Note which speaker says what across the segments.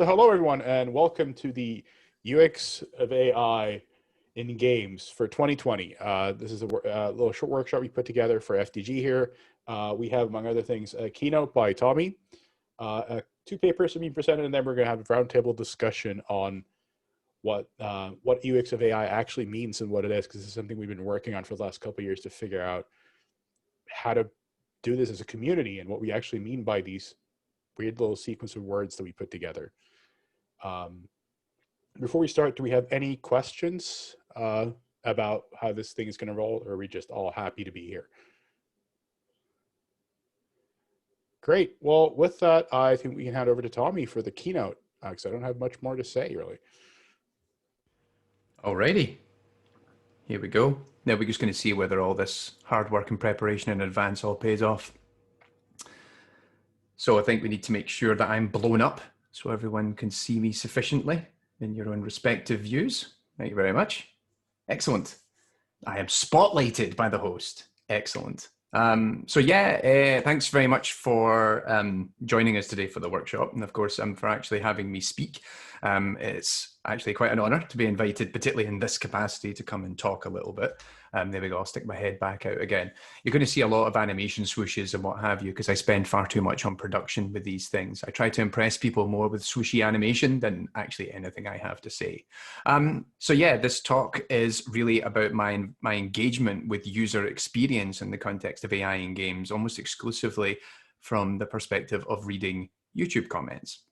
Speaker 1: So hello everyone and welcome to the UX of AI in games for 2020. This is a little short workshop we put together for FDG here. We have, among other things, a keynote by Tommy, two papers to be presented, and then we're going to have a roundtable discussion on what UX of AI actually means and what it is, because this is something we've been working on for the last couple of years to figure out how to do this as a community and what we actually mean by these weird little sequence of words that we put together. Before we start, do we have any questions about how this thing is going to roll, or are we just all happy to be here? Great. Well, with that, I think we can hand over to Tommy for the keynote, because I don't have much more to say, really.
Speaker 2: Alrighty. Here we go. Now we're just going to see whether all this hard work and preparation in advance all pays off. So I think we need to make sure that I'm blown up so everyone can see me sufficiently in your own respective views. Thank you very much. Excellent. I am spotlighted by the host. Excellent. Thanks very much for joining us today for the workshop, and of course for actually having me speak. It's actually quite an honor to be invited, particularly in this capacity, to come and talk a little bit. There we go, I'll stick my head back out again. You're going to see a lot of animation swooshes and what have you, because I spend far too much on production with these things. I try to impress people more with swooshy animation than actually anything I have to say. This talk is really about my engagement with user experience in the context of AI in games, almost exclusively from the perspective of reading YouTube comments.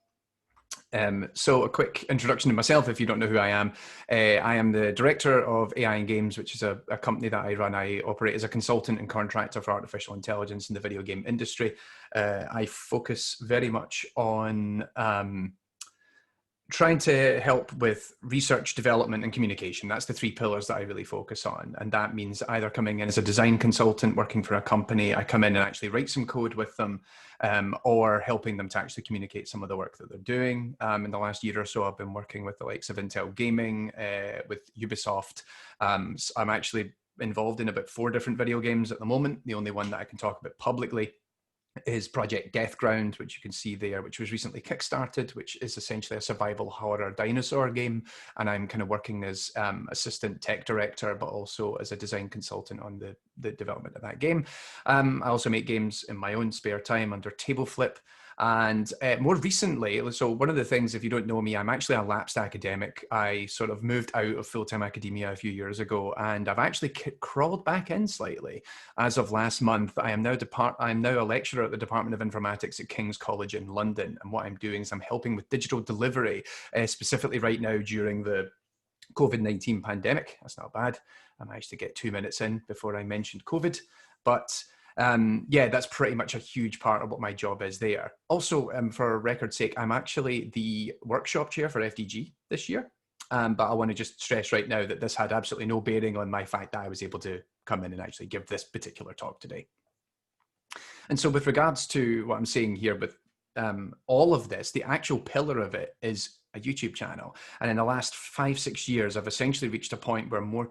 Speaker 2: So a quick introduction to myself, if you don't know who I am. I am the director of AI in Games, which is a company that I run. I operate as a consultant and contractor for artificial intelligence in the video game industry. I focus very much on trying to help with research, development, and communication. That's the three pillars that I really focus on. And that means either coming in as a design consultant working for a company, I come in and actually write some code with them, or helping them to actually communicate some of the work that they're doing. In the last year or so, I've been working with the likes of Intel Gaming, with Ubisoft. So I'm actually involved in about 4 different video games at the moment. The only one that I can talk about publicly is Project Deathground, which you can see there, which was recently kickstarted, which is essentially a survival horror dinosaur game. And I'm kind of working as assistant tech director, but also as a design consultant on the development of that game. I also make games in my own spare time under Table Flip. And more recently, so one of the things, if you don't know me, I'm actually a lapsed academic. I sort of moved out of full-time academia a few years ago, and I've actually crawled back in slightly. As of last month, I'm now a lecturer at the Department of Informatics at King's College in London. And what I'm doing is I'm helping with digital delivery, specifically right now during the COVID-19 pandemic. That's not bad. I managed to get 2 minutes in before I mentioned COVID, but that's pretty much a huge part of what my job is there. Also, for record's sake, I'm actually the workshop chair for FDG this year. But I want to just stress right now that this had absolutely no bearing on my fact that I was able to come in and actually give this particular talk today. And so with regards to what I'm saying here with all of this, the actual pillar of it is a YouTube channel. And in the last 5-6 years, I've essentially reached a point where more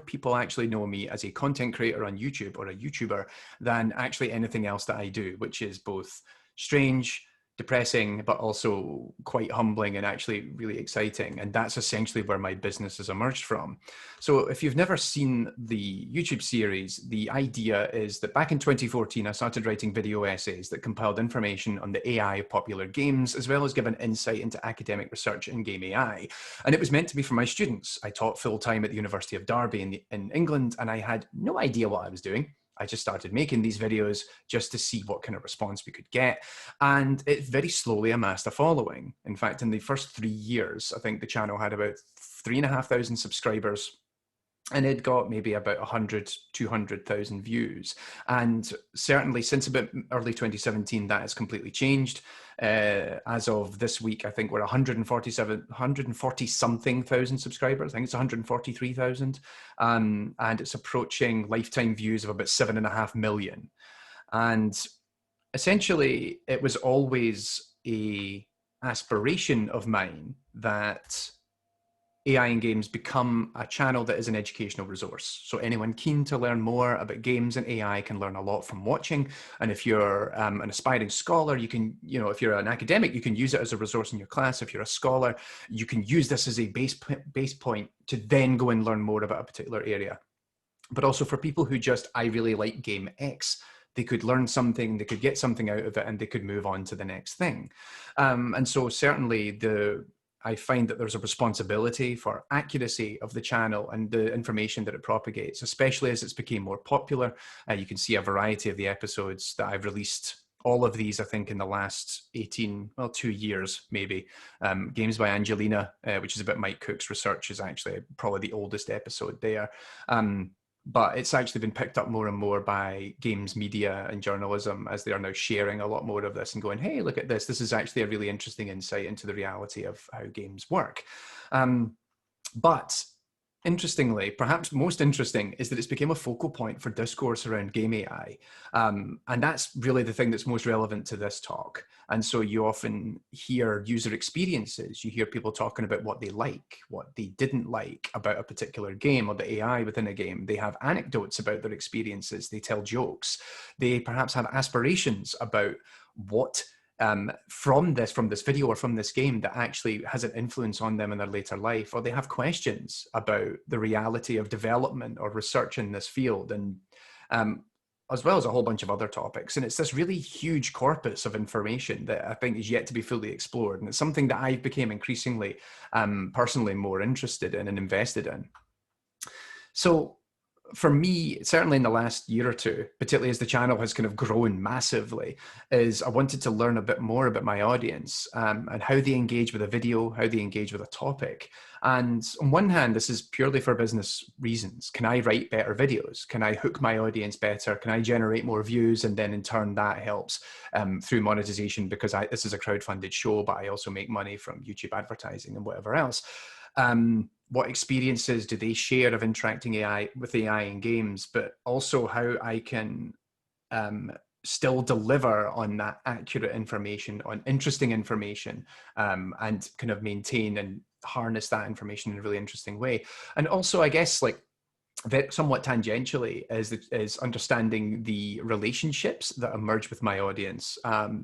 Speaker 2: people actually know me as a content creator on YouTube or a YouTuber than actually anything else that I do, which is both strange, depressing, but also quite humbling and actually really exciting. And that's essentially where my business has emerged from. So if you've never seen the YouTube series, the idea is that back in 2014, I started writing video essays that compiled information on the AI of popular games, as well as give an insight into academic research in game AI. And it was meant to be for my students. I taught full-time at the University of Derby in England, and I had no idea what I was doing. I just started making these videos just to see what kind of response we could get. And it very slowly amassed a following. In fact, in the first 3 years, I think the channel had about 3,500 subscribers. And it got maybe about 100, 200,000 views. And certainly since about early 2017, that has completely changed. As of this week, I think we're 140 something thousand subscribers. I think it's 143,000. And it's approaching lifetime views of about 7.5 million. And essentially, it was always a aspiration of mine that AI in games become a channel that is an educational resource. So anyone keen to learn more about games and AI can learn a lot from watching. And if you're an aspiring scholar, you can, if you're an academic, you can use it as a resource in your class. If you're a scholar, you can use this as a base point to then go and learn more about a particular area. But also for people who just, I really like game X, they could learn something, they could get something out of it, and they could move on to the next thing. And so certainly I find that there's a responsibility for accuracy of the channel and the information that it propagates, especially as it's become more popular. You can see a variety of the episodes that I've released. All of these, I think, in the last 2 years, maybe. Games by Angelina, which is about Mike Cook's research, is actually probably the oldest episode there. But it's actually been picked up more and more by games media and journalism, as they are now sharing a lot more of this and going, hey, look at this. This is actually a really interesting insight into the reality of how games work. But interestingly, perhaps most interesting, is that it's become a focal point for discourse around game AI. And that's really the thing that's most relevant to this talk. And so you often hear user experiences. You hear people talking about what they like, what they didn't like about a particular game or the AI within a game. They have anecdotes about their experiences. They tell jokes. They perhaps have aspirations about what from this video or from this game that actually has an influence on them in their later life, or they have questions about the reality of development or research in this field, and as well as a whole bunch of other topics. And it's this really huge corpus of information that I think is yet to be fully explored. And it's something that I've become increasingly personally more interested in and invested in. So for me, certainly in the last year or two, particularly as the channel has kind of grown massively, is I wanted to learn a bit more about my audience and how they engage with a video, how they engage with a topic. And on one hand, this is purely for business reasons. Can I write better videos? Can I hook my audience better? Can I generate more views? And then in turn, that helps through monetization, because this is a crowdfunded show, but I also make money from YouTube advertising and whatever else. What experiences do they share of interacting with AI in games, but also how I can still deliver on that accurate information, on interesting information, and kind of maintain and harness that information in a really interesting way. And also, I guess, like, somewhat tangentially, is understanding the relationships that emerge with my audience.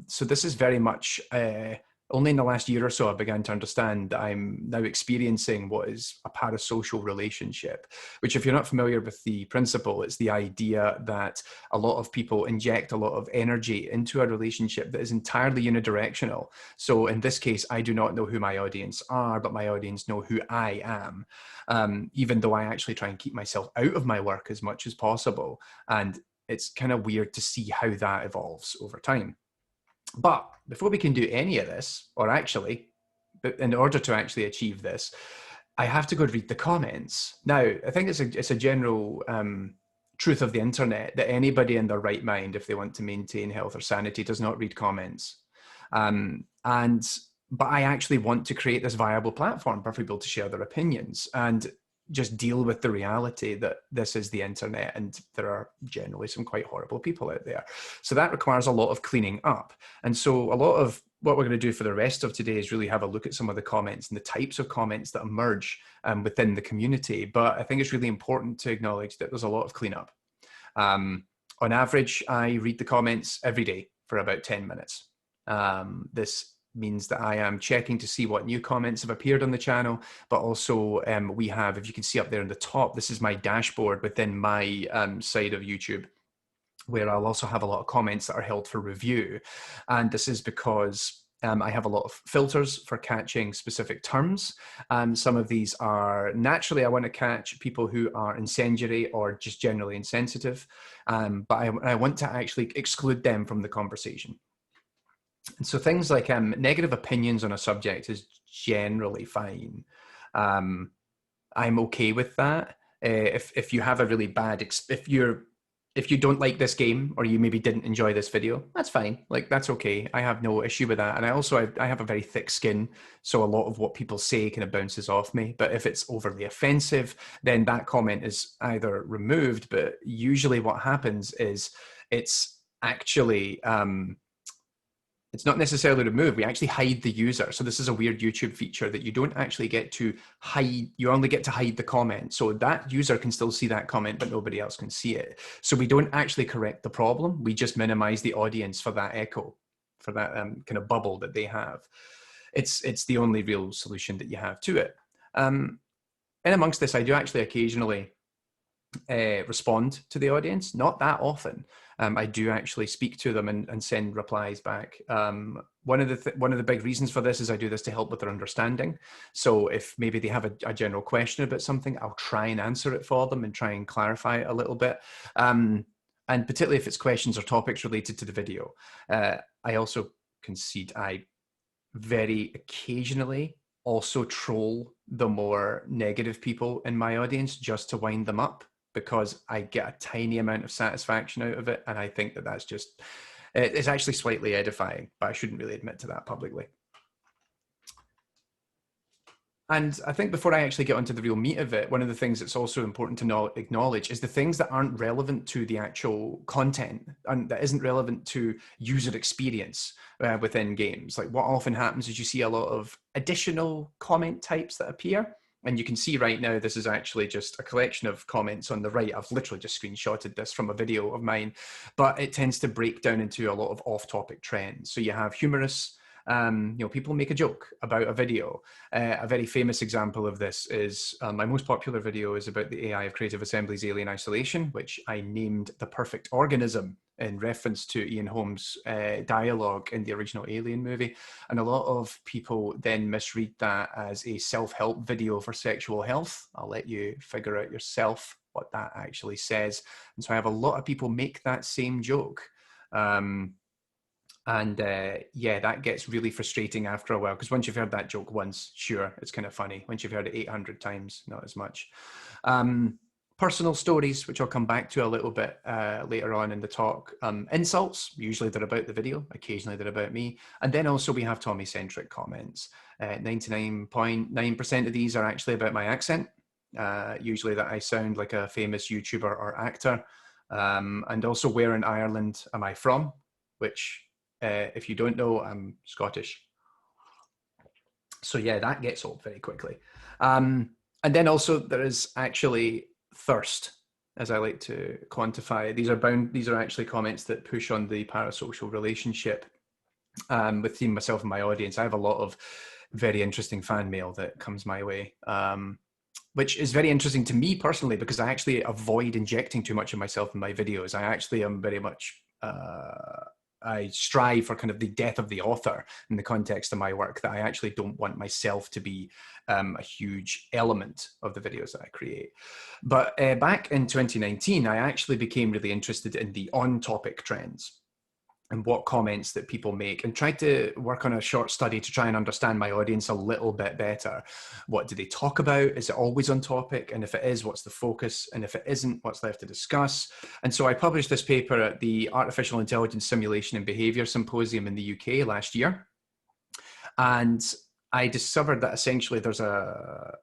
Speaker 2: So this is very much only in the last year or so I began to understand that I'm now experiencing what is a parasocial relationship, which, if you're not familiar with the principle, it's the idea that a lot of people inject a lot of energy into a relationship that is entirely unidirectional. So in this case, I do not know who my audience are, but my audience know who I am, even though I actually try and keep myself out of my work as much as possible. And it's kind of weird to see how that evolves over time. But before we can do any of this, or actually, in order to actually achieve this, I have to go and read the comments. Now, I think it's a general truth of the internet that anybody in their right mind, if they want to maintain health or sanity, does not read comments. But I actually want to create this viable platform for people to share their opinions and just deal with the reality that this is the internet and there are generally some quite horrible people out there. So that requires a lot of cleaning up. And so a lot of what we're going to do for the rest of today is really have a look at some of the comments and the types of comments that emerge within the community. But I think it's really important to acknowledge that there's a lot of cleanup. On average, I read the comments every day for about 10 minutes. This means that I am checking to see what new comments have appeared on the channel, but also we have, if you can see up there in the top, this is my dashboard within my side of YouTube, where I'll also have a lot of comments that are held for review. And this is because I have a lot of filters for catching specific terms. Some of these are naturally, I want to catch people who are incendiary or just generally insensitive, but I want to actually exclude them from the conversation. And so things like negative opinions on a subject is generally fine. I'm okay with that. If you have a really bad, if you don't like this game, or you maybe didn't enjoy this video, that's fine. Like, that's okay. I have no issue with that. And I have a very thick skin, so a lot of what people say kind of bounces off me. But if it's overly offensive, then that comment is either removed, but usually what happens is it's actually It's not necessarily remove. We actually hide the user. So this is a weird YouTube feature that you don't actually get to hide. You only get to hide the comment. So that user can still see that comment, but nobody else can see it. So we don't actually correct the problem. We just minimize the audience for that echo, for that kind of bubble that they have. It's the only real solution that you have to it. And amongst this, I do actually occasionally respond to the audience, not that often. I do actually speak to them and send replies back. One of the big reasons for this is I do this to help with their understanding. So if maybe they have a general question about something, I'll try and answer it for them and try and clarify it a little bit. And particularly if it's questions or topics related to the video. I also concede I very occasionally also troll the more negative people in my audience just to wind them up, because I get a tiny amount of satisfaction out of it. And I think that that's just, it's actually slightly edifying, but I shouldn't really admit to that publicly. And I think before I actually get onto the real meat of it, one of the things that's also important to acknowledge is the things that aren't relevant to the actual content and that isn't relevant to user experience within games. Like what often happens is you see a lot of additional comment types that appear. And you can see right now, this is actually just a collection of comments on the right. I've literally just screenshotted this from a video of mine, but it tends to break down into a lot of off-topic trends. So you have humorous, people make a joke about a video. A very famous example of this is my most popular video is about the AI of Creative Assembly's Alien Isolation, which I named The Perfect Organism in reference to Ian Holmes' dialogue in the original Alien movie. And a lot of people then misread that as a self-help video for sexual health. I'll let you figure out yourself what that actually says. And so I have a lot of people make that same joke. Yeah, that gets really frustrating after a while, because once you've heard that joke once, sure, it's kind of funny. Once you've heard it 800 times, not as much. Personal stories, which I'll come back to a little bit later on in the talk. Insults, usually they're about the video, occasionally they're about me. And then also we have Tommy-centric comments. 99.9% of these are actually about my accent, usually that I sound like a famous YouTuber or actor. And also where in Ireland am I from, which if you don't know, I'm Scottish. So yeah, that gets old very quickly. And then also there is actually thirst, as I like to quantify. These are actually comments that push on the parasocial relationship between myself and my audience. I have a lot of very interesting fan mail that comes my way, which is very interesting to me personally, because I actually avoid injecting too much of myself in my videos. I actually am very much I strive for kind of the death of the author in the context of my work, that I actually don't want myself to be a huge element of the videos that I create. But back in 2019, I actually became really interested in the on-topic trends and what comments that people make, and tried to work on a short study to try and understand my audience a little bit better. What do they talk about? Is it always on topic? And if it is, what's the focus? And if it isn't, what's left to discuss? And so I published this paper at the Artificial Intelligence Simulation and Behavior Symposium in the UK last year. And I discovered that essentially there's a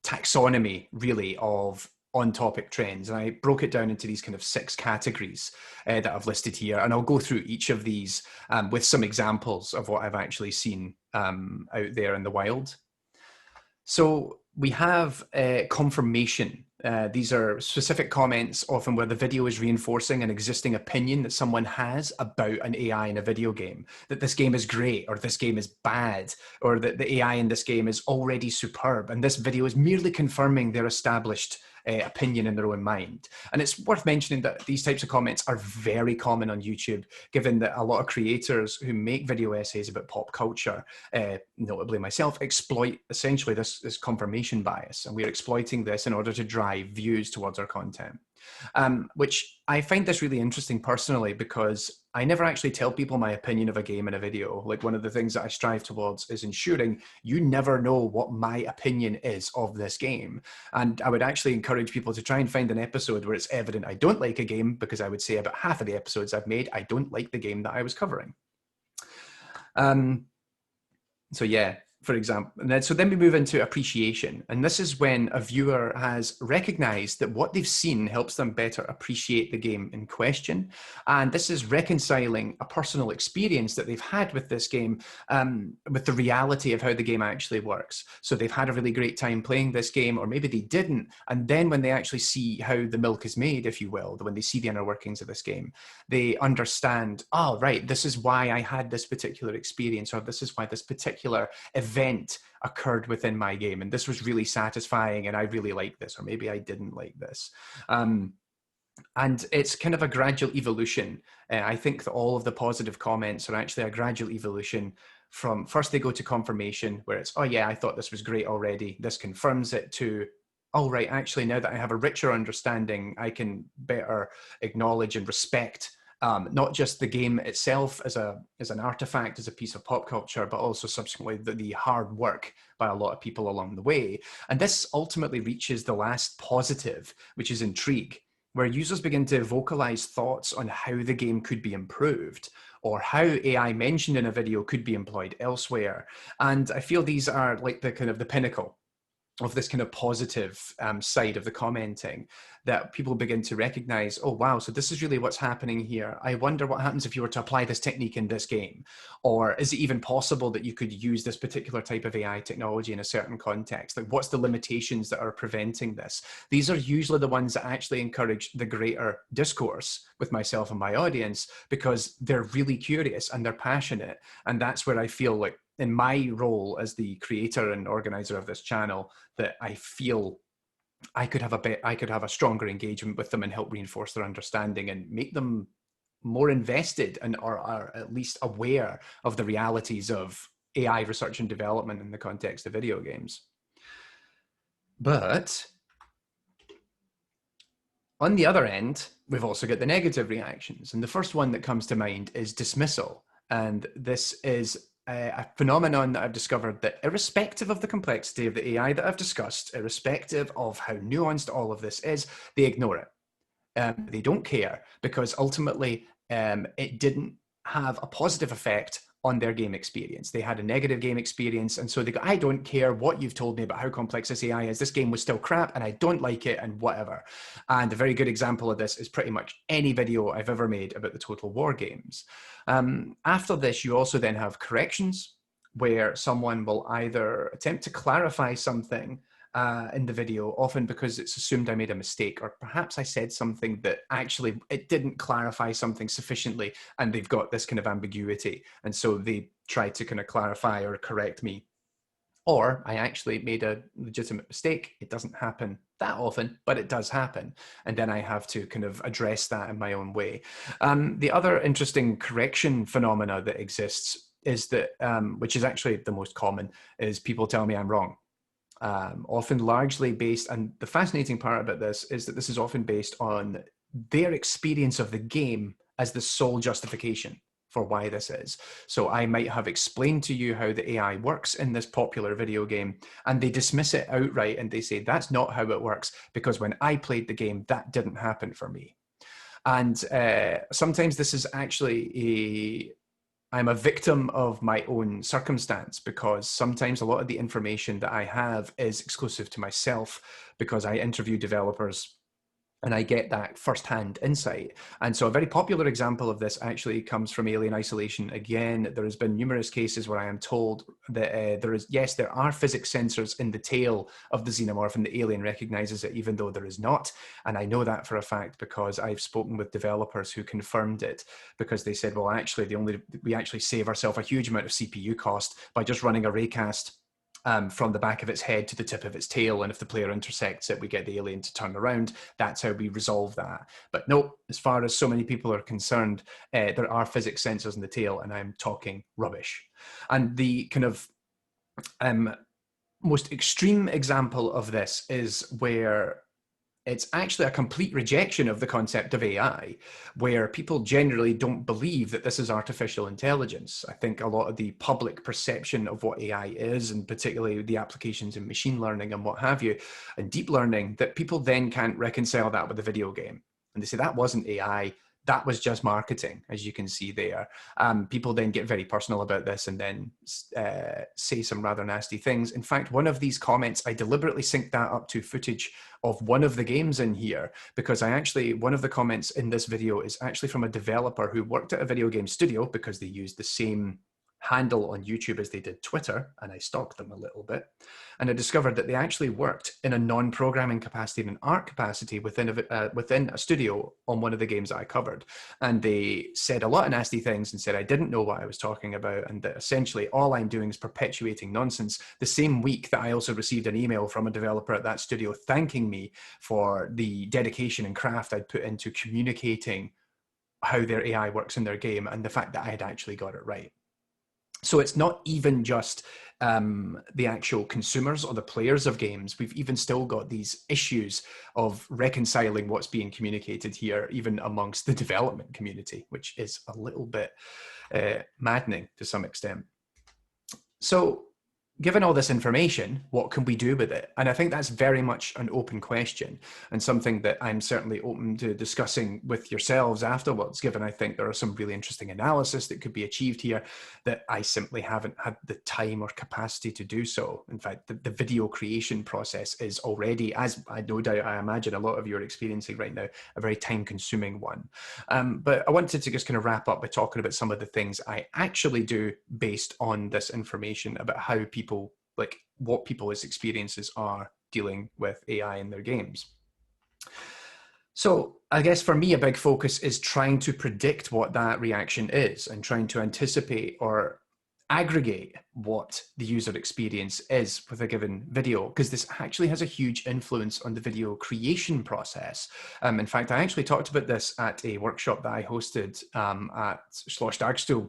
Speaker 2: taxonomy really of on-topic trends, and I broke it down into these kind of 6 categories that I've listed here, and I'll go through each of these with some examples of what I've actually seen out there in the wild. So we have confirmation. These are specific comments, often where the video is reinforcing an existing opinion that someone has about an AI in a video game, that this game is great, or this game is bad, or that the AI in this game is already superb, and this video is merely confirming their established opinion in their own mind. And it's worth mentioning that these types of comments are very common on YouTube, given that a lot of creators who make video essays about pop culture, notably myself, exploit essentially this confirmation bias. And we're exploiting this in order to drive views towards our content. Which I find this really interesting personally, because I never actually tell people my opinion of a game in a video. Like, one of the things that I strive towards is ensuring you never know what my opinion is of this game. And I would actually encourage people to try and find an episode where it's evident I don't like a game, because I would say about half of the episodes I've made, I don't like the game that I was covering. So yeah, for example. And then we move into appreciation. And this is when a viewer has recognized that what they've seen helps them better appreciate the game in question. And this is reconciling a personal experience that they've had with this game with the reality of how the game actually works. So they've had a really great time playing this game, or maybe they didn't. And then when they actually see how the milk is made, if you will, when they see the inner workings of this game, they understand, oh, right, this is why I had this particular experience, or this is why this particular event occurred within my game, and this was really satisfying, and I really like this, or maybe I didn't like this. And it's kind of a gradual evolution. I think that all of the positive comments are actually a gradual evolution from first they go to confirmation, where it's, oh yeah, I thought this was great already, this confirms it, to, oh right, actually now that I have a richer understanding, I can better acknowledge and respect not just the game itself as an artifact, as a piece of pop culture, but also subsequently the hard work by a lot of people along the way. And this ultimately reaches the last positive, which is intrigue, where users begin to vocalize thoughts on how the game could be improved, or how AI mentioned in a video could be employed elsewhere. And I feel these are like the kind of the pinnacle of this kind of positive side of the commenting, that people begin to recognize, oh wow, so this is really what's happening here. I wonder what happens if you were to apply this technique in this game, or is it even possible that you could use this particular type of AI technology in a certain context? Like, what's the limitations that are preventing this? These are usually the ones that actually encourage the greater discourse with myself and my audience, because they're really curious and they're passionate. And that's where I feel like, in my role as the creator and organizer of this channel, that I feel I could have a stronger engagement with them and help reinforce their understanding and make them more invested and are at least aware of the realities of AI research and development in the context of video games. But on the other end, we've also got the negative reactions. And the first one that comes to mind is dismissal. And this is a phenomenon that I've discovered, that irrespective of the complexity of the AI that I've discussed, irrespective of how nuanced all of this is, they ignore it. They don't care, because ultimately it didn't have a positive effect on their game experience. They had a negative game experience, and so they go, I don't care what you've told me about how complex this AI is, this game was still crap and I don't like it and whatever. And a very good example of this is pretty much any video I've ever made about the Total War games. After this, you also then have corrections, where someone will either attempt to clarify something in the video, often because it's assumed I made a mistake, or perhaps I said something that actually it didn't clarify something sufficiently, and they've got this kind of ambiguity, and so they try to kind of clarify or correct me. Or I actually made a legitimate mistake. It doesn't happen that often, but it does happen. And then I have to kind of address that in my own way. The other interesting correction phenomena that exists is that, which is actually the most common, is people tell me I'm wrong. Often largely based, and the fascinating part about this is that this is often based on their experience of the game as the sole justification for why this is. So I might have explained to you how the AI works in this popular video game, and they dismiss it outright and they say, that's not how it works, because when I played the game, that didn't happen for me. And sometimes this is actually I'm a victim of my own circumstance, because sometimes a lot of the information that I have is exclusive to myself, because I interview developers and I get that firsthand insight. And so a very popular example of this actually comes from Alien Isolation. Again, there has been numerous cases where I am told that there are physics sensors in the tail of the xenomorph, and the alien recognizes it even though there is not. And I know that for a fact because I've spoken with developers who confirmed it, because they said, well, actually, we actually save ourselves a huge amount of CPU cost by just running a raycast from the back of its head to the tip of its tail, and if the player intersects it, we get the alien to turn around. That's how we resolve that. But no, as far as so many people are concerned, there are physics sensors in the tail, and I'm talking rubbish. And the kind of most extreme example of this is where it's actually a complete rejection of the concept of AI, where people generally don't believe that this is artificial intelligence. I think a lot of the public perception of what AI is, and particularly the applications in machine learning and what have you, and deep learning, that people then can't reconcile that with a video game. And they say, that wasn't AI, that was just marketing, as you can see there. People then get very personal about this and then say some rather nasty things. In fact, one of these comments, I deliberately synced that up to footage of one of the games in here, because one of the comments in this video is actually from a developer who worked at a video game studio, because they used the same handle on YouTube as they did Twitter, and I stalked them a little bit, and I discovered that they actually worked in a non-programming capacity, in an art capacity within a studio on one of the games that I covered. And they said a lot of nasty things and said I didn't know what I was talking about, and that essentially all I'm doing is perpetuating nonsense. The same week that I also received an email from a developer at that studio thanking me for the dedication and craft I'd put into communicating how their AI works in their game, and the fact that I had actually got it right. So it's not even just the actual consumers or the players of games. We've even still got these issues of reconciling what's being communicated here, even amongst the development community, which is a little bit maddening to some extent. So given all this information, what can we do with it? And I think that's very much an open question, and something that I'm certainly open to discussing with yourselves afterwards, given I think there are some really interesting analysis that could be achieved here that I simply haven't had the time or capacity to do so. In fact, the video creation process is already, as I no doubt I imagine a lot of you are experiencing right now, a very time-consuming one. But I wanted to just kind of wrap up by talking about some of the things I actually do based on this information about how people, like what people's experiences are dealing with AI in their games. So I guess for me, a big focus is trying to predict what that reaction is and trying to anticipate or aggregate what the user experience is with a given video, because this actually has a huge influence on the video creation process. In fact, I actually talked about this at a workshop that I hosted at Schloss Dagstuhl,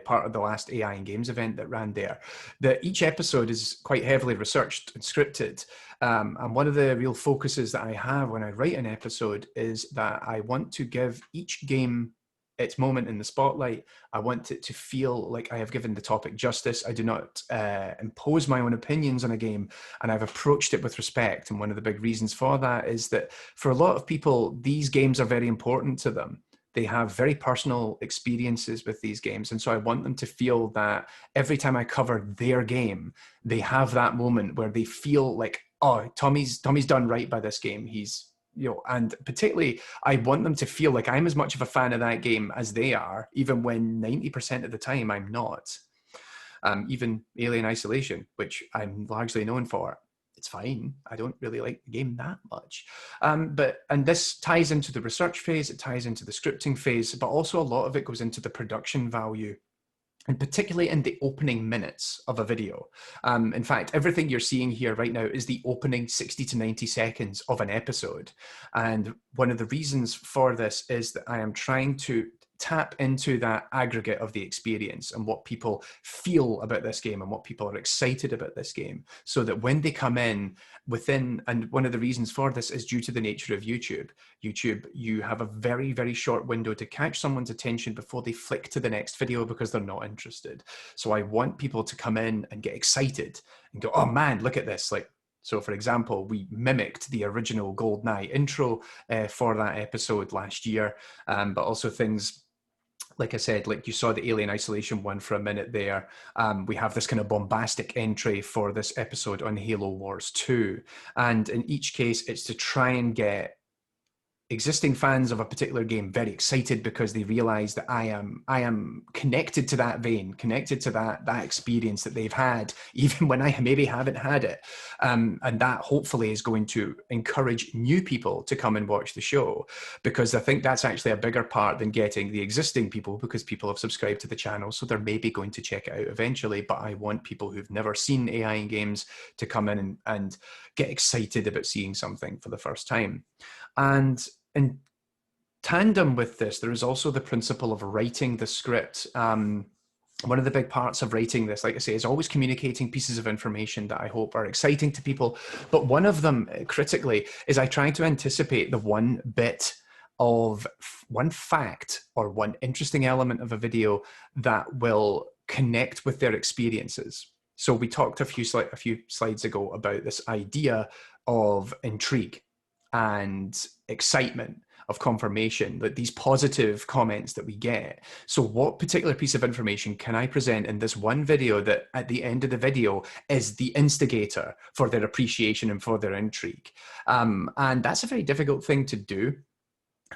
Speaker 2: part of the last AI in Games event that ran there, that each episode is quite heavily researched and scripted. And one of the real focuses that I have when I write an episode is that I want to give each game its moment in the spotlight. I want it to feel like I have given the topic justice. I do not impose my own opinions on a game, and I've approached it with respect. And one of the big reasons for that is that for a lot of people, these games are very important to them. They have very personal experiences with these games. And so I want them to feel that every time I cover their game, they have that moment where they feel like, oh, Tommy's done right by this game. He's, and particularly I want them to feel like I'm as much of a fan of that game as they are, even when 90% of the time I'm not. Even Alien Isolation, which I'm largely known for, it's fine. I don't really like the game that much. And this ties into the research phase, it ties into the scripting phase, but also a lot of it goes into the production value, and particularly in the opening minutes of a video. In fact, everything you're seeing here right now is the opening 60 to 90 seconds of an episode. And one of the reasons for this is that I am trying to tap into that aggregate of the experience and what people feel about this game and what people are excited about this game, so that when they come in within, and one of the reasons for this is due to the nature of YouTube, you have a very, very short window to catch someone's attention before they flick to the next video because they're not interested. So I want people to come in and get excited and go, oh man, look at this. So for example, we mimicked the original GoldenEye intro for that episode last year, but also things, like I said, like you saw the Alien Isolation one for a minute there. We have this kind of bombastic entry for this episode on Halo Wars 2. And in each case, it's to try and get existing fans of a particular game very excited because they realize that I am connected to that vein, connected to that experience that they've had, even when I maybe haven't had it. And that hopefully is going to encourage new people to come and watch the show, because I think that's actually a bigger part than getting the existing people, because people have subscribed to the channel, so they're maybe going to check it out eventually. But I want people who've never seen AI in games to come in and get excited about seeing something for the first time. And in tandem with this, there is also the principle of writing the script. One of the big parts of writing this, like I say, is always communicating pieces of information that I hope are exciting to people. But one of them, critically, is I try to anticipate the one bit of one fact or one interesting element of a video that will connect with their experiences. So we talked a few slides ago about this idea of intrigue and excitement, of confirmation, that these positive comments that we get. So what particular piece of information can I present in this one video that at the end of the video is the instigator for their appreciation and for their intrigue? And that's a very difficult thing to do.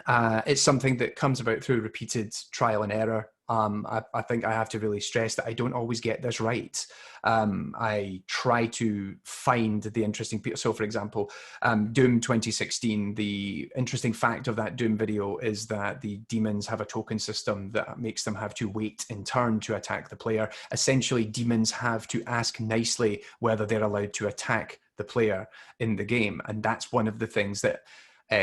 Speaker 2: It's something that comes about through repeated trial and error. I think I have to really stress that I don't always get this right. I try to find the interesting people. So for example, Doom 2016, the interesting fact of that Doom video is that the demons have a token system that makes them have to wait in turn to attack the player. Essentially, demons have to ask nicely whether they're allowed to attack the player in the game. And that's one of the things that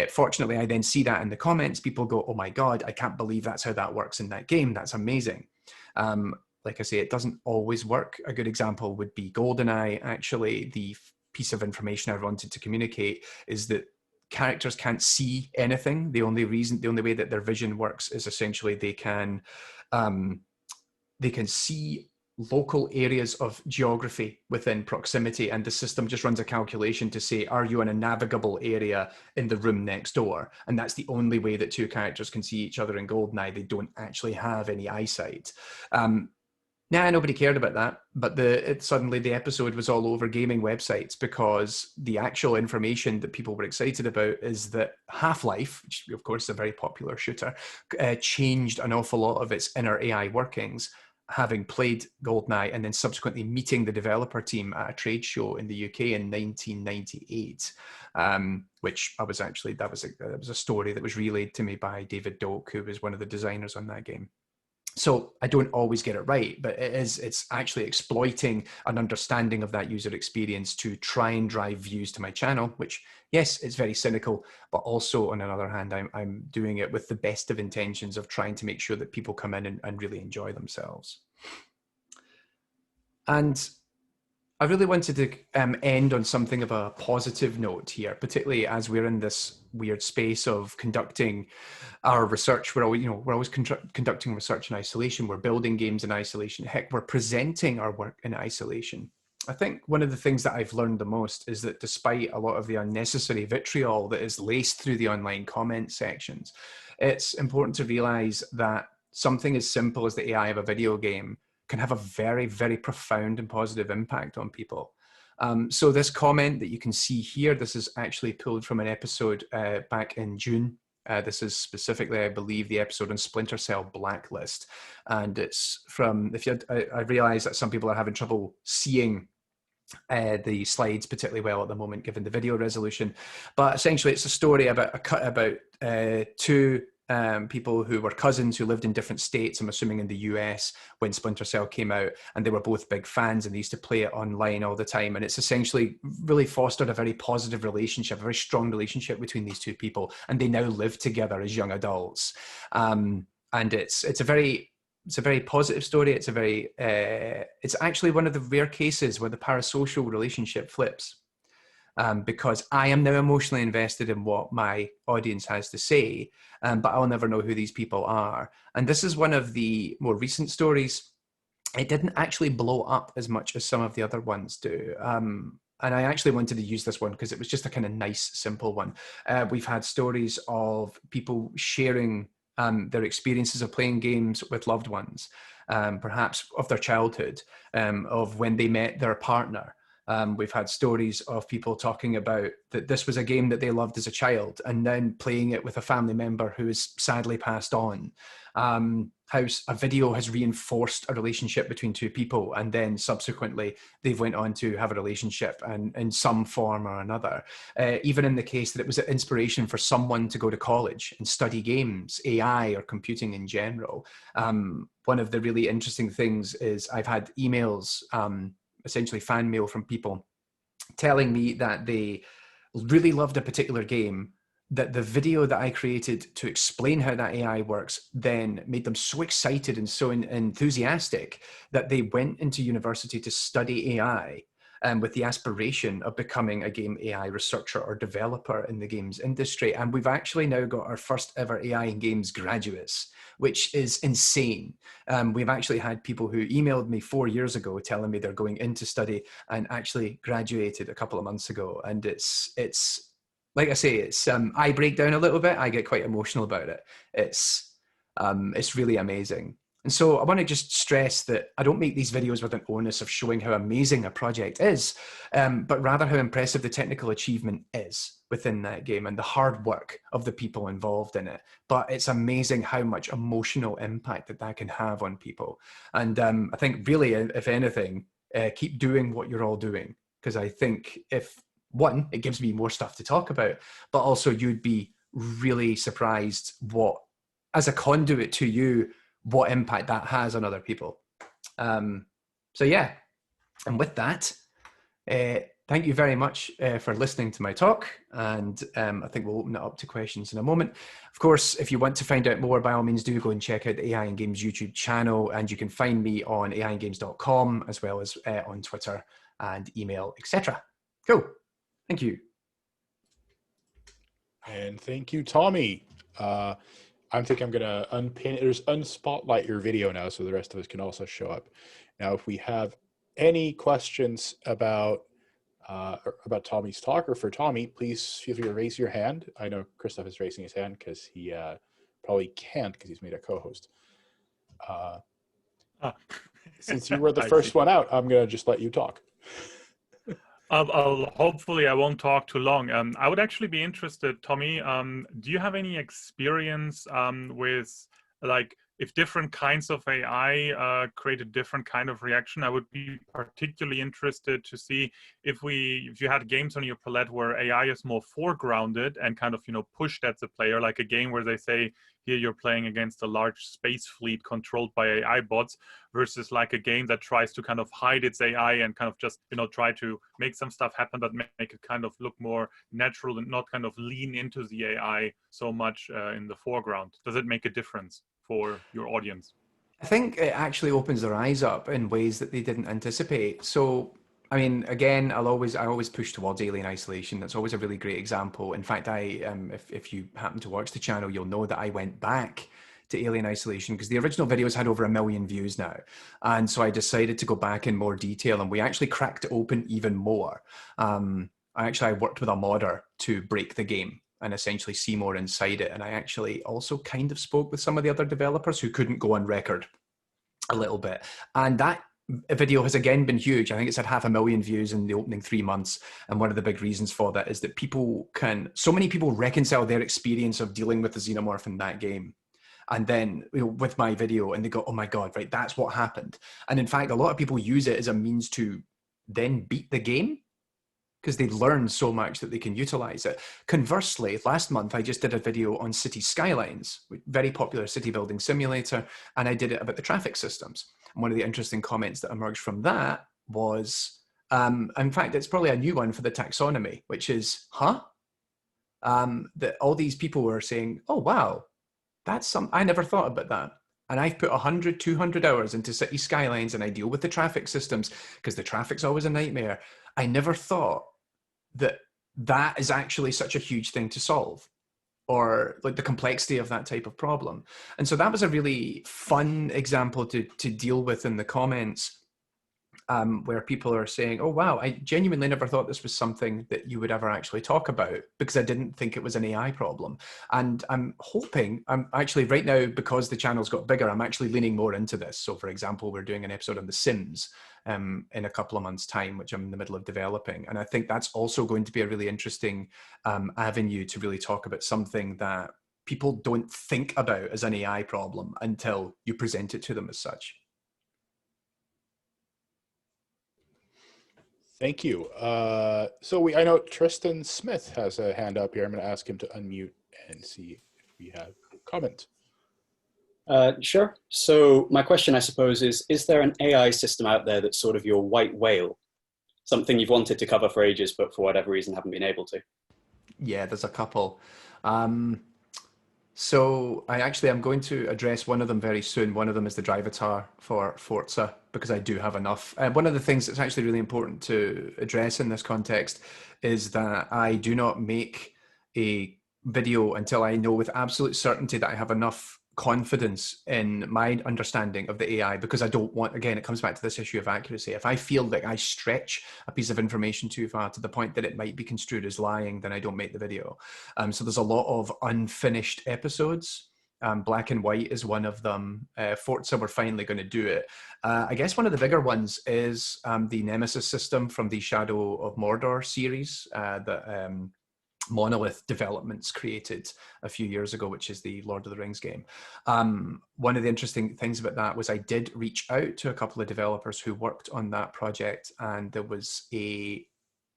Speaker 2: fortunately, I then see that in the comments. People go, oh my God, I can't believe that's how that works in that game. That's amazing. Like I say, it doesn't always work. A good example would be GoldenEye. Actually, the piece of information I wanted to communicate is that characters can't see anything. The only way that their vision works is essentially they can see local areas of geography within proximity, and the system just runs a calculation to say, are you in a navigable area in the room next door? And that's the only way that two characters can see each other in GoldenEye. They don't actually have any eyesight. Nobody cared about that, but suddenly the episode was all over gaming websites because the actual information that people were excited about is that Half-Life, which of course is a very popular shooter, changed an awful lot of its inner AI workings, having played GoldenEye and then subsequently meeting the developer team at a trade show in the UK in 1998, which that was a story that was relayed to me by David Doak, who was one of the designers on that game. So I don't always get it right, but it's actually exploiting an understanding of that user experience to try and drive views to my channel, which, yes, it's very cynical, but also on another hand, I'm doing it with the best of intentions of trying to make sure that people come in and really enjoy themselves. And I really wanted to end on something of a positive note here, particularly as we're in this weird space of conducting our research. We're always conducting research in isolation. We're building games in isolation. Heck, we're presenting our work in isolation. I think one of the things that I've learned the most is that despite a lot of the unnecessary vitriol that is laced through the online comment sections, it's important to realize that something as simple as the AI of a video game can have a very, very profound and positive impact on people. So this comment that you can see here, this is actually pulled from an episode back in June. This is specifically, I believe, the episode on Splinter Cell Blacklist. And it's from, I realize that some people are having trouble seeing the slides particularly well at the moment, given the video resolution. But essentially, it's a story about two people who were cousins who lived in different states, I'm assuming in the US, when Splinter Cell came out, and they were both big fans and they used to play it online all the time. And it's essentially really fostered a very positive relationship, a very strong relationship between these two people, and they now live together as young adults. And it's a very positive story. It's actually one of the rare cases where the parasocial relationship flips. Because I am now emotionally invested in what my audience has to say, but I'll never know who these people are. And this is one of the more recent stories. It didn't actually blow up as much as some of the other ones do. And I actually wanted to use this one because it was just a kind of nice, simple one. We've had stories of people sharing their experiences of playing games with loved ones, perhaps of their childhood, of when they met their partner. We've had stories of people talking about that this was a game that they loved as a child and then playing it with a family member who has sadly passed on. How a video has reinforced a relationship between two people, and then subsequently they've went on to have a relationship and in some form or another. Even in the case that it was an inspiration for someone to go to college and study games, AI, or computing in general. One of the really interesting things is I've had emails, essentially fan mail from people telling me that they really loved a particular game, that the video that I created to explain how that AI works then made them so excited and so enthusiastic that they went into university to study AI, with the aspiration of becoming a game AI researcher or developer in the games industry. And we've actually now got our first ever AI in games graduates, which is insane. We've actually had people who emailed me 4 years ago telling me they're going into study and actually graduated a couple of months ago. And it's like I say, it's I break down a little bit. I get quite emotional about it. It's really amazing. And so I want to just stress that I don't make these videos with an onus of showing how amazing a project is, but rather how impressive the technical achievement is within that game and the hard work of the people involved in it. But it's amazing how much emotional impact that can have on people. And I think really, if anything, keep doing what you're all doing. Because I think if, one, it gives me more stuff to talk about, but also you'd be really surprised as a conduit to you, what impact that has on other people. So yeah, and with that, thank you very much for listening to my talk, and I think we'll open it up to questions in a moment. Of course, if you want to find out more, by all means do go and check out the AI and Games YouTube channel, and you can find me on aiandgames.com as well as on Twitter and email, etc. Cool. Thank you.
Speaker 1: And thank you, Tommy. I think I'm going to unspotlight your video now so the rest of us can also show up. Now, if we have any questions about Tommy's talk or for Tommy, please feel free to raise your hand. I know Christoph is raising his hand because he probably can't because he's made a co-host. Since you were the first one out, I'm going to just let you talk.
Speaker 3: Hopefully I won't talk too long. I would actually be interested, Tommy, do you have any experience with, like, if different kinds of AI create a different kind of reaction? I would be particularly interested to see if you had games on your palette where AI is more foregrounded and kind of, pushed at the player, like a game where they say, here you're playing against a large space fleet controlled by AI bots, versus like a game that tries to kind of hide its AI and kind of just, try to make some stuff happen, but make it kind of look more natural and not kind of lean into the AI so much in the foreground. Does it make a difference for your audience?
Speaker 2: I think it actually opens their eyes up in ways that they didn't anticipate. So, I mean, again, I always push towards Alien Isolation. That's always a really great example. In fact, if you happen to watch the channel, you'll know that I went back to Alien Isolation because the original videos had over 1 million views now. And so I decided to go back in more detail, and we actually cracked it open even more. I worked with a modder to break the game and essentially see more inside it. And I actually also kind of spoke with some of the other developers who couldn't go on record a little bit. And that video has again been huge. I think it's had 500,000 views in the opening 3 months. And one of the big reasons for that is that so many people reconcile their experience of dealing with the xenomorph in that game. And then with my video, and they go, oh my God, right, that's what happened. And in fact, a lot of people use it as a means to then beat the game, because they've learned so much that they can utilize it. Conversely, last month, I just did a video on City Skylines, very popular city building simulator, and I did it about the traffic systems. And one of the interesting comments that emerged from that was, in fact, it's probably a new one for the taxonomy, which is, that all these people were saying, oh, wow, I never thought about that. And I've put 100, 200 hours into City Skylines, and I deal with the traffic systems because the traffic's always a nightmare. I never thought that is actually such a huge thing to solve, or like the complexity of that type of problem. And so that was a really fun example to deal with in the comments, where people are saying, oh, wow, I genuinely never thought this was something that you would ever actually talk about, because I didn't think it was an AI problem. And I'm actually right now, because the channel's got bigger, I'm actually leaning more into this. So for example, we're doing an episode on The Sims in a couple of months' time, which I'm in the middle of developing. And I think that's also going to be a really interesting avenue to really talk about something that people don't think about as an AI problem until you present it to them as such.
Speaker 1: Thank you. I know Tristan Smith has a hand up here. I'm going to ask him to unmute and see if we have a comment.
Speaker 4: Sure. So my question, I suppose, is there an AI system out there that's sort of your white whale? Something you've wanted to cover for ages, but for whatever reason haven't been able to?
Speaker 2: Yeah, there's a couple. So I'm going to address one of them very soon. One of them is the Drivatar for Forza, because I do have enough. One of the things that's actually really important to address in this context is that I do not make a video until I know with absolute certainty that I have enough confidence in my understanding of the AI, because I don't want, again, it comes back to this issue of accuracy. If I feel that I stretch a piece of information too far to the point that it might be construed as lying, then I don't make the video. So there's a lot of unfinished episodes. Black and White is one of them. Forza, we're finally going to do it. I guess one of the bigger ones is the Nemesis system from the Shadow of Mordor series that Monolith Developments created a few years ago, which is the Lord of the Rings game. One of the interesting things about that was I did reach out to a couple of developers who worked on that project, and there was a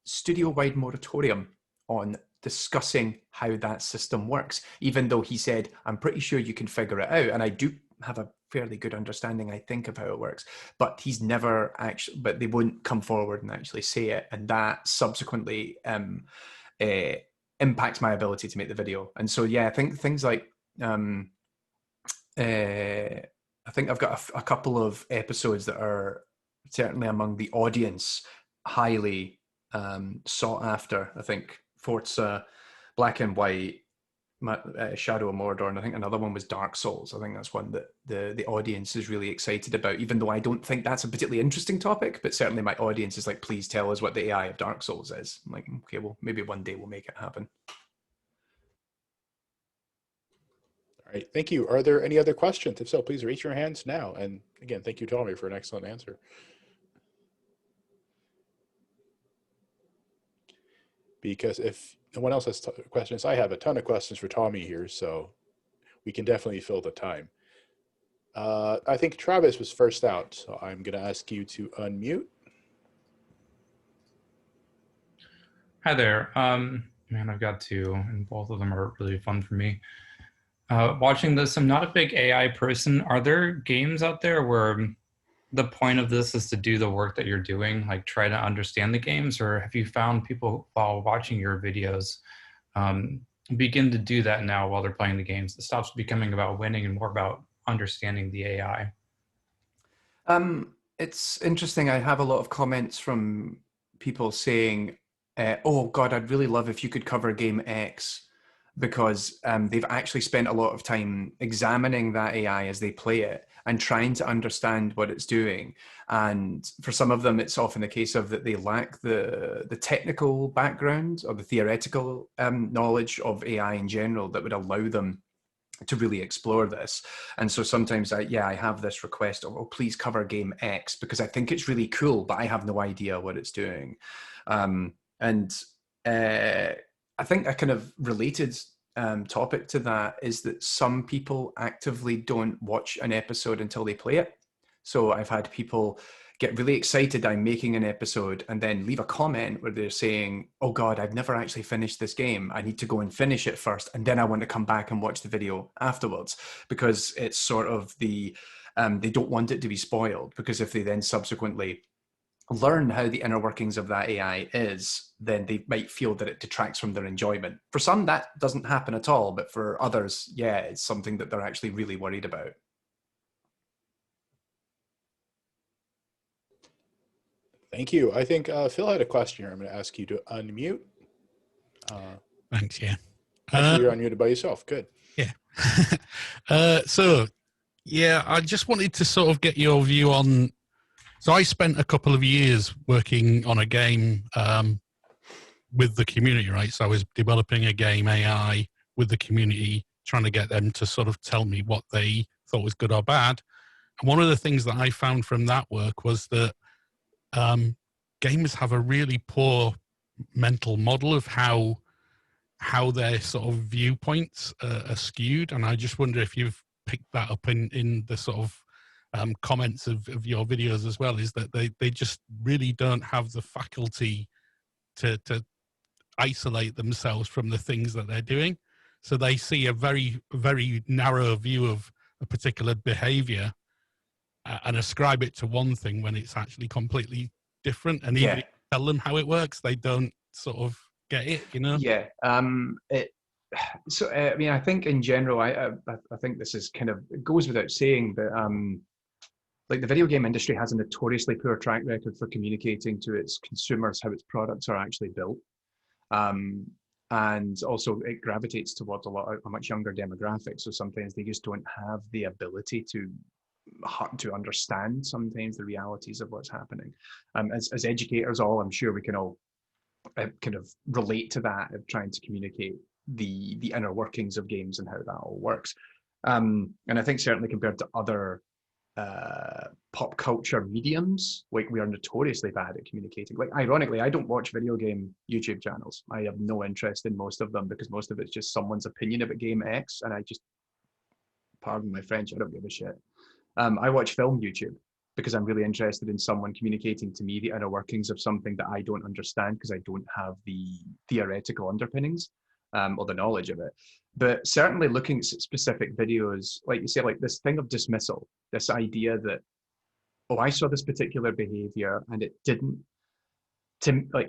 Speaker 2: studio-wide moratorium on discussing how that system works, even though he said, I'm pretty sure you can figure it out. And I do have a fairly good understanding, I think, of how it works, but he's never actually, but they won't come forward and actually say it. And that subsequently impacts my ability to make the video. And so, yeah, I think things like, I think I've got a couple of episodes that are certainly among the audience highly sought after. I think Forza, Black and White, Shadow of Mordor, and I think another one was Dark Souls. I think that's one that the audience is really excited about, even though I don't think that's a particularly interesting topic, but certainly my audience is like, please tell us what the AI of Dark Souls is. I'm like, okay, well, maybe one day we'll make it happen.
Speaker 1: All right, thank you. Are there any other questions? If so, please raise your hands now. And again, thank you, Tommy, for an excellent answer. Because if no one else has questions, I have a ton of questions for Tommy here, so we can definitely fill the time. I think Travis was first out, so I'm going to ask you to unmute.
Speaker 5: Hi there. Man, I've got two, and both of them are really fun for me. Watching this, I'm not a big AI person. Are there games out there where the point of this is to do the work that you're doing, like try to understand the games? Or have you found people while watching your videos begin to do that now while they're playing the games? It stops becoming about winning and more about understanding the AI.
Speaker 2: It's interesting. I have a lot of comments from people saying, oh God, I'd really love if you could cover game X, because they've actually spent a lot of time examining that AI as they play it and trying to understand what it's doing. And for some of them, it's often the case of that they lack the technical background or the theoretical knowledge of AI in general that would allow them to really explore this. And so sometimes I have this request of, oh, please cover game X, because I think it's really cool, but I have no idea what it's doing. I think a kind of related topic to that is that some people actively don't watch an episode until they play it. So I've had people get really excited I'm making an episode and then leave a comment where they're saying, oh God, I've never actually finished this game. I need to go and finish it first, and then I want to come back and watch the video afterwards, because it's sort of the, they don't want it to be spoiled, because if they then subsequently learn how the inner workings of that AI is, then they might feel that it detracts from their enjoyment. For some, that doesn't happen at all, but for others, yeah, it's something that they're actually really worried about.
Speaker 1: Thank you. I think Phil had a question here. I'm going to ask you to unmute.
Speaker 6: Thanks, yeah.
Speaker 1: Actually, you're unmuted by yourself. Good.
Speaker 6: Yeah. So, yeah, I just wanted to sort of get your view on. So I spent a couple of years working on a game with the community, right? So I was developing a game AI with the community, trying to get them to sort of tell me what they thought was good or bad. And one of the things that I found from that work was that gamers have a really poor mental model of how their sort of viewpoints are skewed. And I just wonder if you've picked that up in the sort of comments of your videos as well, is that they just really don't have the faculty to isolate themselves from the things that they're doing. So they see a very, very narrow view of a particular behavior and ascribe it to one thing when it's actually completely different. And even if you tell them how it works, they don't sort of get it, you know?
Speaker 2: Yeah. So, I mean, I think in general, I think this is kind of, it goes without saying that like the video game industry has a notoriously poor track record for communicating to its consumers how its products are actually built. And also it gravitates towards a much younger demographic. So sometimes they just don't have the ability to understand sometimes the realities of what's happening. As educators all, I'm sure we can all kind of relate to that of trying to communicate the inner workings of games and how that all works. And I think certainly compared to other pop culture mediums, like we are notoriously bad at communicating. Like ironically, I don't watch video game YouTube channels. I have no interest in most of them because most of it's just someone's opinion about game X, and I just, pardon my French, I don't give a shit. I watch film YouTube because I'm really interested in someone communicating to me the inner workings of something that I don't understand because I don't have the theoretical underpinnings or the knowledge of it. But certainly looking at specific videos, like you say, like this thing of dismissal, this idea that, oh, I saw this particular behavior and it didn't,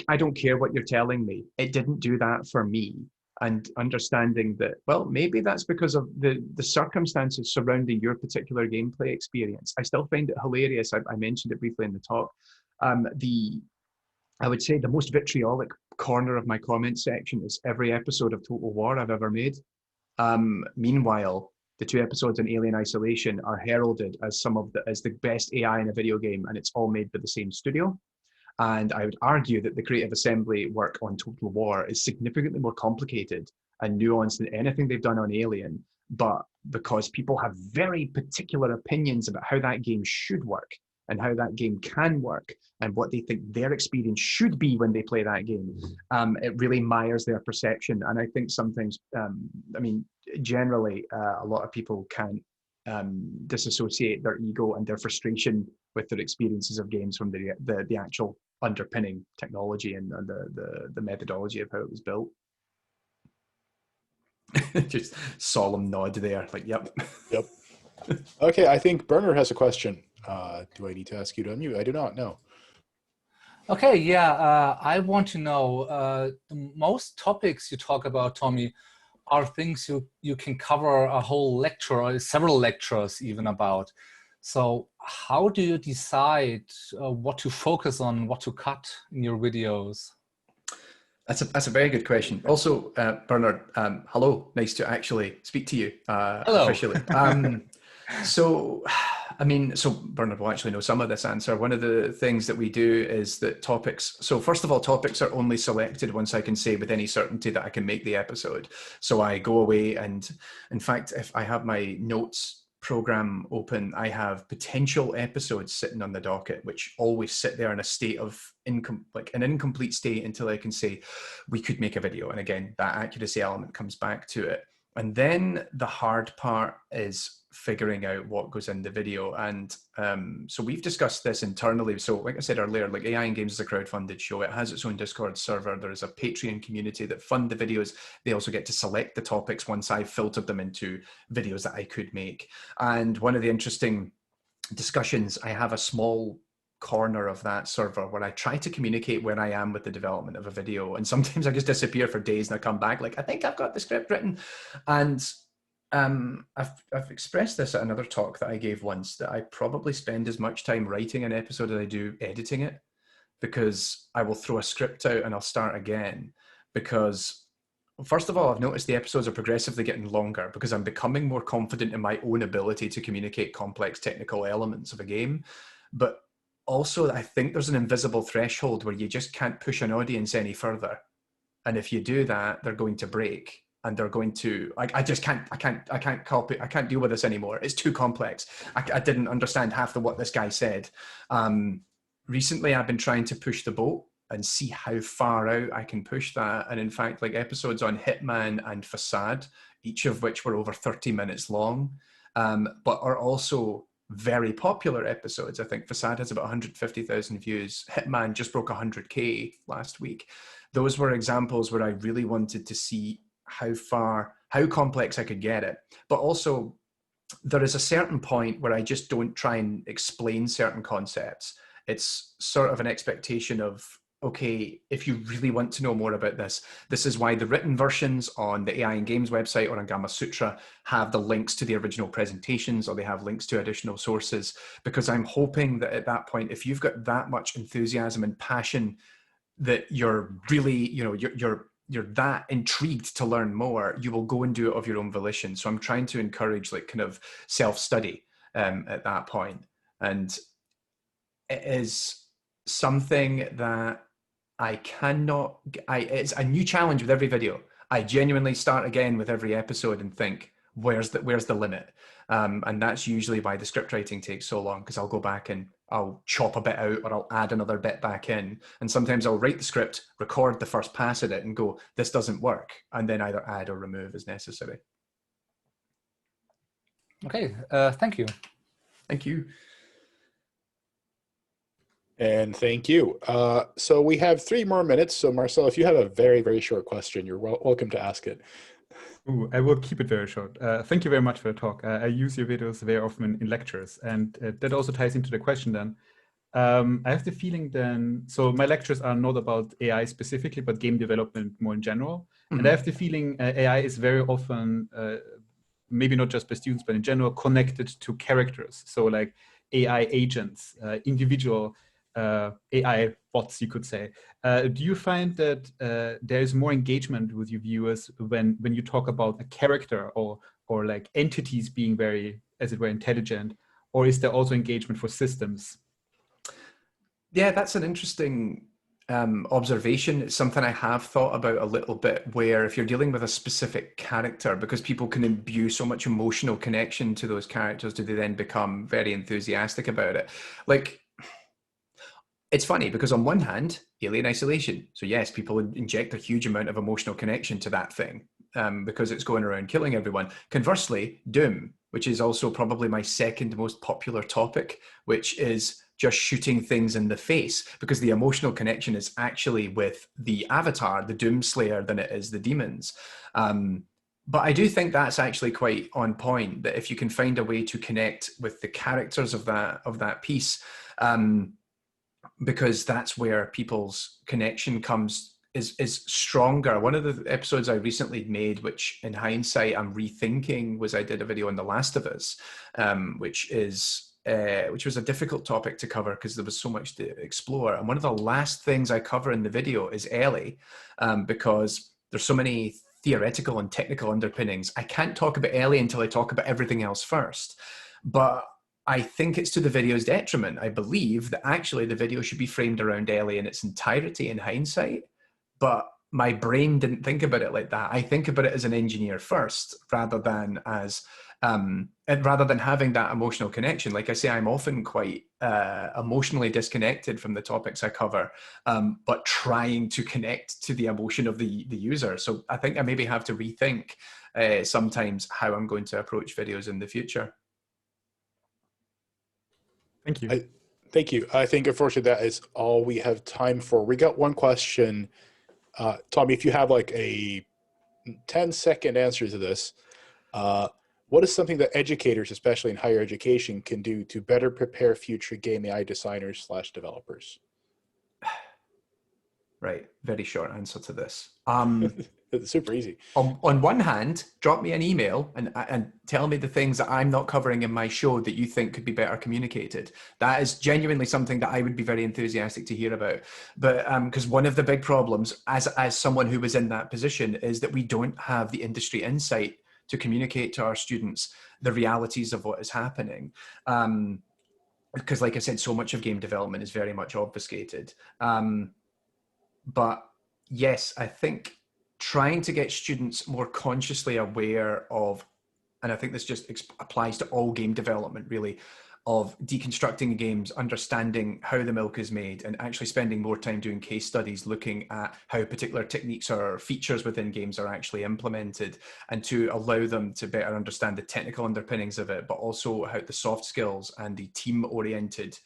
Speaker 2: I don't care what you're telling me. It didn't do that for me. And understanding that, well, maybe that's because of the circumstances surrounding your particular gameplay experience. I still find it hilarious. I mentioned it briefly in the talk. I would say the most vitriolic corner of my comment section is every episode of Total War I've ever made. Meanwhile, the 2 episodes in Alien Isolation are heralded as as the best AI in a video game, and it's all made by the same studio. And I would argue that the creative assembly work on Total War is significantly more complicated and nuanced than anything they've done on Alien. But because people have very particular opinions about how that game should work and how that game can work and what they think their experience should be when they play that game, it really mires their perception. And I think sometimes, generally, a lot of people can't disassociate their ego and their frustration with their experiences of games from the actual underpinning technology and the methodology of how it was built. Just solemn nod there, like, yep.
Speaker 1: Yep. Okay, I think Bernard has a question. Do I need to ask you to unmute? I do not know.
Speaker 7: Okay, yeah, I want to know, most topics you talk about, Tommy, are things you can cover a whole lecture or several lectures even about. So how do you decide what to focus on, what to cut in your videos?
Speaker 2: That's a very good question. Also, Bernard, hello. Nice to actually speak to you officially. So Bernard will actually know some of this answer. One of the things that we do is that topics, so first of all, topics are only selected once I can say with any certainty that I can make the episode. So I go away and, in fact, if I have my notes program open, I have potential episodes sitting on the docket, which always sit there in a state of an incomplete state until I can say we could make a video. And again, that accuracy element comes back to it. And then the hard part is figuring out what goes in the video. And so we've discussed this internally. So like I said earlier, like AI in Games is a crowdfunded show. It has its own Discord server. There is a Patreon community that fund the videos. They also get to select the topics once I've filtered them into videos that I could make. And one of the interesting discussions, I have a small corner of that server where I try to communicate where I am with the development of a video. And sometimes I just disappear for days and I come back like, I think I've got the script written. And I've expressed this at another talk that I gave once, that I probably spend as much time writing an episode as I do editing it, because I will throw a script out and I'll start again. Because first of all, I've noticed the episodes are progressively getting longer because I'm becoming more confident in my own ability to communicate complex technical elements of a game. But also, I think there's an invisible threshold where you just can't push an audience any further. And if you do that, they're going to break. And they're going to, I can't deal with this anymore. It's too complex. I didn't understand half of what this guy said. Recently, I've been trying to push the boat and see how far out I can push that. And in fact, like episodes on Hitman and Facade, each of which were over 30 minutes long, but are also very popular episodes. I think Facade has about 150,000 views. Hitman just broke 100K last week. Those were examples where I really wanted to see how complex I could get it. But also, there is a certain point where I just don't try and explain certain concepts. It's sort of an expectation of, okay, if you really want to know more about this, this is why the written versions on the AI in Games website or on Gamma Sutra have the links to the original presentations, or they have links to additional sources, because I'm hoping that at that point, if you've got that much enthusiasm and passion that you're really, you're you're that intrigued to learn more, you will go and do it of your own volition. So I'm trying to encourage like kind of self-study at that point. And it is something that it's a new challenge with every video. I genuinely start again with every episode and think, where's the limit? And that's usually why the script writing takes so long, because I'll go back and I'll chop a bit out or I'll add another bit back in. And sometimes I'll write the script, record the first pass at it and go, this doesn't work. And then either add or remove as necessary.
Speaker 7: Okay, thank you.
Speaker 2: Thank you.
Speaker 1: And thank you. So we have 3 more minutes. So Marcel, if you have a very, very short question, you're welcome to ask it.
Speaker 8: Ooh, I will keep it very short. Thank you very much for the talk. I use your videos very often in lectures, and that also ties into the question then. I have the feeling then, so my lectures are not about AI specifically, but game development more in general. Mm-hmm. And I have the feeling AI is very often, maybe not just by students, but in general, connected to characters. So like AI agents, individual AI bots, you could say. Do you find that there is more engagement with your viewers when you talk about a character or like entities being very, as it were, intelligent, or is there also engagement for systems?
Speaker 2: Yeah, that's an interesting observation. It's something I have thought about a little bit, where if you're dealing with a specific character, because people can imbue so much emotional connection to those characters, do they then become very enthusiastic about it? Like, it's funny because on one hand, Alien Isolation. So yes, people inject a huge amount of emotional connection to that thing because it's going around killing everyone. Conversely, Doom, which is also probably my second most popular topic, which is just shooting things in the face, because the emotional connection is actually with the avatar, the Doom Slayer, than it is the demons. But I do think that's actually quite on point, that if you can find a way to connect with the characters of that piece, because that's where people's connection is stronger. One of the episodes I recently made, which in hindsight I'm rethinking, was I did a video on The Last of Us, which was a difficult topic to cover because there was so much to explore. And one of the last things I cover in the video is Ellie, because there's so many theoretical and technical underpinnings. I can't talk about Ellie until I talk about everything else first. But I think it's to the video's detriment. I believe that actually the video should be framed around Ellie in its entirety in hindsight, but my brain didn't think about it like that. I think about it as an engineer first, rather than having that emotional connection. Like I say, I'm often quite emotionally disconnected from the topics I cover, but trying to connect to the emotion of the user. So I think I maybe have to rethink sometimes how I'm going to approach videos in the future.
Speaker 8: Thank you.
Speaker 1: Thank you. I think, unfortunately, that is all we have time for. We got one question. Tommy, if you have like a 10-second answer to this, what is something that educators, especially in higher education, can do to better prepare future game AI designers / developers?
Speaker 2: Right. Very short answer to this.
Speaker 1: It's super easy.
Speaker 2: On one hand, drop me an email and tell me the things that I'm not covering in my show that you think could be better communicated. That is genuinely something that I would be very enthusiastic to hear about. But because one of the big problems as someone who was in that position is that we don't have the industry insight to communicate to our students the realities of what is happening. Because like I said, so much of game development is very much obfuscated. But yes, I think trying to get students more consciously aware of, and I think this just applies to all game development really, of deconstructing games, understanding how the milk is made, and actually spending more time doing case studies, looking at how particular techniques or features within games are actually implemented, and to allow them to better understand the technical underpinnings of it, but also how the soft skills and the team-oriented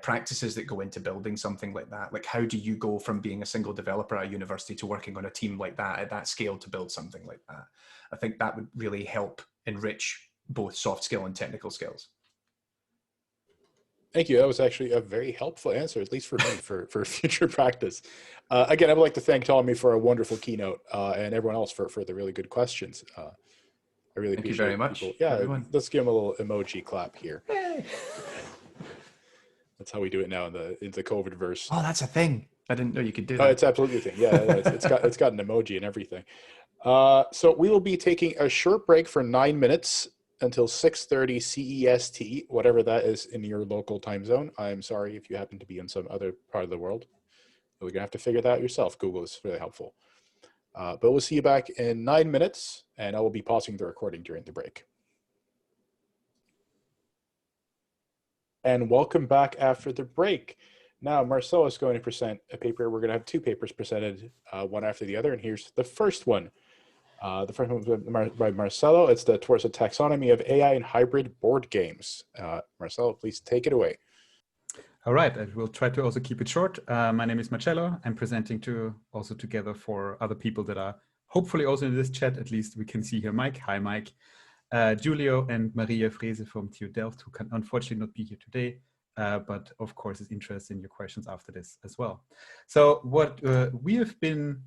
Speaker 2: practices that go into building something like that. Like, how do you go from being a single developer at a university to working on a team like that at that scale to build something like that? I think that would really help enrich both soft skill and technical skills.
Speaker 1: Thank you. That was actually a very helpful answer, at least for me, for future practice. Again, I would like to thank Tommy for a wonderful keynote and everyone else for the really good questions. I really
Speaker 2: Thank you
Speaker 1: appreciate
Speaker 2: very much.
Speaker 1: people. Yeah,
Speaker 2: everyone.
Speaker 1: Let's give him a little emoji clap here.
Speaker 2: Yay.
Speaker 1: That's how we do it now in the COVID verse.
Speaker 2: Oh, that's a thing. I didn't know you could do
Speaker 1: Oh,
Speaker 2: that.
Speaker 1: it's absolutely a thing. Yeah, it's got an emoji and everything. So we will be taking a short break for 9 minutes until 6:30 CEST, whatever that is in your local time zone. I'm sorry if you happen to be in some other part of the world. We're gonna have to figure that out yourself. Google is really helpful. But we'll see you back in 9 minutes, and I will be pausing the recording during the break. And welcome back after the break. Now, Marcelo is going to present a paper. We're going to have two papers presented, one after the other. And here's the first one. The first one by Marcelo. It's towards the taxonomy of AI and hybrid board games. Marcelo, please take it away.
Speaker 8: All right, I will try to also keep it short. My name is Marcello. I'm presenting also together for other people that are hopefully also in this chat. At least we can see here Mike. Hi, Mike. Giulio and Maria Frese from TU Delft, who can unfortunately not be here today, but of course is interested in your questions after this as well. So what we have been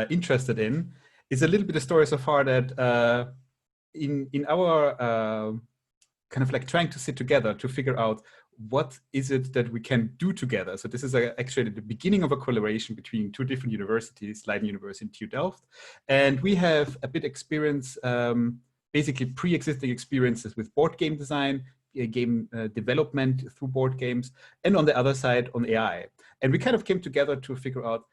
Speaker 8: interested in is a little bit of story so far that in our kind of like trying to sit together to figure out what is it that we can do together. So this is actually the beginning of a collaboration between two different universities, Leiden University and TU Delft. And we have a bit experience, basically pre-existing experiences with board game design, game development through board games, and on the other side on AI. And we kind of came together to figure out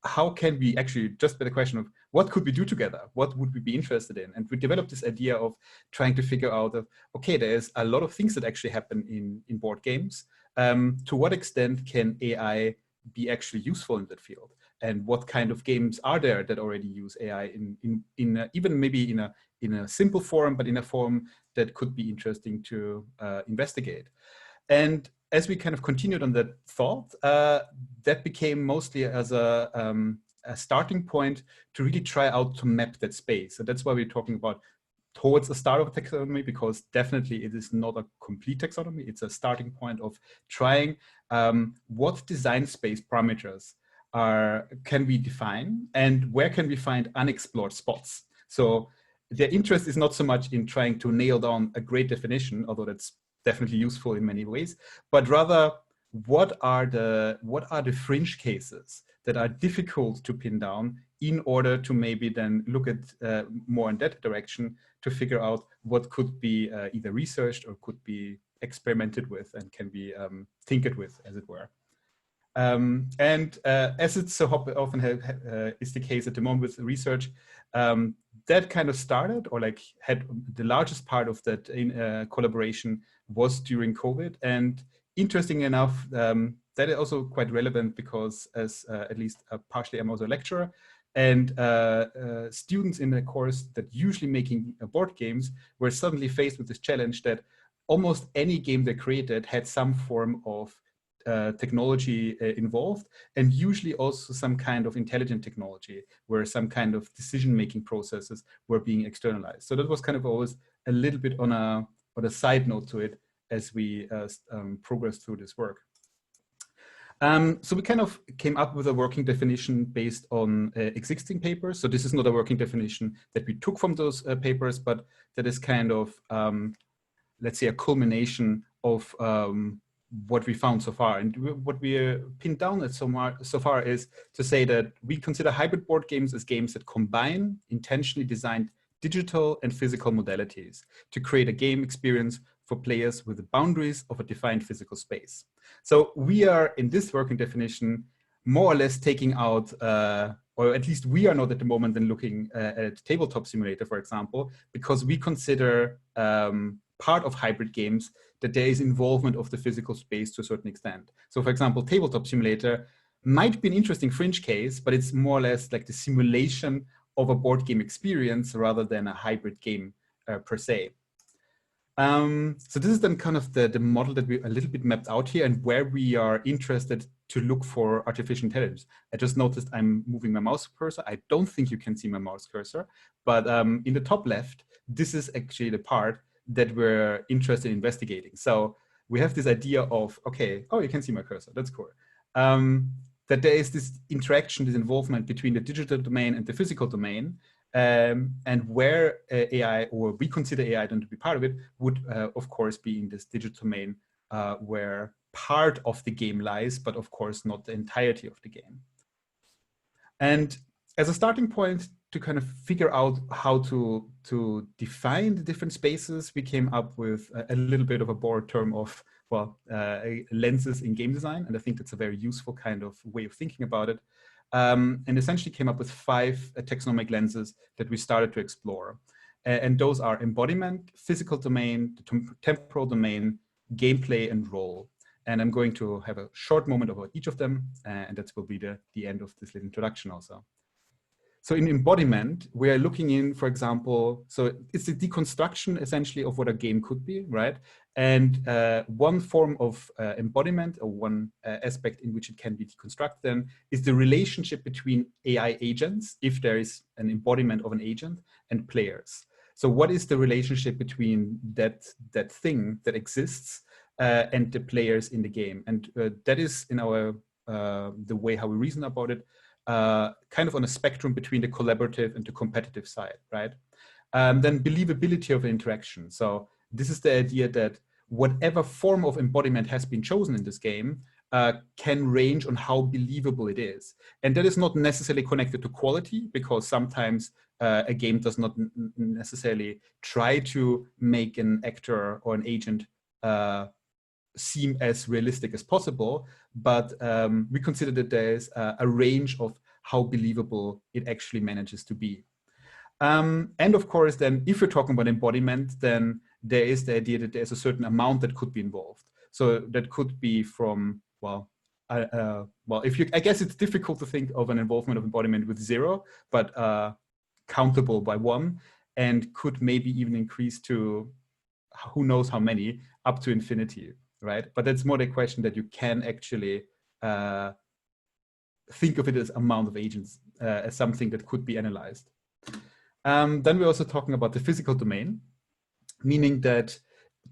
Speaker 8: how can we actually, just by the question of what could we do together? What would we be interested in? And we developed this idea of trying to figure out, okay, there's a lot of things that actually happen in board games. To what extent can AI be actually useful in that field? And what kind of games are there that already use AI even maybe in a simple form, but in a form that could be interesting to investigate? And as we kind of continued on that thought, that became mostly as a starting point to really try out to map that space. So that's why we're talking about towards the start of a taxonomy, because definitely it is not a complete taxonomy. It's a starting point of trying what design space parameters can we define and where can we find unexplored spots. So their interest is not so much in trying to nail down a great definition, although that's definitely useful in many ways, but rather what are the fringe cases that are difficult to pin down in order to maybe then look at more in that direction to figure out what could be either researched or could be experimented with and can be tinkered with, as it were. And as it's so often is the case at the moment with research, that kind of started or like had the largest part of that collaboration was during COVID. And interesting enough, that is also quite relevant because as at least partially I'm also a lecturer, and students in the course that usually making board games were suddenly faced with this challenge that almost any game they created had some form of technology involved, and usually also some kind of intelligent technology where some kind of decision-making processes were being externalized. So that was kind of always a little bit on a side note to it as we progressed through this work. So we kind of came up with a working definition based on existing papers. So this is not a working definition that we took from those papers, but that is kind of, let's say, a culmination of what we found so far. And what we pinned down at so far is to say that we consider hybrid board games as games that combine intentionally designed digital and physical modalities to create a game experience for players with the boundaries of a defined physical space. So we are, in this working definition, more or less taking out, or at least we are not at the moment then looking at Tabletop Simulator, for example, because we consider part of hybrid games that there is involvement of the physical space to a certain extent. So for example, Tabletop Simulator might be an interesting fringe case, but it's more or less like the simulation of a board game experience rather than a hybrid game per se. So this is then kind of the model that we a little bit mapped out here and where we are interested to look for artificial intelligence. I just noticed I'm moving my mouse cursor. I don't think you can see my mouse cursor, but in the top left, this is actually the part that we're interested in investigating. So we have this idea of, okay, oh, you can see my cursor, that's cool. That there is this interaction, this involvement between the digital domain and the physical domain, and where AI, or we consider AI then to be part of it, would of course be in this digital domain where part of the game lies, but of course not the entirety of the game. And as a starting point to kind of figure out how to define the different spaces, we came up with a little bit of a broad term of, well, lenses in game design. And I think that's a very useful kind of way of thinking about it. And essentially came up with 5 taxonomic lenses that we started to explore. And those are embodiment, physical domain, the temporal domain, gameplay, and role. And I'm going to have a short moment about each of them, and that will be the end of this little introduction also. So in embodiment, we are looking in, for example, so it's a deconstruction essentially of what a game could be, right? And one form of embodiment, or one aspect in which it can be deconstructed then, is the relationship between AI agents, if there is an embodiment of an agent, and players. So what is the relationship between that thing that exists and the players in the game? And that is in our the way how we reason about it, kind of on a spectrum between the collaborative and the competitive side, right? Then believability of interaction. So this is the idea that whatever form of embodiment has been chosen in this game can range on how believable it is. And that is not necessarily connected to quality, because sometimes a game does not necessarily try to make an actor or an agent seem as realistic as possible, but we consider that there's a range of how believable it actually manages to be. And of course, then if you're talking about embodiment, then there is the idea that there's a certain amount that could be involved. So that could be from, well, if you, I guess it's difficult to think of an involvement of embodiment with 0, but countable by 1, and could maybe even increase to who knows how many, up to infinity, right? But that's more the question that you can actually think of it as amount of agents, as something that could be analyzed. Then we're also talking about the physical domain, meaning that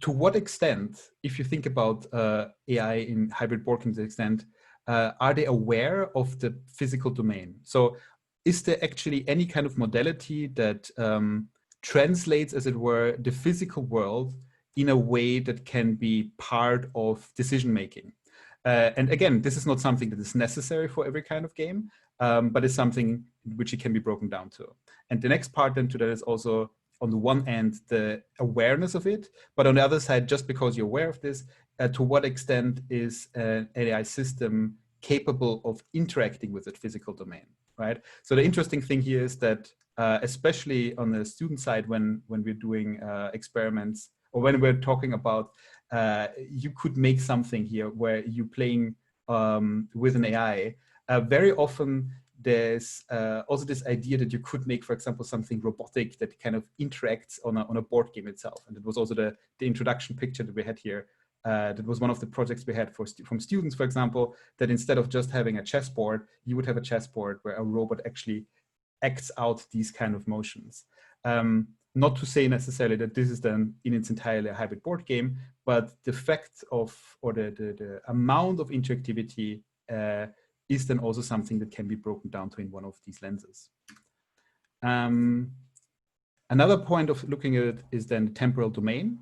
Speaker 8: to what extent, if you think about AI in hybrid board games extent, are they aware of the physical domain? So is there actually any kind of modality that translates, as it were, the physical world in a way that can be part of decision-making? And again, this is not something that is necessary for every kind of game, but it's something which it can be broken down to. And the next part then to that is also, on the one end, the awareness of it, but on the other side, just because you're aware of this, to what extent is an AI system capable of interacting with that physical domain, right? So the interesting thing here is that, especially on the student side, when we're doing experiments, or when we're talking about, you could make something here where you're playing with an AI, very often there's also this idea that you could make, for example, something robotic that kind of interacts on a board game itself. And it was also the introduction picture that we had here. That was one of the projects we had from students, for example, that instead of just having a chessboard, you would have a chessboard where a robot actually acts out these kind of motions. Not to say necessarily that this is then in its entirely a hybrid board game, but the fact of, or the amount of interactivity is then also something that can be broken down to in one of these lenses. Another point of looking at it is then the temporal domain,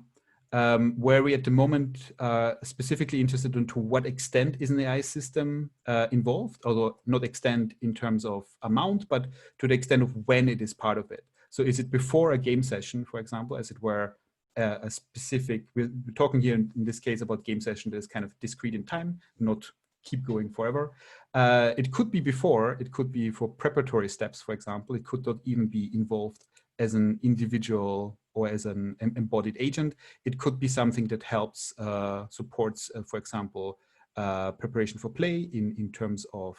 Speaker 8: where we at the moment are specifically interested in to what extent is an AI system involved, although not extent in terms of amount, but to the extent of when it is part of it. So is it before a game session, for example, as it were a specific, we're talking here in this case about game session that is kind of discrete in time, not keep going forever. It could be before, it could be for preparatory steps, for example. It could not even be involved as an individual or as an embodied agent. It could be something that helps, supports, for example, preparation for play in terms of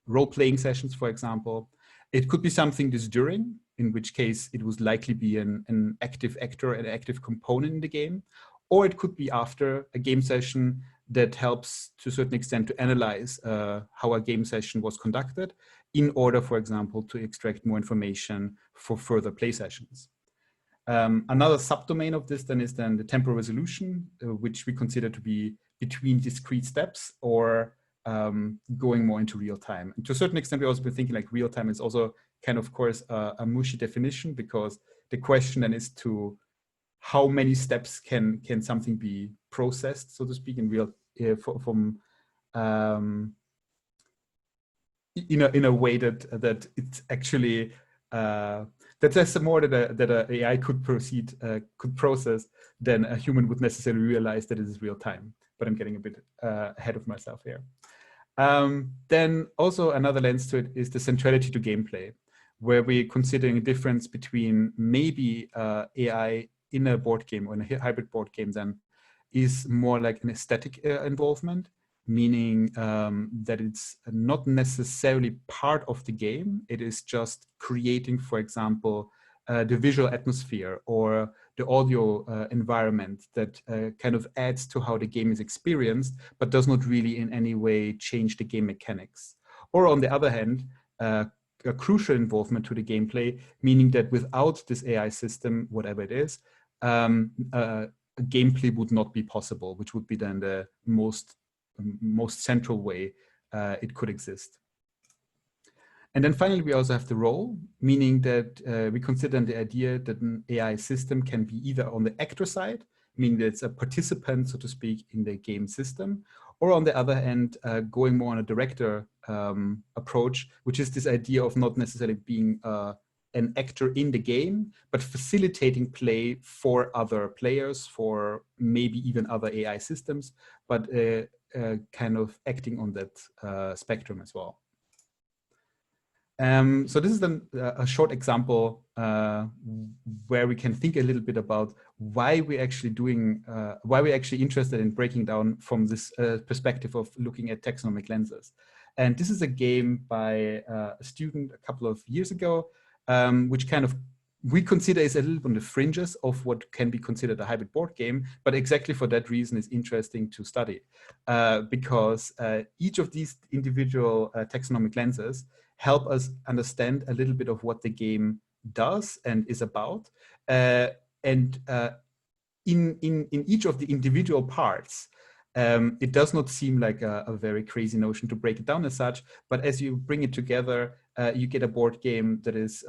Speaker 8: role-playing sessions, for example. It could be something that's during, in which case it would likely be an active actor, an active component in the game. Or it could be after a game session that helps to a certain extent to analyze how a game session was conducted in order, for example, to extract more information for further play sessions. Another subdomain of this then is then the temporal resolution, which we consider to be between discrete steps or going more into real time. And to a certain extent, we also been thinking like real time is also kind of course, a mushy definition, because the question then is to how many steps can something be processed, so to speak, in real in a way that it's actually that there's more that a AI could process than a human would necessarily realize that it is real time. But I'm getting a bit ahead of myself here. Then also another lens to it is the centrality to gameplay, where we're considering a difference between maybe AI in a board game or in a hybrid board game then is more like an aesthetic involvement, meaning that it's not necessarily part of the game. It is just creating, for example, the visual atmosphere or the audio environment that kind of adds to how the game is experienced, but does not really in any way change the game mechanics. Or on the other hand, a crucial involvement to the gameplay, meaning that without this AI system, whatever it is, gameplay would not be possible, which would be then the most central way it could exist. And then finally, we also have the role, meaning that we consider the idea that an AI system can be either on the actor side, meaning that it's a participant, so to speak, in the game system, or on the other hand, going more on a director approach, which is this idea of not necessarily being an actor in the game, but facilitating play for other players, for maybe even other AI systems, but kind of acting on that spectrum as well. So this is then a short example where we can think a little bit about why we're actually interested in breaking down from this perspective of looking at taxonomic lenses. And this is a game by a student a couple of years ago, which kind of we consider is a little on the fringes of what can be considered a hybrid board game, but exactly for that reason is interesting to study because each of these individual taxonomic lenses help us understand a little bit of what the game does and is about. In each of the individual parts, it does not seem like a very crazy notion to break it down as such, but as you bring it together, you get a board game that is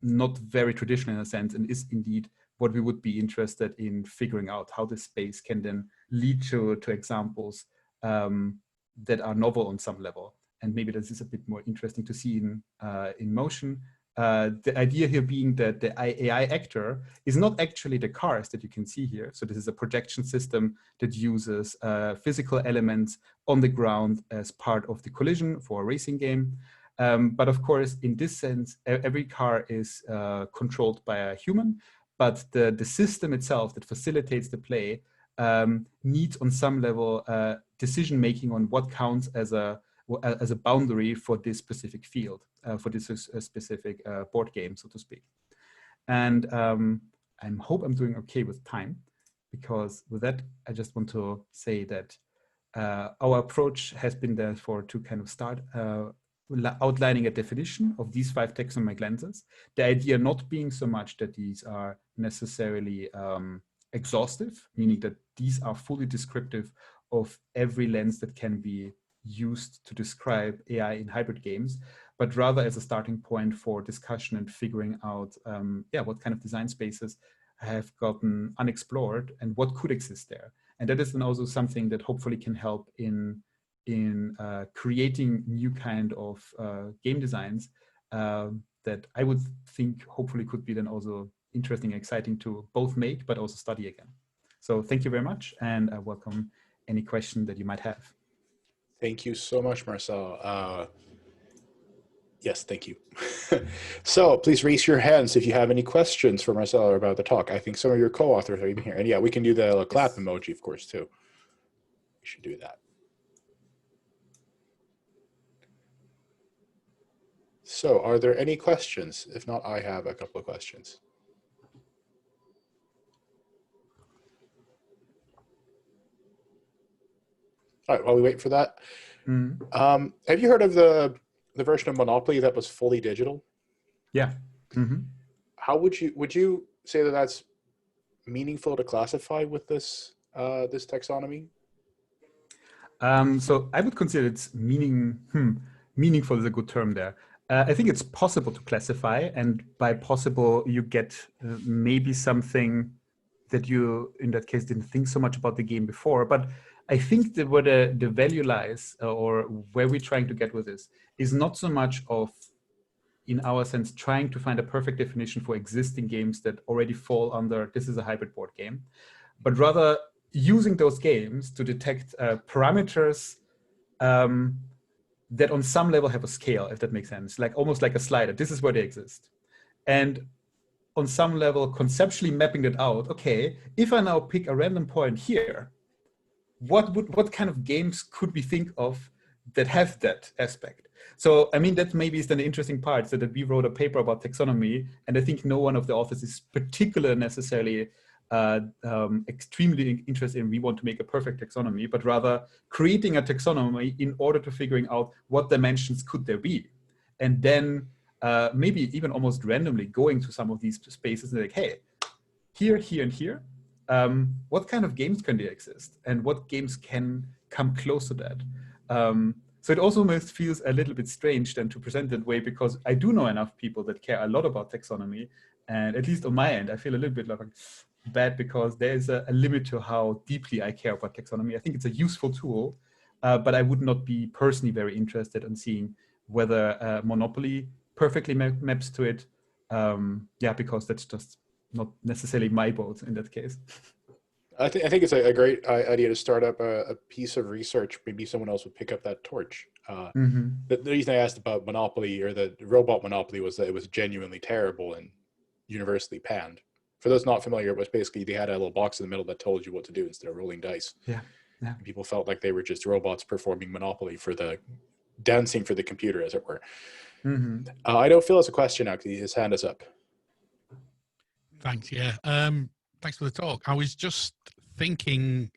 Speaker 8: not very traditional in a sense and is indeed what we would be interested in figuring out how this space can then lead to examples that are novel on some level. And maybe this is a bit more interesting to see in motion. The idea here being that the AI actor is not actually the cars that you can see here. So this is a projection system that uses physical elements on the ground as part of the collision for a racing game. But of course, in this sense, every car is controlled by a human, but the system itself that facilitates the play needs on some level decision-making on what counts as a boundary for this specific field, for this specific board game, so to speak. And I hope I'm doing okay with time, because with that, I just want to say that our approach has been therefore to kind of start outlining a definition of these 5 taxonomic lenses. The idea not being so much that these are necessarily exhaustive, meaning that these are fully descriptive of every lens that can be used to describe AI in hybrid games, but rather as a starting point for discussion and figuring out what kind of design spaces have gotten unexplored and what could exist there. And that is then also something that hopefully can help in creating new kind of game designs that I would think hopefully could be then also interesting and exciting to both make, but also study again. So thank you very much, and I welcome any question that you might have.
Speaker 1: Thank you so much, Marcel. Yes, thank you. So please raise your hands if you have any questions for Marcel or about the talk. I think some of your co-authors are even here. And yeah, we can do the clap emoji, of course, too. We should do that. So are there any questions? If not, I have a couple of questions. All right, while we wait for that, have you heard of the version of Monopoly that was fully digital?
Speaker 8: Yeah.
Speaker 1: How would you say that that's meaningful to classify with this this taxonomy?
Speaker 8: So I would consider it's meaningful is a good term there. I think it's possible to classify, and by possible you get maybe something that you in that case didn't think so much about the game before, but I think that where the value lies, or where we're trying to get with this, is not so much of, in our sense, trying to find a perfect definition for existing games that already fall under this is a hybrid board game, but rather using those games to detect parameters that on some level have a scale, if that makes sense, like almost like a slider. This is where they exist. And on some level, conceptually mapping it out, okay, if I now pick a random point here, what kind of games could we think of that have that aspect? So, I mean, that maybe is then the interesting part, so that we wrote a paper about taxonomy, and I think no one of the authors is particularly necessarily extremely interested in we want to make a perfect taxonomy, but rather creating a taxonomy in order to figuring out what dimensions could there be. And then maybe even almost randomly going to some of these spaces and like, hey, here, here, and here, what kind of games can they exist? And what games can come close to that? So it also almost feels a little bit strange then to present that way, because I do know enough people that care a lot about taxonomy. And at least on my end, I feel a little bit like bad because there is a limit to how deeply I care about taxonomy. I think it's a useful tool, but I would not be personally very interested in seeing whether Monopoly perfectly maps to it. Yeah, because that's just not necessarily my boat in that case.
Speaker 1: I think it's a great idea to start up a piece of research. Maybe someone else would pick up that torch. The reason I asked about Monopoly, or the robot Monopoly, was that it was genuinely terrible and universally panned. For those not familiar, it was basically they had a little box in the middle that told you what to do instead of rolling dice.
Speaker 8: Yeah.
Speaker 1: And people felt like they were just robots performing Monopoly for the dancing for the computer, as it were. I know Phil has a question now because his hand is up.
Speaker 6: Thanks. Yeah. Thanks for the talk. I was just thinking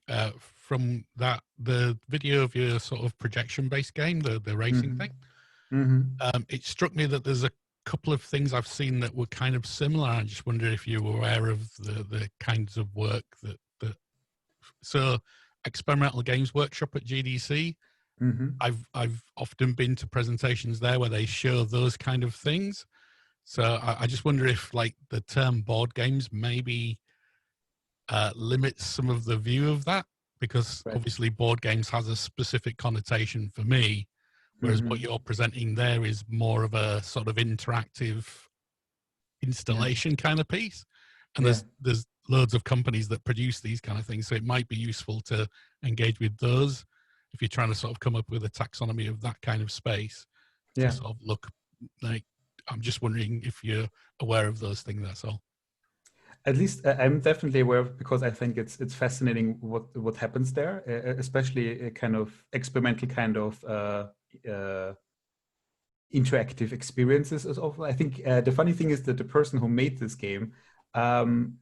Speaker 6: from the video of your sort of projection-based game, the racing thing. It struck me that there's a couple of things I've seen that were kind of similar. I just wonder if you were aware of the kinds of work that so Experimental Games Workshop at GDC. I've often been to presentations there where they show those kind of things. So I just wonder if like the term board games maybe limits some of the view of that, because obviously board games has a specific connotation for me, whereas what you're presenting there is more of a sort of interactive installation kind of piece. And there's loads of companies that produce these kind of things, so it might be useful to engage with those if you're trying to sort of come up with a taxonomy of that kind of space to sort of look like. I'm just wondering if you're aware of those things, that's all.
Speaker 8: At least I'm definitely aware of, because I think it's fascinating what happens there, especially a kind of experimental kind of interactive experiences. I think the funny thing is that the person who made this game,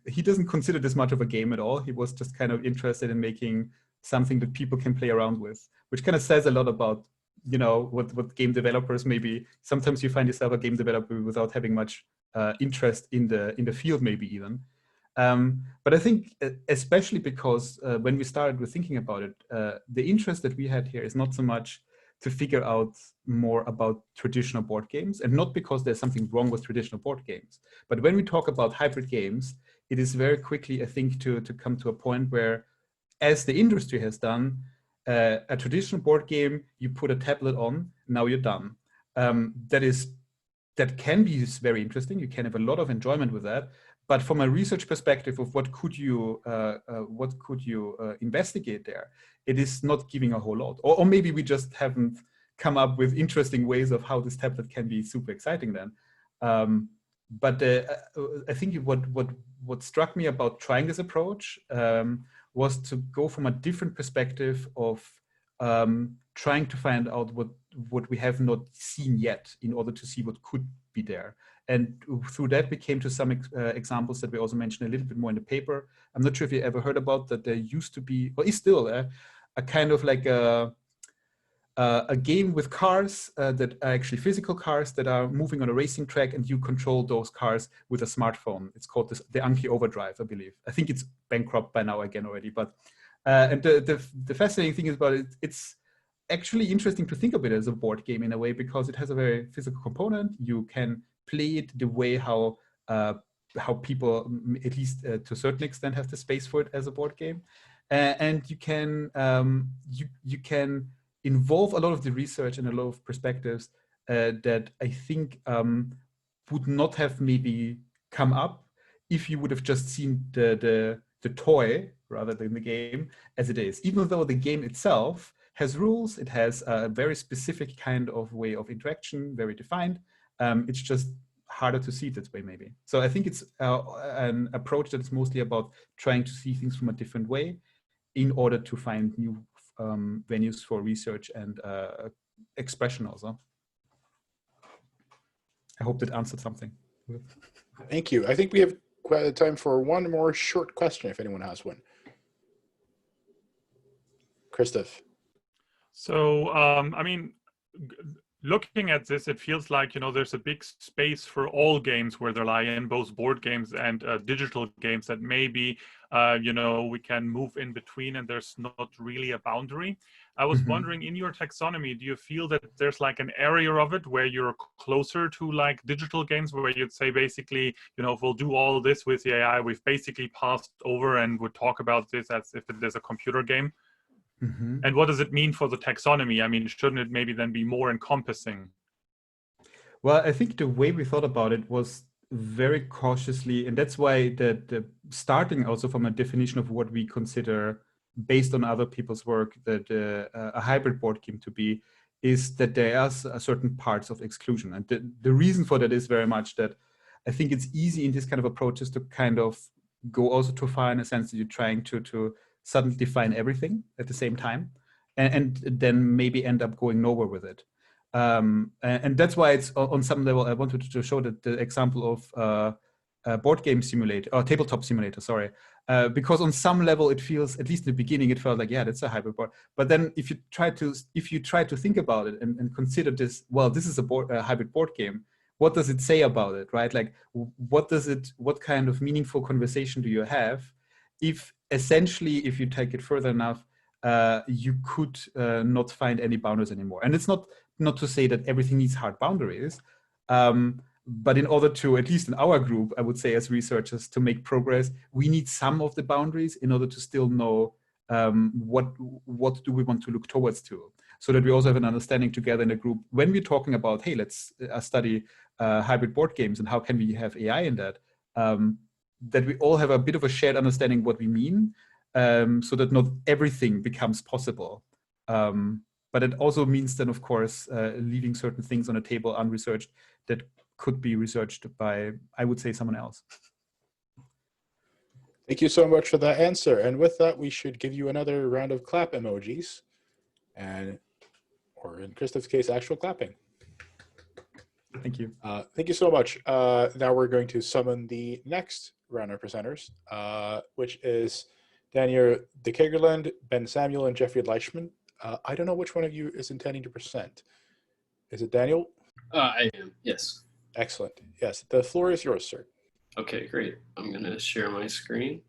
Speaker 8: he doesn't consider this much of a game at all. He was just kind of interested in making something that people can play around with, which kind of says a lot about, you know, what game developers maybe. Sometimes you find yourself a game developer without having much interest in the field, maybe even. But I think especially because when we started with thinking about it, the interest that we had here is not so much to figure out more about traditional board games, and not because there's something wrong with traditional board games. But when we talk about hybrid games, it is very quickly, I think, to come to a point where, as the industry has done, a traditional board game, you put a tablet on, now you're done. That can be very interesting. You can have a lot of enjoyment with that. But from a research perspective of what could you investigate there, it is not giving a whole lot. Or maybe we just haven't come up with interesting ways of how this tablet can be super exciting then. But I think what struck me about trying this approach was to go from a different perspective of trying to find out what we have not seen yet in order to see what could be there. And through that, we came to some examples that we also mentioned a little bit more in the paper. I'm not sure if you ever heard about that. There used to be, or is still, a kind of like a game with cars that are actually physical cars that are moving on a racing track, and you control those cars with a smartphone. It's called the Anki Overdrive, I believe. I think it's bankrupt by now again already. But and the fascinating thing is about it, it's actually interesting to think of it as a board game in a way, because it has a very physical component. You can play it the way how people, at least to a certain extent, have the space for it as a board game. And you can you can involve a lot of the research and a lot of perspectives that I think would not have maybe come up if you would have just seen the toy rather than the game as it is. Even though the game itself has rules, it has a very specific kind of way of interaction, very defined. It's just harder to see it this way, maybe. So I think it's an approach that is mostly about trying to see things from a different way in order to find new venues for research and expression also. I hope that answered something.
Speaker 1: Thank you. I think we have quite time for one more short question, if anyone has one. Christoph.
Speaker 3: So, I mean, looking at this, it feels like, there's a big space for all games where there lie in, both board games and digital games, that maybe, we can move in between and there's not really a boundary. I was wondering, in your taxonomy, do you feel that there's like an area of it where you're closer to like digital games, where you'd say basically, if we'll do all this with the AI, we've basically passed over and would talk about this as if it is a computer game? And what does it mean for the taxonomy? I mean, shouldn't it maybe then be more encompassing?
Speaker 8: Well, I think the way we thought about it was very cautiously, and that's why the starting also from a definition of what we consider, based on other people's work, that a hybrid board game to be, is that there are certain parts of exclusion. And the reason for that is very much that I think it's easy in this kind of approaches to kind of go also too far, in a sense that you're trying to suddenly define everything at the same time, and then maybe end up going nowhere with it. And that's why it's on some level, I wanted to show that the example of board game simulator, or tabletop simulator, sorry, because on some level it feels, at least in the beginning, it felt like, yeah, that's a hybrid board. But then if you try to think about it and consider this, well, this is a hybrid board game. What does it say about it, right? Like, what kind of meaningful conversation do you have if essentially, if you take it further enough, you could not find any boundaries anymore? And it's not to say that everything needs hard boundaries, but in order to, at least in our group, I would say as researchers, to make progress, we need some of the boundaries in order to still know what do we want to look towards to, so that we also have an understanding together in the group when we're talking about, hey, let's study hybrid board games and how can we have AI in that, that we all have a bit of a shared understanding what we mean, so that not everything becomes possible. But it also means then, of course, leaving certain things on the table unresearched that could be researched by, I would say, someone else.
Speaker 1: Thank you so much for that answer. And with that, we should give you another round of clap emojis, or in Christoph's case, actual clapping.
Speaker 8: Thank you.
Speaker 1: Thank you so much. Now we're going to summon the next round of presenters, which is Daniel de Kegerland, Ben Samuel, and Jeffrey Leichman. I don't know which one of you is intending to present. Is it Daniel?
Speaker 9: I am, yes.
Speaker 1: Excellent. Yes, the floor is yours, sir.
Speaker 9: Okay, great. I'm going to share my screen.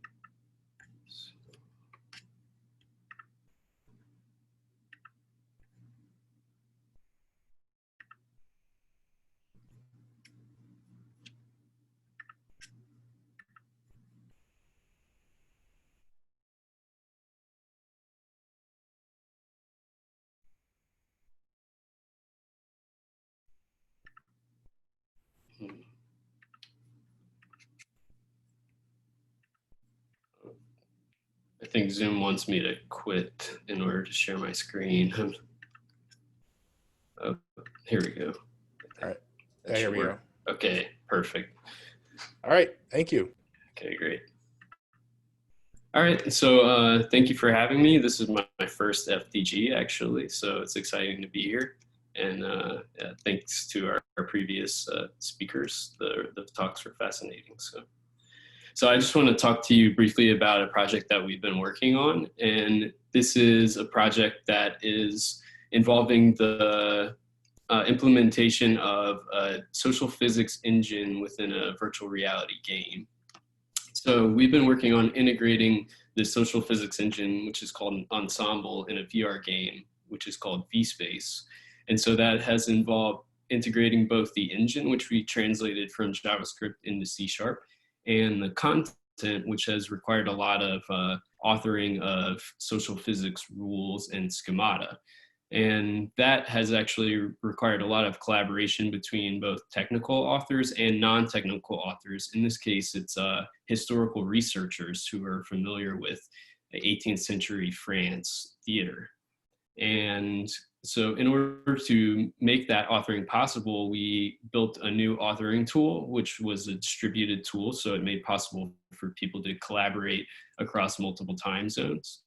Speaker 9: I think Zoom wants me to quit in order to share my screen. Oh, here we go.
Speaker 1: All right. Here we go.
Speaker 9: Okay, perfect.
Speaker 1: All right. Thank you.
Speaker 9: Okay, great. All right. So thank you for having me. This is my first FDG, actually. So it's exciting to be here. And thanks to our previous speakers. The talks were fascinating. So I just want to talk to you briefly about a project that we've been working on. And this is a project that is involving the implementation of a social physics engine within a virtual reality game. So we've been working on integrating the social physics engine, which is called an Ensemble, in a VR game, which is called vSpace. And so that has involved integrating both the engine, which we translated from JavaScript into C#, and the content, which has required a lot of authoring of social physics rules and schemata. And that has actually required a lot of collaboration between both technical authors and non-technical authors. In this case, it's historical researchers who are familiar with the 18th century France theater. And so in order to make that authoring possible, we built a new authoring tool, which was a distributed tool. So it made possible for people to collaborate across multiple time zones.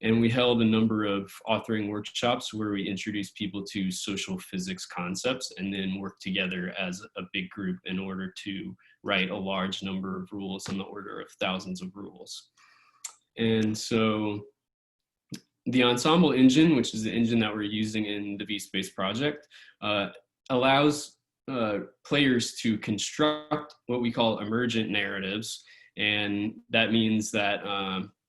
Speaker 9: And we held a number of authoring workshops where we introduced people to social physics concepts and then worked together as a big group in order to write a large number of rules in the order of thousands of rules. And so the ensemble engine, which is the engine that we're using in the vSpace project, allows players to construct what we call emergent narratives. And that means that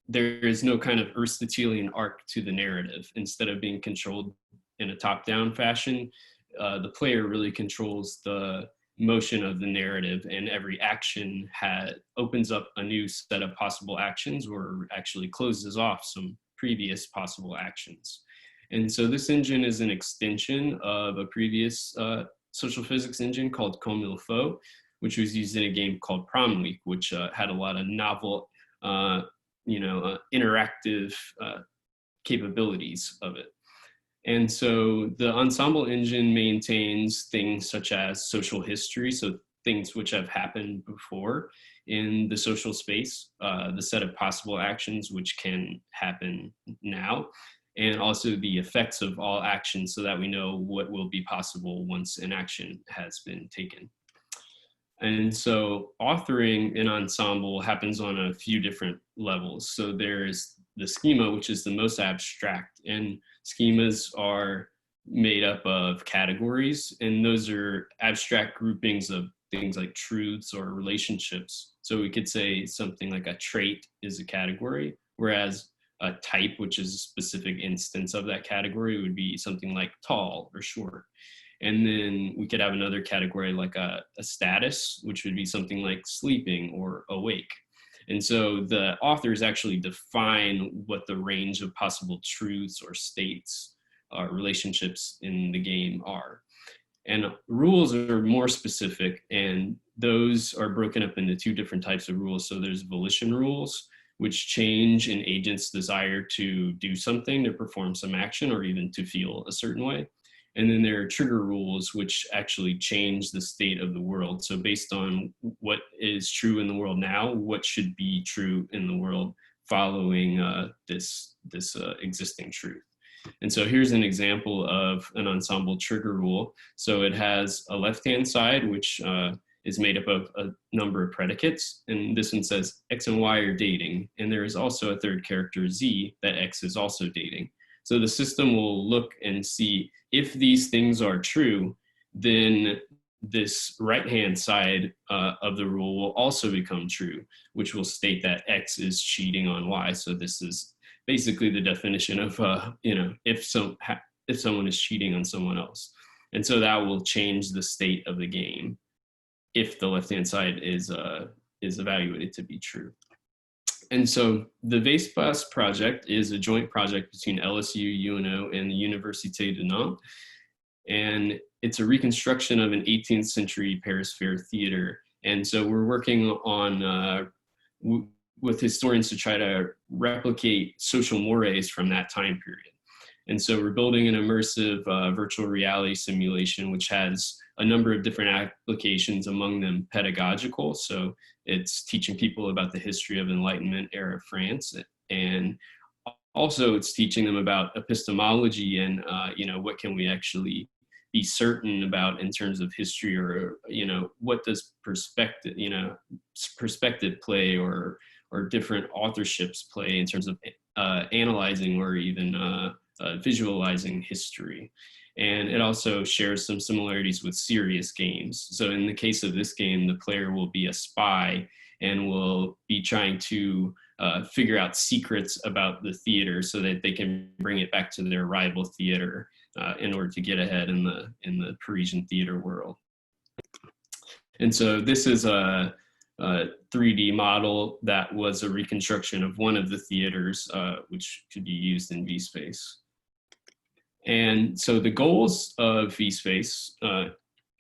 Speaker 9: there is no kind of Aristotelian arc to the narrative. Instead of being controlled in a top-down fashion, the player really controls the motion of the narrative, and every action opens up a new set of possible actions or actually closes off some previous possible actions. And so this engine is an extension of a previous social physics engine called Comme il faut, which was used in a game called Prom Week, which had a lot of novel interactive capabilities of it. And so the ensemble engine maintains things such as social history, so things which have happened before in the social space, the set of possible actions which can happen now, and also the effects of all actions so that we know what will be possible once an action has been taken. And so authoring in ensemble happens on a few different levels. So there's the schema, which is the most abstract, and schemas are made up of categories, and those are abstract groupings of things like truths or relationships. So we could say something like a trait is a category, whereas a type, which is a specific instance of that category, would be something like tall or short. And then we could have another category like a status, which would be something like sleeping or awake. And so the authors actually define what the range of possible truths or states or relationships in the game are. And rules are more specific, and those are broken up into two different types of rules. So there's volition rules, which change an agent's desire to do something, to perform some action, or even to feel a certain way. And then there are trigger rules, which actually change the state of the world. So based on what is true in the world now, what should be true in the world following this existing truth. And so here's an example of an ensemble trigger rule. So it has a left-hand side, which is made up of a number of predicates. And this one says X and Y are dating. And there is also a third character, Z, that X is also dating. So the system will look and see if these things are true, then this right-hand side of the rule will also become true, which will state that X is cheating on Y. So this is basically the definition of, if someone is cheating on someone else. And so that will change the state of the game if the left-hand side is evaluated to be true. And so the VSpace project is a joint project between LSU, UNO, and the Université de Nantes. And it's a reconstruction of an 18th century Paris Fair theater. And so we're working on, with historians to try to replicate social mores from that time period. And so we're building an immersive virtual reality simulation, which has a number of different applications, among them pedagogical. So it's teaching people about the history of Enlightenment era France. And also it's teaching them about epistemology and, what can we actually be certain about in terms of history, or, what does perspective play, or different authorships play in terms of analyzing or even visualizing history. And it also shares some similarities with serious games. So in the case of this game, the player will be a spy and will be trying to figure out secrets about the theater so that they can bring it back to their rival theater in order to get ahead in the Parisian theater world. And so this is 3D model that was a reconstruction of one of the theaters, which could be used in vSpace. And so the goals of vSpace,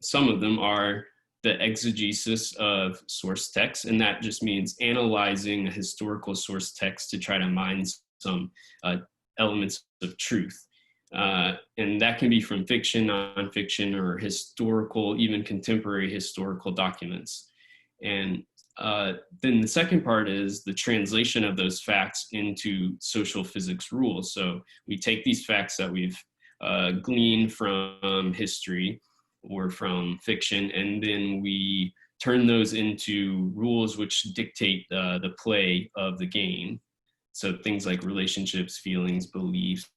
Speaker 9: some of them are the exegesis of source text, and that just means analyzing a historical source text to try to mine some elements of truth. And that can be from fiction, nonfiction, or historical, even contemporary historical documents. And then the second part is the translation of those facts into social physics rules. So we take these facts that we've gleaned from history or from fiction, and then we turn those into rules which dictate the play of the game. So things like relationships, feelings, beliefs,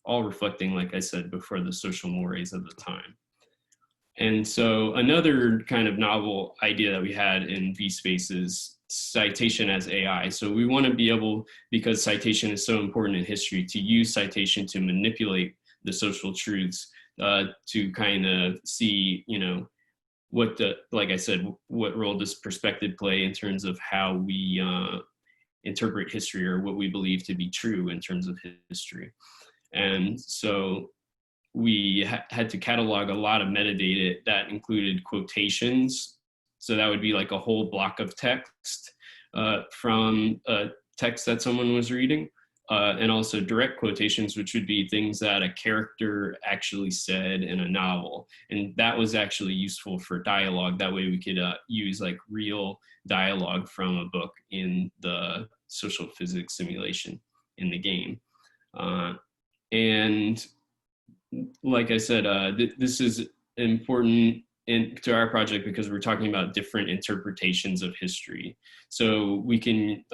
Speaker 9: all reflecting, like I said before, the social mores of the time. And so another kind of novel idea that we had in vSpace is citation as AI. So we want to be able, because citation is so important in history, to use citation to manipulate the social truths, to kind of see, you know, what the, like I said, what role does perspective play in terms of how we interpret history, or what we believe to be true in terms of history. And so we had to catalog a lot of metadata that included quotations. So that would be like a whole block of text from a text that someone was reading, and also direct quotations, which would be things that a character actually said in a novel. And that was actually useful for dialogue. That way we could use like real dialogue from a book in the social physics simulation in the game. And like I said, this is important to our project because we're talking about different interpretations of history. So we can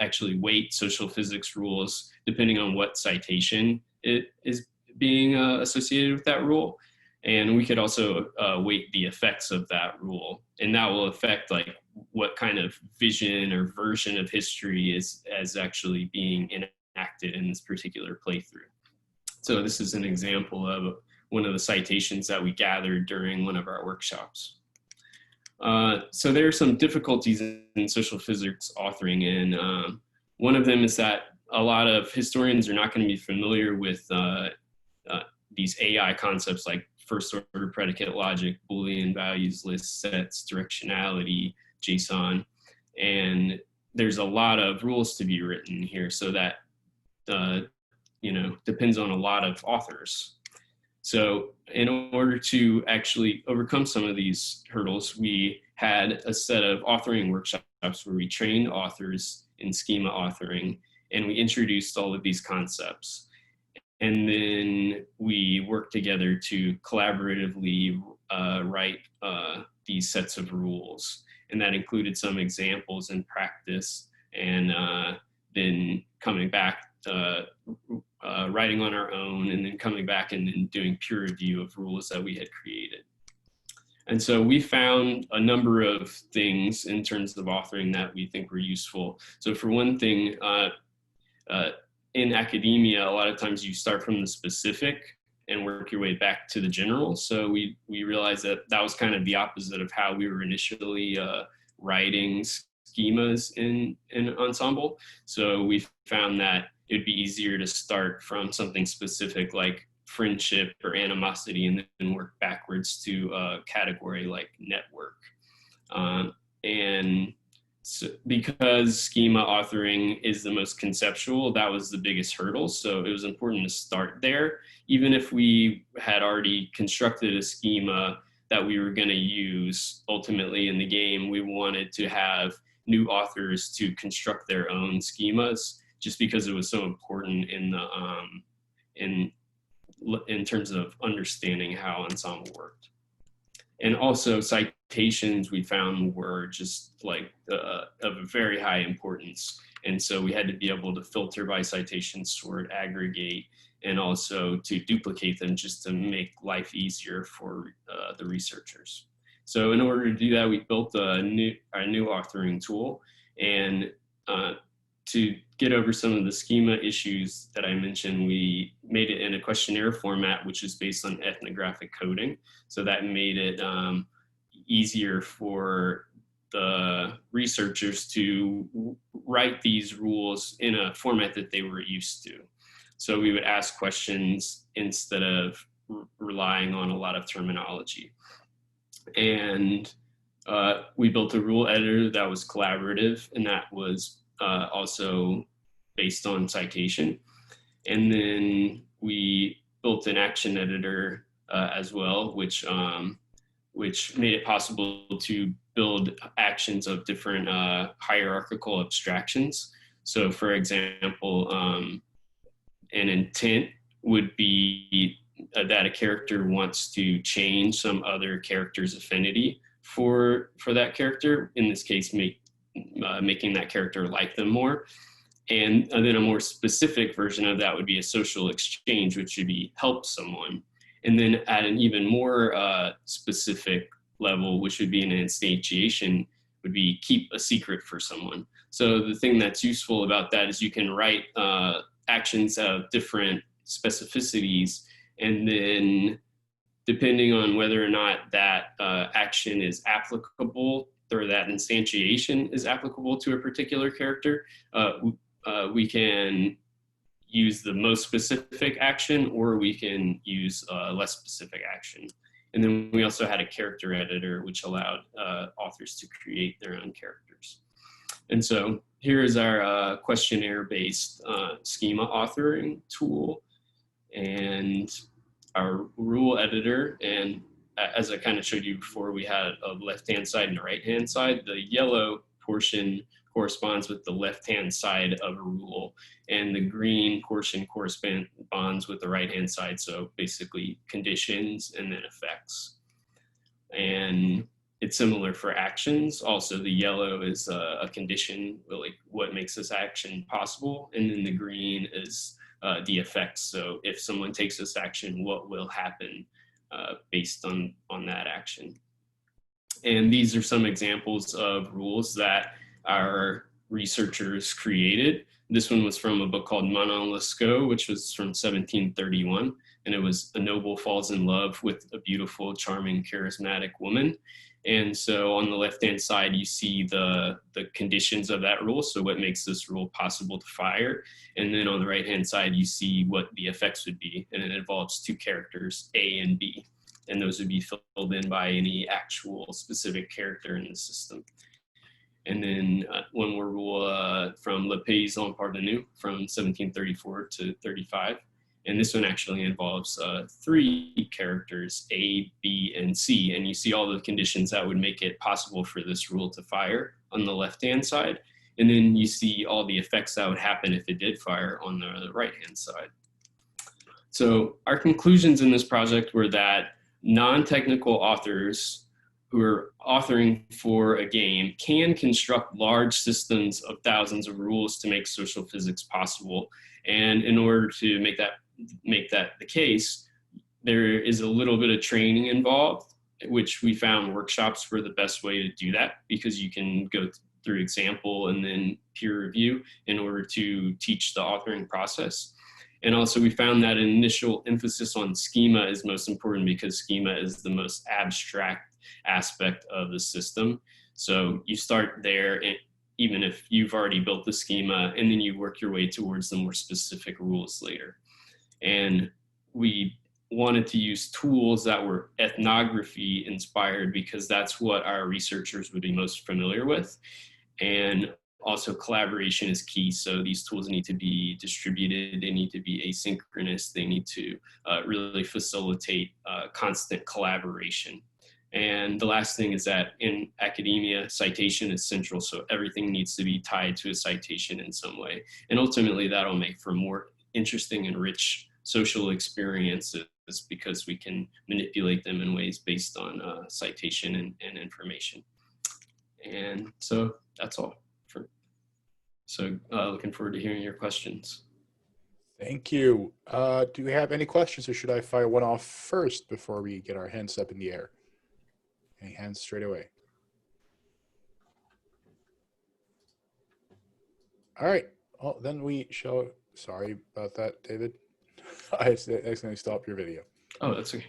Speaker 9: actually weight social physics rules depending on what citation it is being associated with that rule. And we could also weight the effects of that rule. And that will affect like what kind of vision or version of history is actually being enacted in this particular playthrough. So this is an example of one of the citations that we gathered during one of our workshops. So there are some difficulties in social physics authoring, and one of them is that a lot of historians are not going to be familiar with these AI concepts like first order predicate logic, Boolean values, lists, sets, directionality, JSON, and there's a lot of rules to be written here, so that you know, depends on a lot of authors. So in order to actually overcome some of these hurdles, we had a set of authoring workshops where we trained authors in schema authoring, and we introduced all of these concepts. And then we worked together to collaboratively write these sets of rules. And that included some examples in practice, and then coming back, writing on our own, and then coming back and doing peer review of rules that we had created. And so we found a number of things in terms of authoring that we think were useful. So for one thing, in academia, a lot of times you start from the specific and work your way back to the general. So we realized that that was kind of the opposite of how we were initially writing schemas in Ensemble. So we found that it'd be easier to start from something specific like friendship or animosity, and then work backwards to a category like network. And so because schema authoring is the most conceptual, that was the biggest hurdle. So it was important to start there. Even if we had already constructed a schema that we were going to use ultimately in the game, we wanted to have new authors to construct their own schemas, just because it was so important in the in terms of understanding how Ensemble worked. And also citations we found were just like of a very high importance. And so we had to be able to filter by citation, sort, aggregate, and also to duplicate them just to make life easier for the researchers. So in order to do that, we built a new authoring tool, and to get over some of the schema issues that I mentioned, we made it in a questionnaire format, which is based on ethnographic coding. So that made it easier for the researchers to write these rules in a format that they were used to. So we would ask questions instead of relying on a lot of terminology. And we built a rule editor that was collaborative, and that was also based on citation. And then we built an action editor as well, which made it possible to build actions of different hierarchical abstractions. So for example, an intent would be that a character wants to change some other character's affinity for that character, in this case, making that character like them more. And then a more specific version of that would be a social exchange, which would be help someone. And then at an even more specific level, which would be an instantiation, would be keep a secret for someone. So the thing that's useful about that is you can write actions of different specificities, and then depending on whether or not that action is applicable, or that instantiation is applicable to a particular character, we can use the most specific action, or we can use a less specific action. And then we also had a character editor, which allowed authors to create their own characters. And so here is our questionnaire-based schema authoring tool and our rule editor. And as I kind of showed you before, we had a left-hand side and a right-hand side. The yellow portion corresponds with the left-hand side of a rule, and the green portion corresponds with the right-hand side. So basically conditions and then effects. And it's similar for actions. Also, the yellow is a condition, like what makes this action possible. And then the green is the effects. So if someone takes this action, what will happen based on that action. And these are some examples of rules that our researchers created. This one was from a book called Manon Lescaut, which was from 1731. And it was a noble falls in love with a beautiful, charming, charismatic woman. And so on the left-hand side, you see the conditions of that rule. So what makes this rule possible to fire. And then on the right-hand side, you see what the effects would be. And it involves two characters, A and B. And those would be filled in by any actual specific character in the system. And then one more rule from Le Paysan Pardonu from 1734 to 35. And this one actually involves three characters, A, B, and C. And you see all the conditions that would make it possible for this rule to fire on the left-hand side. And then you see all the effects that would happen if it did fire on the right-hand side. So our conclusions in this project were that non-technical authors who are authoring for a game can construct large systems of thousands of rules to make social physics possible. And in order to make that the case, there is a little bit of training involved, which we found workshops were the best way to do that, because you can go through example and then peer review in order to teach the authoring process. And also we found that an initial emphasis on schema is most important, because schema is the most abstract aspect of the system. So you start there, and even if you've already built the schema, and then you work your way towards the more specific rules later. And we wanted to use tools that were ethnography inspired, because that's what our researchers would be most familiar with. And also collaboration is key. So these tools need to be distributed, they need to be asynchronous, they need to really facilitate constant collaboration. And the last thing is that in academia, citation is central. So everything needs to be tied to a citation in some way. And ultimately that'll make for more interesting and rich social experiences, because we can manipulate them in ways based on citation and information. And so that's all. So looking forward to hearing your questions.
Speaker 1: Thank you. Do we have any questions, or should I fire one off first before we get our hands up in the air? Any hands straight away? All right. Well, then we shall. Sorry about that, David. I accidentally stopped your video.
Speaker 9: Oh, that's okay.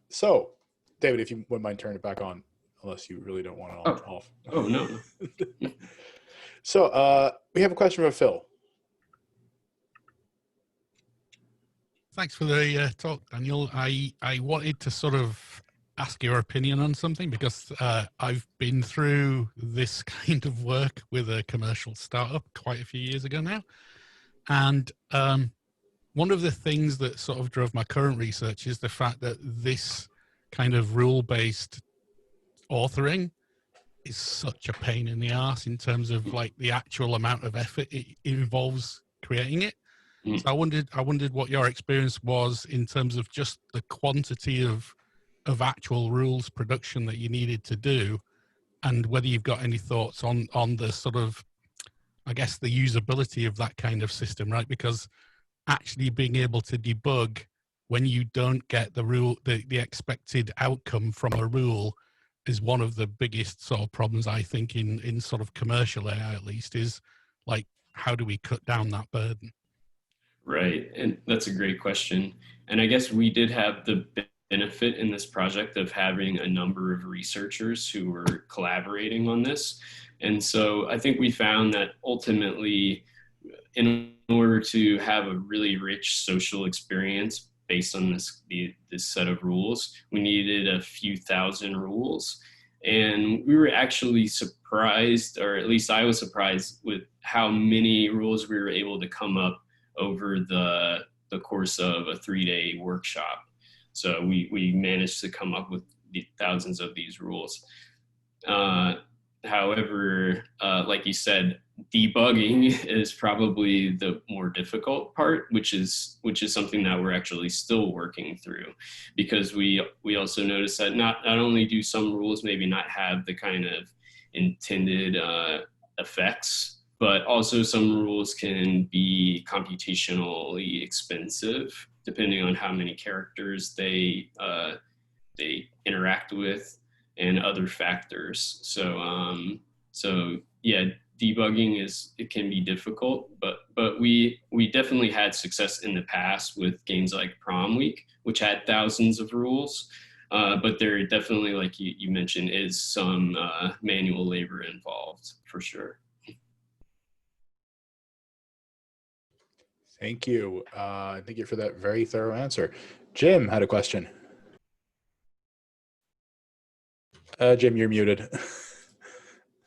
Speaker 1: So David, if you wouldn't mind turning it back on, unless you really don't want it on off.
Speaker 9: Oh, no.
Speaker 1: So we have a question from Phil.
Speaker 6: Thanks for the talk, Daniel. I wanted to sort of ask your opinion on something because I've been through this kind of work with a commercial startup quite a few years ago now. And one of the things that sort of drove my current research is the fact that this kind of rule-based authoring is such a pain in the ass in terms of like the actual amount of effort it involves creating it. So I wondered what your experience was in terms of just the quantity of actual rules production that you needed to do, and whether you've got any thoughts on the sort of, I guess, the usability of that kind of system, right? Because actually being able to debug when you don't get the rule, the expected outcome from a rule, is one of the biggest sort of problems I think in sort of commercial AI, at least, is like, how do we cut down that burden?
Speaker 9: Right, and that's a great question. And I guess we did have the benefit in this project of having a number of researchers who were collaborating on this. And so I think we found that ultimately, in order to have a really rich social experience based on this set of rules, we needed a few thousand rules. And we were actually surprised, or at least I was surprised, with how many rules we were able to come up over the course of a 3-day workshop. So we managed to come up with thousands of these rules. However, like you said, debugging is probably the more difficult part, which is something that we're actually still working through, because we also notice that not only do some rules maybe not have the kind of intended effects, but also some rules can be computationally expensive, depending on how many characters they interact with and other factors. So yeah, debugging it can be difficult, but we definitely had success in the past with games like Prom Week, which had thousands of rules. But there definitely, like you mentioned, is some manual labor involved for sure.
Speaker 1: Thank you. Thank you for that very thorough answer. Jim had a question. Jim, you're muted.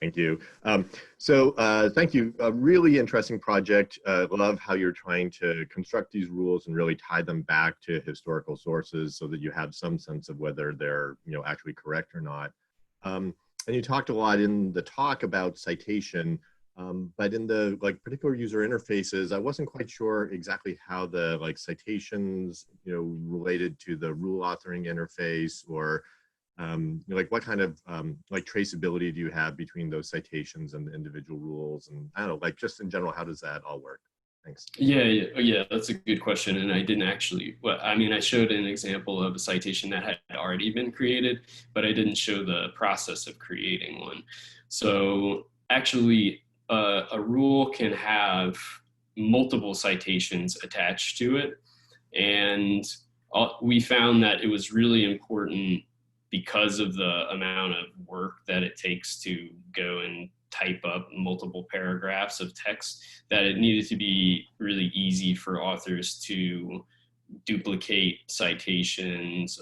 Speaker 10: Thank you. Thank you. A really interesting project. Love how you're trying to construct these rules and really tie them back to historical sources so that you have some sense of whether they're actually correct or not. And you talked a lot in the talk about citation. But in the particular user interfaces, I wasn't quite sure exactly how the citations related to the rule authoring interface, or what kind of traceability do you have between those citations and the individual rules, and I don't know, just in general, how does that all work? Thanks.
Speaker 9: Yeah, that's a good question. And I didn't actually, I showed an example of a citation that had already been created, but I didn't show the process of creating one. So actually, a rule can have multiple citations attached to it. And we found that it was really important, because of the amount of work that it takes to go and type up multiple paragraphs of text, that it needed to be really easy for authors to duplicate citations,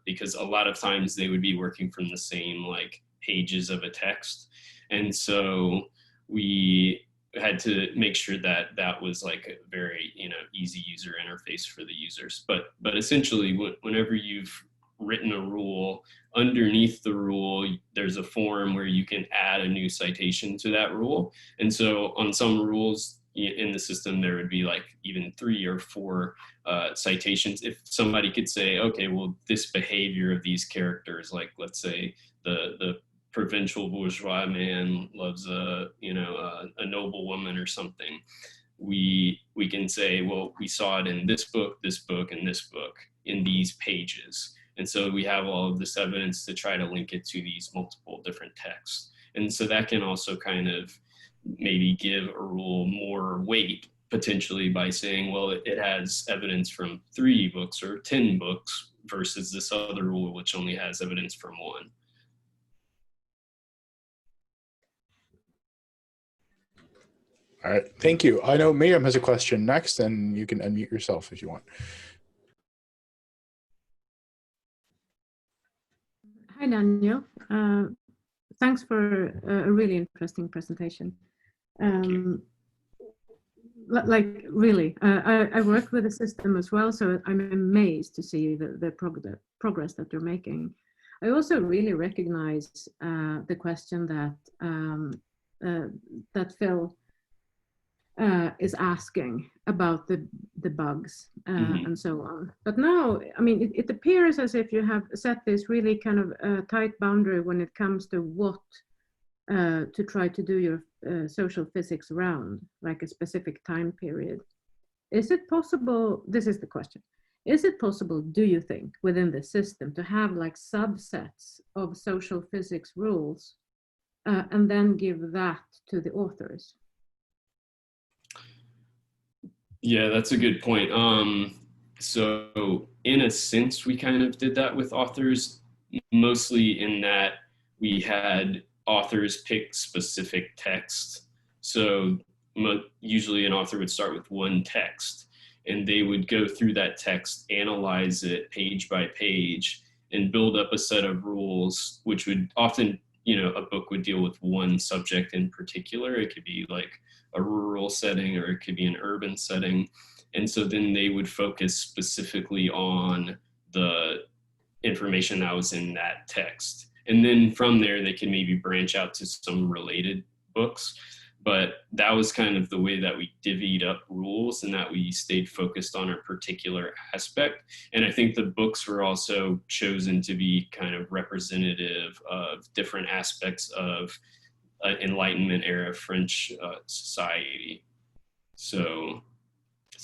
Speaker 9: because a lot of times they would be working from the same pages of a text. And so we had to make sure that that was a very easy user interface for the users. But essentially, whenever you've written a rule, underneath the rule there's a form where you can add a new citation to that rule. And so on some rules in the system there would be even 3 or 4 citations. If somebody could say, okay, well, this behavior of these characters, let's say the provincial bourgeois man loves a noble woman or something, we can say, well, we saw it in this book, and this book in these pages. And so we have all of this evidence to try to link it to these multiple different texts. And so that can also kind of maybe give a rule more weight, potentially, by saying, well, it has evidence from 3 books or 10 books, versus this other rule, which only has evidence from one.
Speaker 1: All right, thank you. I know Miriam has a question next, and you can unmute yourself if you want.
Speaker 11: Hi, Daniel. Thanks for a really interesting presentation. Like really, I work with the system as well, so I'm amazed to see the progress that you're making. I also really recognize the question that Phil is asking about the bugs and so on. But now, I mean, it appears as if you have set this really kind of tight boundary when it comes to what to try to do your social physics around, like a specific time period. Is it possible, this is the question, is it possible, do you think, within the system to have like subsets of social physics rules and then give that to the authors?
Speaker 9: Yeah, that's a good point. So in a sense, we kind of did that with authors, mostly in that we had authors pick specific text. So usually an author would start with one text, and they would go through that text, analyze it page by page, and build up a set of rules, which would often, a book would deal with one subject in particular. It could be like a rural setting, or it could be an urban setting. And so then they would focus specifically on the information that was in that text. And then from there, they can maybe branch out to some related books. But that was kind of the way that we divvied up rules, and that we stayed focused on a particular aspect. And I think the books were also chosen to be kind of representative of different aspects of Enlightenment era French society. So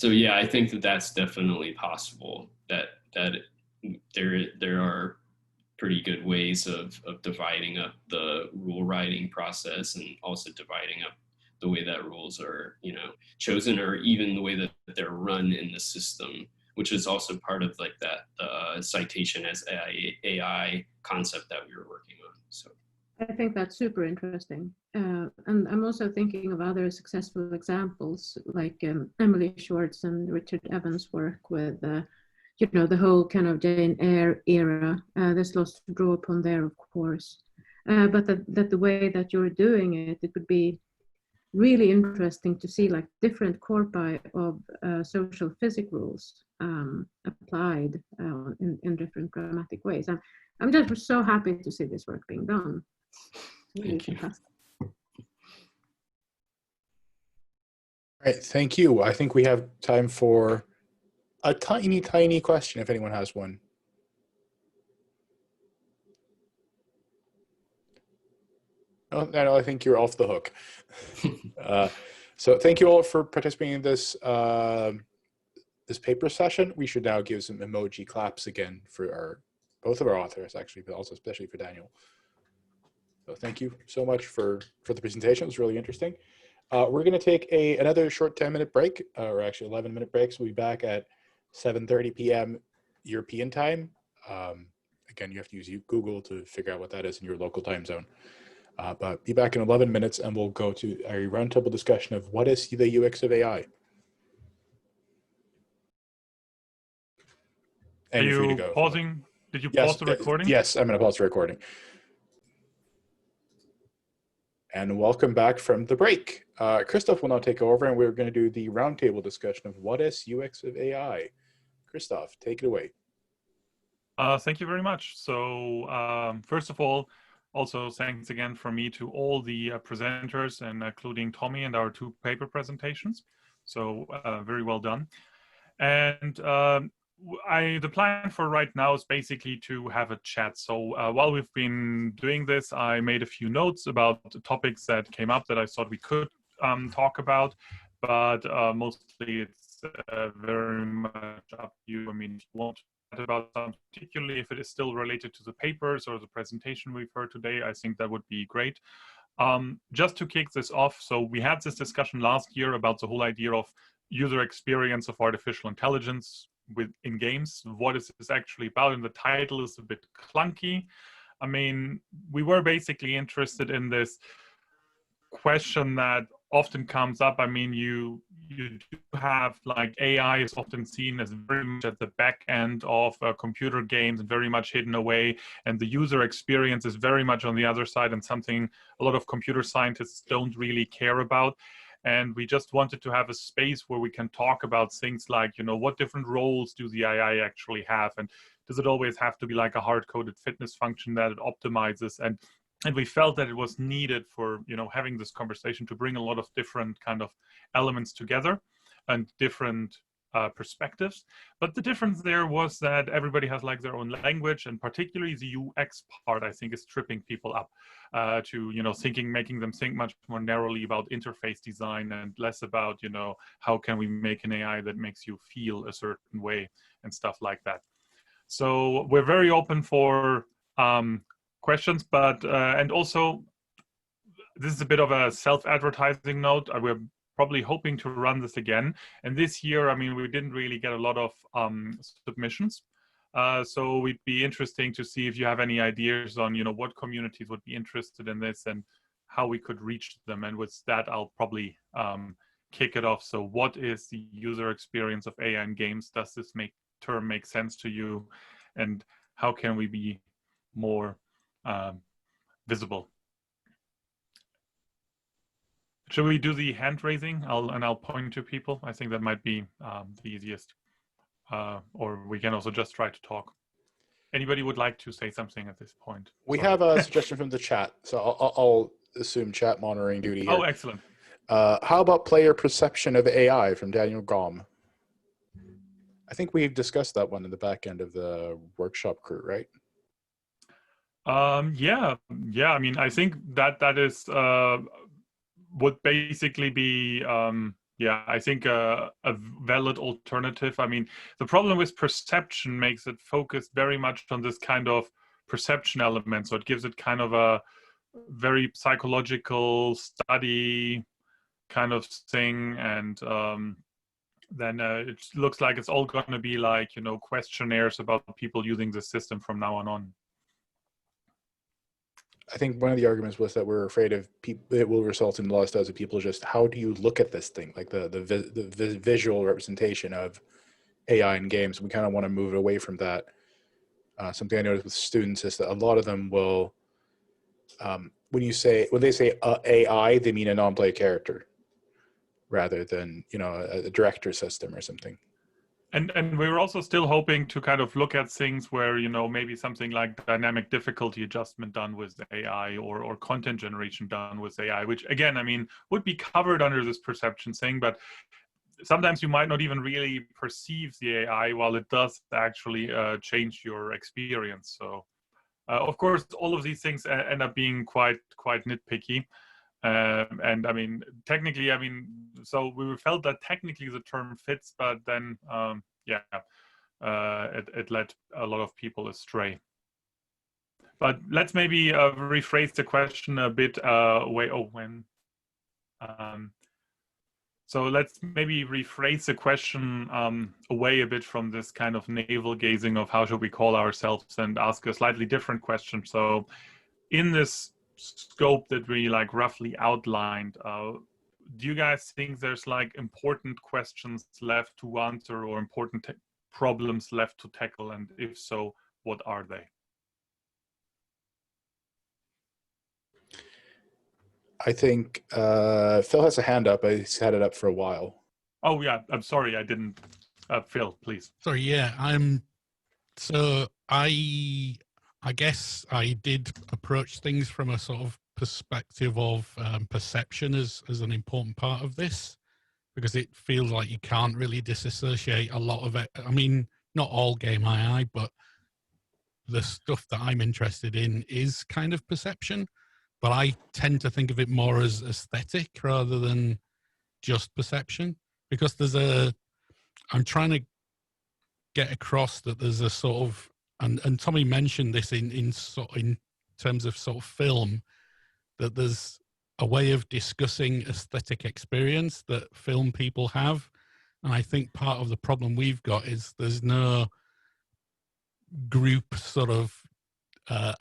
Speaker 9: yeah, I think that that's definitely possible. That there are pretty good ways of dividing up the rule writing process, and also dividing up the way that rules are, chosen, or even the way that they're run in the system, which is also part of like that citation as AI concept that we were working on. So
Speaker 11: I think that's super interesting. And I'm also thinking of other successful examples, like Emily Schwartz and Richard Evans' work with, the whole kind of Jane Eyre era. There's lots to draw upon there, of course. But that the way that you're doing it, it would be really interesting to see like different corpi of social physics rules applied in different grammatic ways. I'm just so happy to see this work being done. Really fantastic.
Speaker 1: All right, thank you. I think we have time for a tiny question, if anyone has one. No, I think you're off the hook. So thank you all for participating in this this paper session. We should now give some emoji claps again for both of our authors, actually, but also especially for Daniel. So thank you so much for the presentation. It was really interesting. We're going to take another short 10-minute break, or actually 11-minute breaks. We'll be back at 7:30 p.m. European time. Again, you have to use Google to figure out what that is in your local time zone. But be back in 11 minutes, and we'll go to a roundtable discussion of what is the UX of AI. And
Speaker 3: Are
Speaker 1: you're free to
Speaker 3: you
Speaker 1: go.
Speaker 3: pausing? Did you pause the recording?
Speaker 1: Yes, I'm going to pause the recording. And welcome back from the break. Christoph will now take over, and we're going to do the roundtable discussion of what is UX of AI. Christoph, take it away.
Speaker 3: Thank you very much. So first of all, also thanks again from me to all the presenters, and including Tommy and our two paper presentations. So very well done. And the plan for right now is basically to have a chat. So while we've been doing this, I made a few notes about the topics that came up that I thought we could talk about, but mostly it's very much up to you. I mean, if you want to chat about something, particularly if it is still related to the papers or the presentation we've heard today, I think that would be great. Just to kick this off, so we had this discussion last year about the whole idea of user experience of artificial intelligence, in games. What is this actually about? And the title is a bit clunky. I mean, we were basically interested in this question that often comes up. I mean, you do have, like, AI is often seen as very much at the back end of computer games and very much hidden away, and the user experience is very much on the other side, and something a lot of computer scientists don't really care about. And we just wanted to have a space where we can talk about things like, you know, what different roles do the AI actually have, and does it always have to be like a hard-coded fitness function that it optimizes? And we felt that it was needed for, you know, having this conversation to bring a lot of different kind of elements together and different perspectives. But the difference there was that everybody has like their own language, and particularly the UX part, I think, is tripping people up to, you know, making them think much more narrowly about interface design and less about, you know, how can we make an AI that makes you feel a certain way and stuff like that. So we're very open for questions, but and also this is a bit of a self-advertising note. We're probably hoping to run this again, and this year, I mean, we didn't really get a lot of submissions, so it'd be interesting to see if you have any ideas on, you know, what communities would be interested in this and how we could reach them. And with that, I'll probably kick it off. So what is the user experience of AI in games? Does this term make sense to you, and how can we be more visible? Should we do the hand raising? I'll point to people. I think that might be the easiest. Or we can also just try to talk. Anybody would like to say something at this point?
Speaker 1: We have a suggestion from the chat, so I'll assume chat monitoring duty here.
Speaker 3: Oh, excellent.
Speaker 1: How about player perception of AI from Daniel Gom? I think we've discussed that one in the back end of the workshop crew, right?
Speaker 3: Yeah. I mean, I think that is would basically be I think a valid alternative. I mean, the problem with perception makes it focus very much on this kind of perception element, so it gives it kind of a very psychological study kind of thing, and then it looks like it's all going to be like, you know, questionnaires about people using the system from now on.
Speaker 1: I think one of the arguments was that we're afraid of it will result in lost of people. Just how do you look at this thing, like the visual representation of AI in games? We kind of want to move away from that. Something I noticed with students is that a lot of them will, when they say AI, they mean a non-play character rather than, you know, a director system or something.
Speaker 3: And we were also still hoping to kind of look at things where, you know, maybe something like dynamic difficulty adjustment done with AI or content generation done with AI, which again, I mean, would be covered under this perception thing, but sometimes you might not even really perceive the AI while it does actually change your experience. So of course, all of these things end up being quite nitpicky. And I mean, technically, I mean, so we felt that technically the term fits, but then, it led a lot of people astray. But let's maybe rephrase the question a bit. So let's maybe rephrase the question away a bit from this kind of navel gazing of how should we call ourselves, and ask a slightly different question. So in this scope that we like roughly outlined, do you guys think there's like important questions left to answer or important problems left to tackle? And if so, what are they?
Speaker 1: I think Phil has a hand up. He's had it up for a while.
Speaker 3: Oh yeah, I'm sorry, I didn't. Phil, please.
Speaker 6: Sorry, yeah, I guess I did approach things from a sort of perspective of perception as an important part of this, because it feels like you can't really disassociate a lot of it. I mean, not all game AI, but the stuff that I'm interested in is kind of perception, but I tend to think of it more as aesthetic rather than just perception, because I'm trying to get across that there's a sort of, and Tommy mentioned this in terms of sort of film, that there's a way of discussing aesthetic experience that film people have, And I think part of the problem we've got is there's no group sort of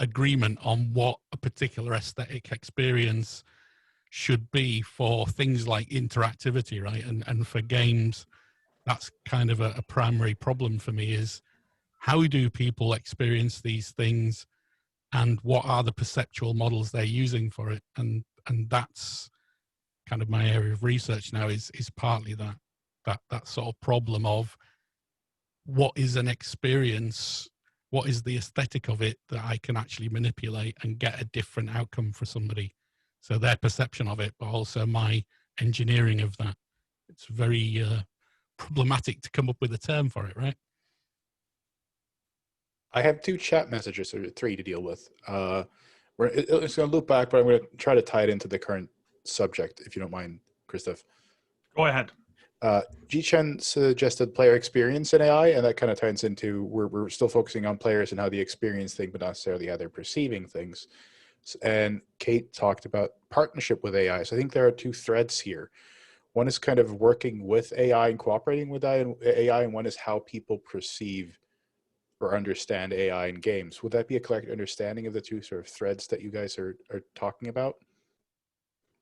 Speaker 6: agreement on what a particular aesthetic experience should be for things like interactivity, right? And for games, that's kind of a primary problem for me, is how do people experience these things, and what are the perceptual models they're using for it? And that's kind of my area of research now, is partly that sort of problem of what is an experience, what is the aesthetic of it that I can actually manipulate and get a different outcome for somebody. So their perception of it, but also my engineering of that. It's very problematic to come up with a term for it, right?
Speaker 1: I have 2 chat messages, or 3 to deal with. It's going to loop back, but I'm going to try to tie it into the current subject, if you don't mind, Christoph.
Speaker 3: Go ahead.
Speaker 1: Ji-Chen suggested player experience in AI, and that kind of ties into we're still focusing on players and how they experience things, but not necessarily how they're perceiving things. And Kate talked about partnership with AI. So I think there are 2 threads here. One is kind of working with AI and cooperating with AI, and one is how people perceive or understand AI in games. Would that be a correct understanding of the 2 sort of threads that you guys are talking about?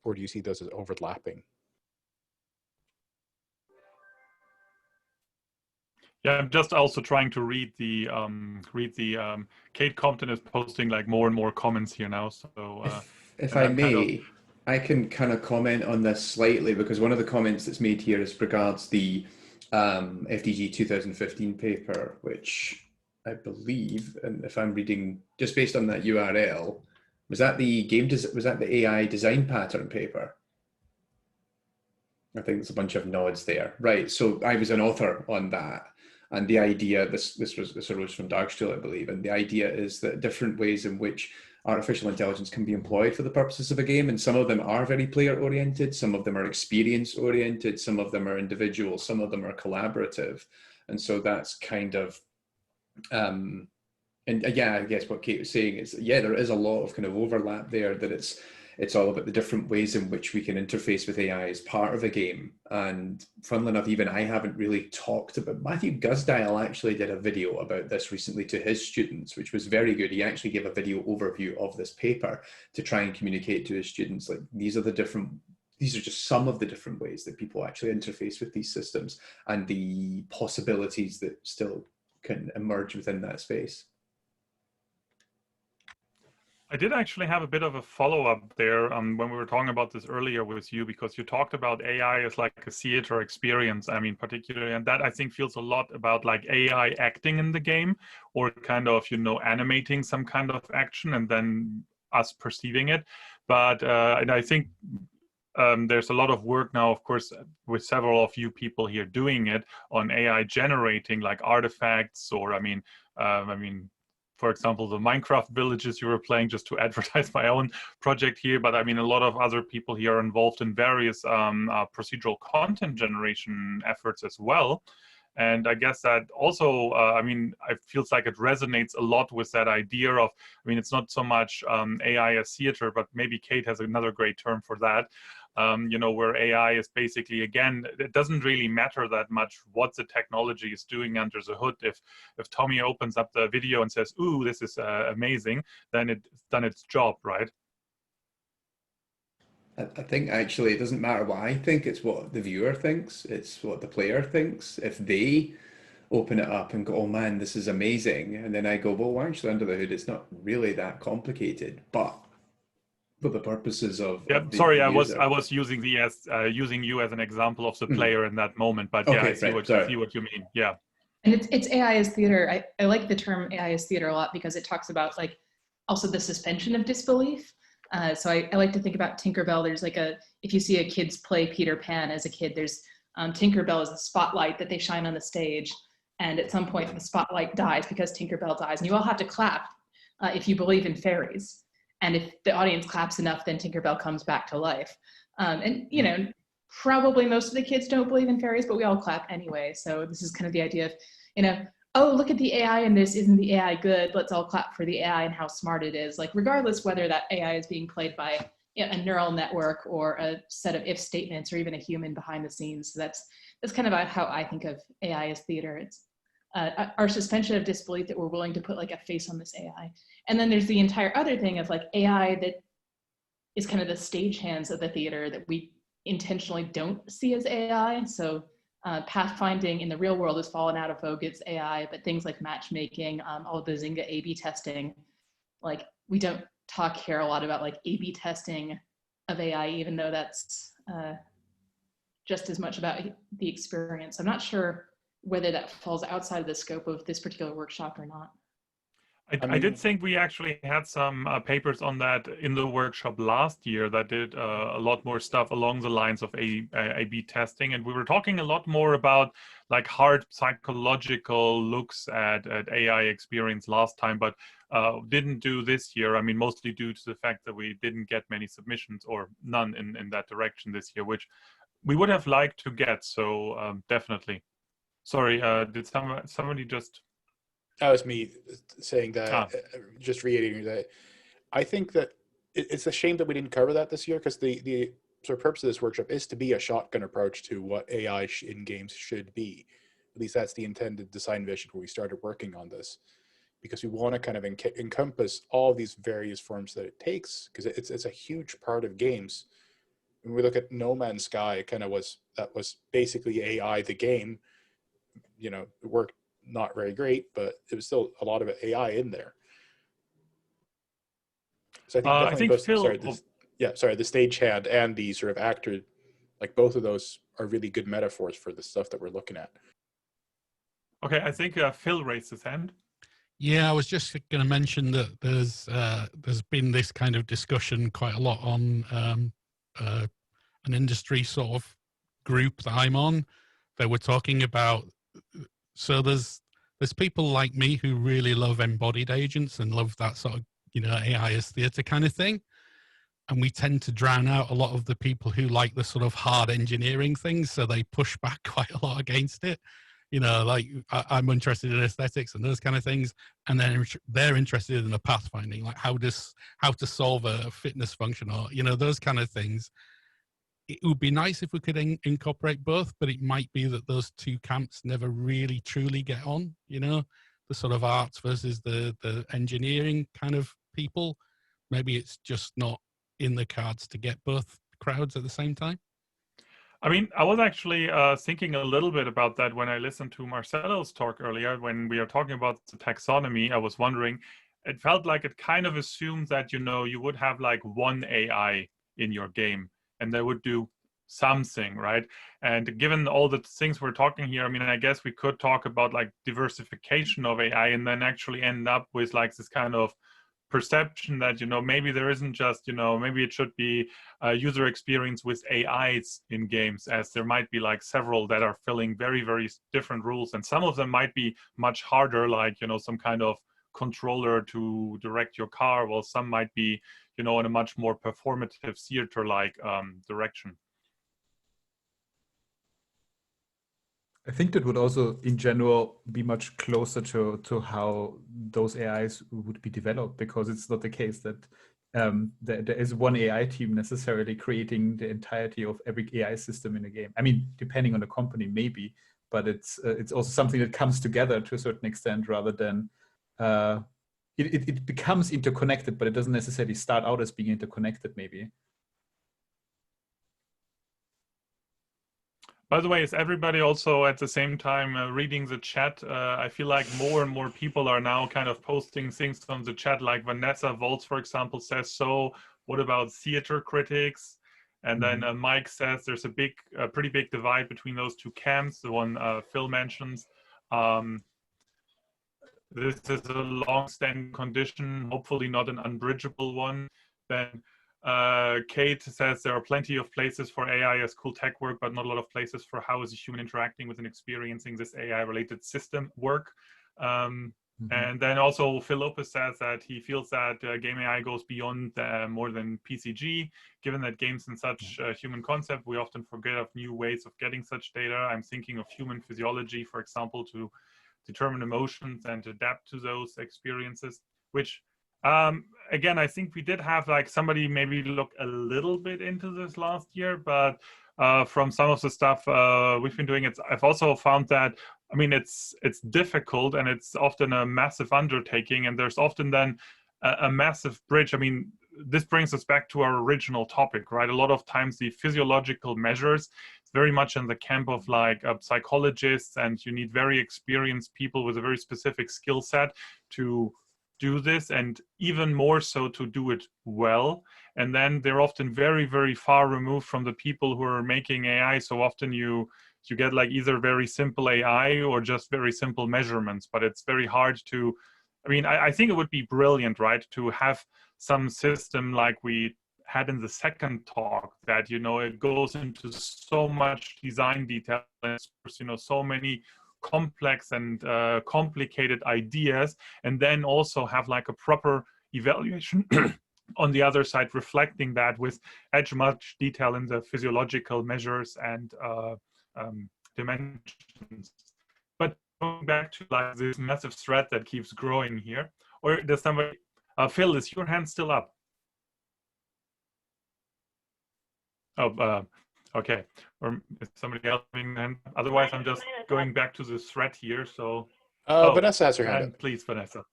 Speaker 1: Or do you see those as overlapping?
Speaker 3: Yeah, I'm just also trying to read the Kate Compton is posting like more and more comments here now. So
Speaker 2: if I may, I can kind of comment on this slightly, because one of the comments that's made here is regards the FDG 2015 paper, which I believe, and if I'm reading just based on that URL, was that the AI design pattern paper? I think there's a bunch of nods there. Right, so I was an author on that. And the idea, this arose from Darkstool, I believe, and the idea is that different ways in which artificial intelligence can be employed for the purposes of a game, and some of them are very player-oriented, some of them are experience-oriented, some of them are individual, some of them are collaborative. And so that's kind of, and yeah, I guess what Kate was saying is, yeah, there is a lot of kind of overlap there, that it's all about the different ways in which we can interface with AI as part of a game. And funnily enough, even I haven't really talked about, Matthew Gusdile actually did a video about this recently to his students, which was very good. He actually gave a video overview of this paper to try and communicate to his students, like, these are just some of the different ways that people actually interface with these systems and the possibilities that still can emerge within that space.
Speaker 3: I did actually have a bit of a follow-up there when we were talking about this earlier with you, because you talked about AI as like a theater experience. I mean, particularly, and that I think feels a lot about like AI acting in the game, or kind of, you know, animating some kind of action and then us perceiving it. But and I think there's a lot of work now, of course, with several of you people here doing it on AI generating like artifacts, or I mean, for example, the Minecraft villages you were playing, just to advertise my own project here. But I mean, a lot of other people here are involved in various procedural content generation efforts as well. And I guess that also, I mean, it feels like it resonates a lot with that idea of, I mean, it's not so much AI as theater, but maybe Kate has another great term for that. You know, where AI is basically, again, it doesn't really matter that much what the technology is doing under the hood. If Tommy opens up the video and says, "Ooh, this is amazing," then it's done its job, right?
Speaker 2: I think actually it doesn't matter what I think, it's what the viewer thinks, it's what the player thinks. If they open it up and go, "Oh man, this is amazing," and then I go, "Well, actually under the hood, it's not really that complicated," but for the purposes of,
Speaker 3: sorry, I was using using you as an example of the player in that moment, but yeah,
Speaker 2: okay,
Speaker 3: I see what you mean. Yeah,
Speaker 12: and it's AI as theater. I like the term AI as theater a lot, because it talks about like also the suspension of disbelief. So I like to think about Tinkerbell. There's like if you see a kids play Peter Pan as a kid, there's Tinkerbell is the spotlight that they shine on the stage, and at some point the spotlight dies because Tinkerbell dies, and you all have to clap if you believe in fairies. And if the audience claps enough, then Tinkerbell comes back to life. And, you know, probably most of the kids don't believe in fairies, but we all clap anyway. So this is kind of the idea of, you know, oh, look at the AI in this. Isn't the AI good? Let's all clap for the AI and how smart it is. Like, regardless whether that AI is being played by a neural network or a set of if statements or even a human behind the scenes. So that's kind of how I think of AI as theater. It's our suspension of disbelief that we're willing to put like a face on this AI. And then there's the entire other thing of like AI that is kind of the stagehands of the theater that we intentionally don't see as AI. So pathfinding in the real world has fallen out of vogue, it's AI, but things like matchmaking, all the Zynga A/B testing, like we don't talk here a lot about like A/B testing of AI, even though that's just as much about the experience. I'm not sure whether that falls outside of the scope of this particular workshop or not.
Speaker 3: I did think we actually had some papers on that in the workshop last year that did a lot more stuff along the lines of A/B testing, and we were talking a lot more about like hard psychological looks at AI experience last time, but didn't do this year. I mean, mostly due to the fact that we didn't get many submissions or none in that direction this year, which we would have liked to get. So definitely. Sorry, did somebody just?
Speaker 1: That was me saying that, just reiterating that. I think that it's a shame that we didn't cover that this year, because the sort of purpose of this workshop is to be a shotgun approach to what AI in games should be. At least that's the intended design vision when we started working on this, because we want to kind of encompass all these various forms that it takes, because it's a huge part of games. When we look at No Man's Sky, it kind of was basically AI the game. You know, it worked not very great, but it was still a lot of AI in there. So I think both, the stagehand and the sort of actor, like both of those are really good metaphors for the stuff that we're looking at.
Speaker 3: Okay, I think Phil raised his hand.
Speaker 6: Yeah, I was just going to mention that there's been this kind of discussion quite a lot on an industry sort of group that I'm on. They were talking about, so there's people like me who really love embodied agents and love that sort of, you know, AI as theater kind of thing. And we tend to drown out a lot of the people who like the sort of hard engineering things. So they push back quite a lot against it. You know, like I'm interested in aesthetics and those kind of things. And then they're interested in the pathfinding, like how to solve a fitness function, or, you know, those kind of things. It would be nice if we could incorporate both, but it might be that those two camps never really truly get on, you know, the sort of arts versus the engineering kind of people. Maybe it's just not in the cards to get both crowds at the same time.
Speaker 3: I mean, I was actually thinking a little bit about that when I listened to Marcelo's talk earlier. When we are talking about the taxonomy, I was wondering, it felt like it kind of assumed that, you know, you would have like one AI in your game, and they would do something, right? And given all the things we're talking here, I mean, I guess we could talk about like diversification of AI and then actually end up with like this kind of perception that, you know, maybe there isn't just, you know, maybe it should be a user experience with AIs in games, as there might be like several that are filling very, very different roles. And some of them might be much harder, like, you know, some kind of controller to direct your car, while some might be, you know, in a much more performative theater-like direction.
Speaker 8: I think that would also, in general, be much closer to how those AIs would be developed, because it's not the case that there is one AI team necessarily creating the entirety of every AI system in a game. I mean, depending on the company, maybe, but it's also something that comes together to a certain extent, rather than it becomes interconnected, but it doesn't necessarily start out as being interconnected, maybe.
Speaker 3: By the way, is everybody also at the same time reading the chat? I feel like more and more people are now kind of posting things on the chat, like Vanessa Volz, for example, says, so what about theater critics? And then Mike says there's a pretty big divide between those two camps, the one Phil mentions. This is a long-standing condition, hopefully not an unbridgeable one. Then Kate says there are plenty of places for AI as cool tech work, but not a lot of places for how is a human interacting with and experiencing this AI-related system work. And then also Phil Lopez says that he feels that game AI goes beyond more than PCG. Given that games in such human concept, we often forget of new ways of getting such data. I'm thinking of human physiology, for example, to determine emotions and adapt to those experiences, which Again, I think we did have like somebody maybe look a little bit into this last year, but from some of the stuff we've been doing, I've also found that, I mean, it's difficult and it's often a massive undertaking, and there's often then a massive bridge. I mean, this brings us back to our original topic, right? A lot of times the physiological measures, it's very much in the camp of like psychologists, and you need very experienced people with a very specific skill set to do this, and even more so to do it well. And then they're often very, very far removed from the people who are making AI. So often you get like either very simple AI or just very simple measurements, but it's very hard to, I mean, I think it would be brilliant, right, to have some system like we had in the second talk that, you know, it goes into so much design detail, you know, so many complex and complicated ideas, and then also have like a proper evaluation on the other side, reflecting that with as much detail in the physiological measures and dimensions. But going back to like this massive thread that keeps growing here, or does somebody, Phil, is your hand still up? Oh, okay. Or is somebody else having hand? Otherwise, I'm just going back to the thread here. So,
Speaker 1: Vanessa has her hand up.
Speaker 3: Please, Vanessa.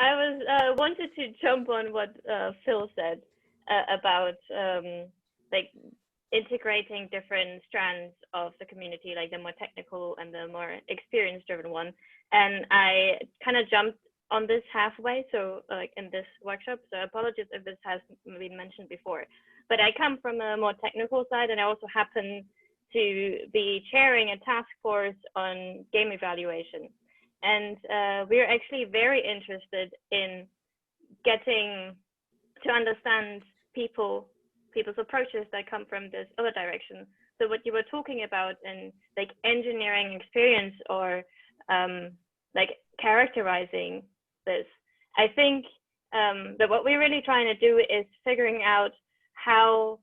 Speaker 13: I wanted to jump on what Phil said about like integrating different strands of the community, like the more technical and the more experience-driven one. And I kind of jumped on this halfway, so like in this workshop. So apologies if this has been mentioned before. But I come from a more technical side, and I also happen to be chairing a task force on game evaluation. And we're actually very interested in getting to understand people's approaches that come from this other direction. So what you were talking about in like engineering experience or like characterizing this, I think that what we're really trying to do is figuring out how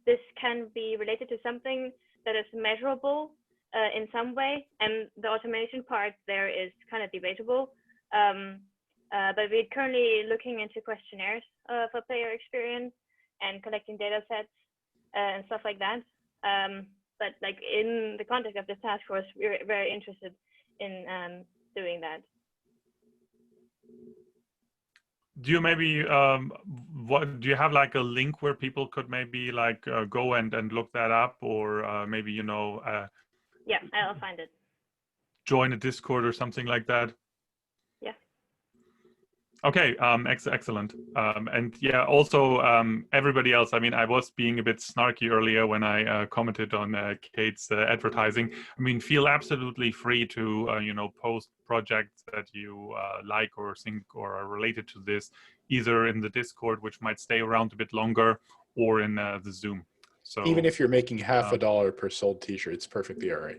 Speaker 13: this can be related to something that is measurable in some way, and the automation part there is kind of debatable. But we're currently looking into questionnaires for player experience and collecting data sets and stuff like that. But like in the context of this task force, we're very interested in doing that.
Speaker 3: Do you maybe what do you have like a link where people could maybe like go and look that up, or maybe, you know,
Speaker 13: yeah, I'll find it.
Speaker 3: Join a Discord or something like that?
Speaker 13: Yeah.
Speaker 3: Okay, excellent. And yeah, also everybody else, I mean, I was being a bit snarky earlier when I commented on Kate's advertising. I mean, feel absolutely free to, you know, post projects that you like or think or are related to this, either in the Discord, which might stay around a bit longer, or in the Zoom. So
Speaker 1: even if you're making half $1 per sold t-shirt, it's perfectly all right.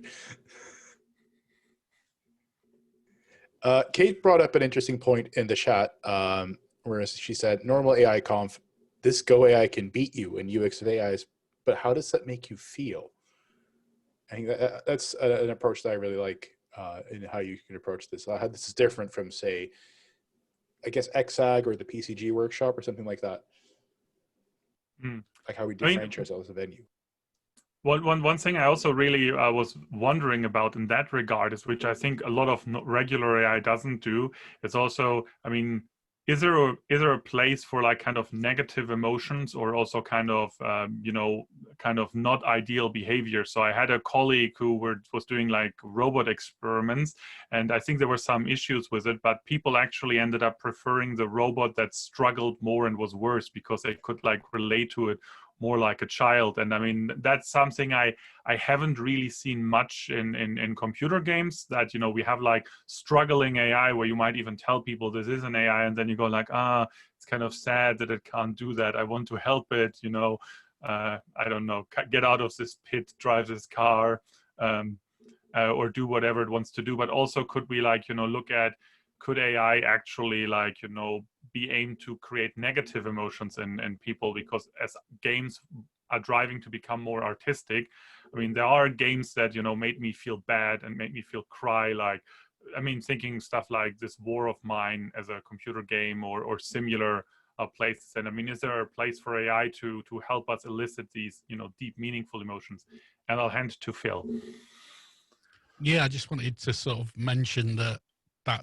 Speaker 1: Kate brought up an interesting point in the chat, where she said, normal AI conf, this Go AI can beat you in UX of AIs, but how does that make you feel? I think that's an approach that I really like in how you can approach this. How this is different from, say, I guess, XAG or the PCG workshop or something like that. Like how we differentiate ourselves as a venue.
Speaker 3: One thing I also really was wondering about in that regard is, which I think a lot of regular AI doesn't do, is also, I mean, is there a place for like kind of negative emotions, or also kind of, you know, kind of not ideal behavior? So I had a colleague who was doing like robot experiments, and I think there were some issues with it, but people actually ended up preferring the robot that struggled more and was worse because they could like relate to it more like a child. And I mean, that's something I haven't really seen much in computer games, that, you know, we have like struggling AI where you might even tell people this is an AI, and then you go like, it's kind of sad that it can't do that. I want to help it, you know, I don't know, get out of this pit, drive this car, or do whatever it wants to do. But also, could we like, you know, look at, could AI actually like, you know, be aimed to create negative emotions in people? Because as games are driving to become more artistic, I mean, there are games that, you know, made me feel bad and made me feel cry, like I mean, thinking stuff like this War of Mine as a computer game or similar places. And I mean, is there a place for AI to help us elicit these, you know, deep, meaningful emotions? And I'll hand to Phil.
Speaker 6: Yeah, I just wanted to sort of mention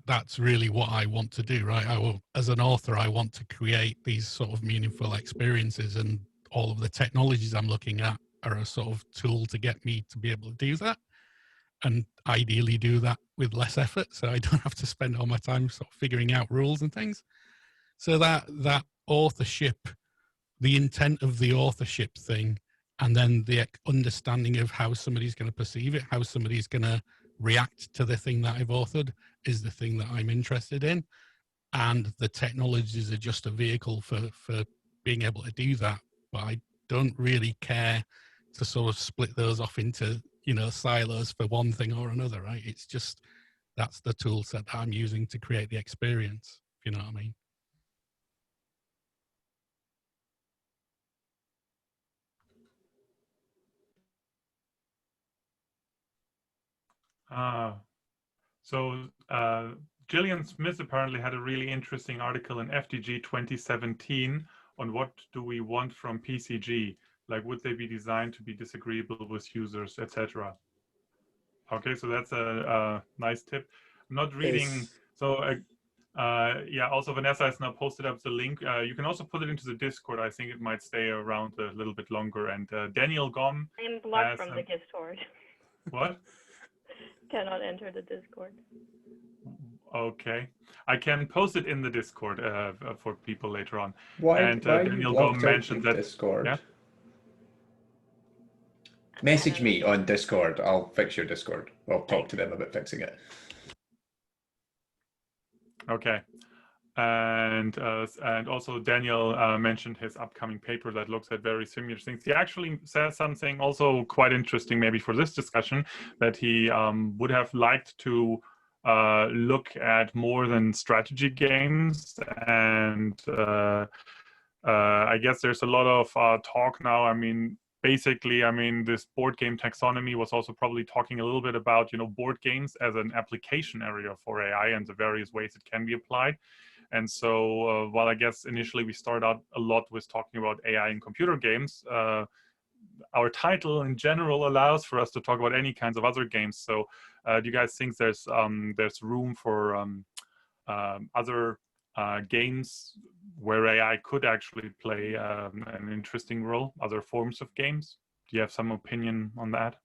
Speaker 6: that's really what I want to do, right? As an author, I want to create these sort of meaningful experiences, and all of the technologies I'm looking at are a sort of tool to get me to be able to do that, and ideally do that with less effort, so I don't have to spend all my time sort of figuring out rules and things. So that authorship, the intent of the authorship thing, and then the understanding of how somebody's going to perceive it, how somebody's going to react to the thing that I've authored, is the thing that I'm interested in. And the technologies are just a vehicle for being able to do that. But I don't really care to sort of split those off into, you know, silos for one thing or another, right? It's just, that's the tool set that I'm using to create the experience, if you know what I mean.
Speaker 3: So Gillian Smith apparently had a really interesting article in FDG 2017 on what do we want from PCG, like would they be designed to be disagreeable with users, etc. Okay, so that's a nice tip. I'm not reading, so yeah, also Vanessa has now posted up the link. You can also put it into the Discord. I think it might stay around a little bit longer. And Daniel Gom.
Speaker 13: I am blocked from the Discord.
Speaker 3: What?
Speaker 13: Cannot enter the Discord.
Speaker 3: Okay, I can post it in the Discord for people later on.
Speaker 14: Why
Speaker 3: and Daniel Gom mentioned that
Speaker 14: Discord?
Speaker 3: Yeah?
Speaker 14: Message me on Discord. I'll fix your Discord. I'll talk to them about fixing it.
Speaker 3: Okay. And also Daniel mentioned his upcoming paper that looks at very similar things. He actually says something also quite interesting, maybe for this discussion, that he would have liked to look at more than strategy games. And I guess there's a lot of talk now. I mean, basically, I mean, this board game taxonomy was also probably talking a little bit about, you know, board games as an application area for AI and the various ways it can be applied. And so while I guess initially we started out a lot with talking about AI in computer games, our title in general allows for us to talk about any kinds of other games. So do you guys think there's room for other games where AI could actually play an interesting role, other forms of games? Do you have some opinion on that?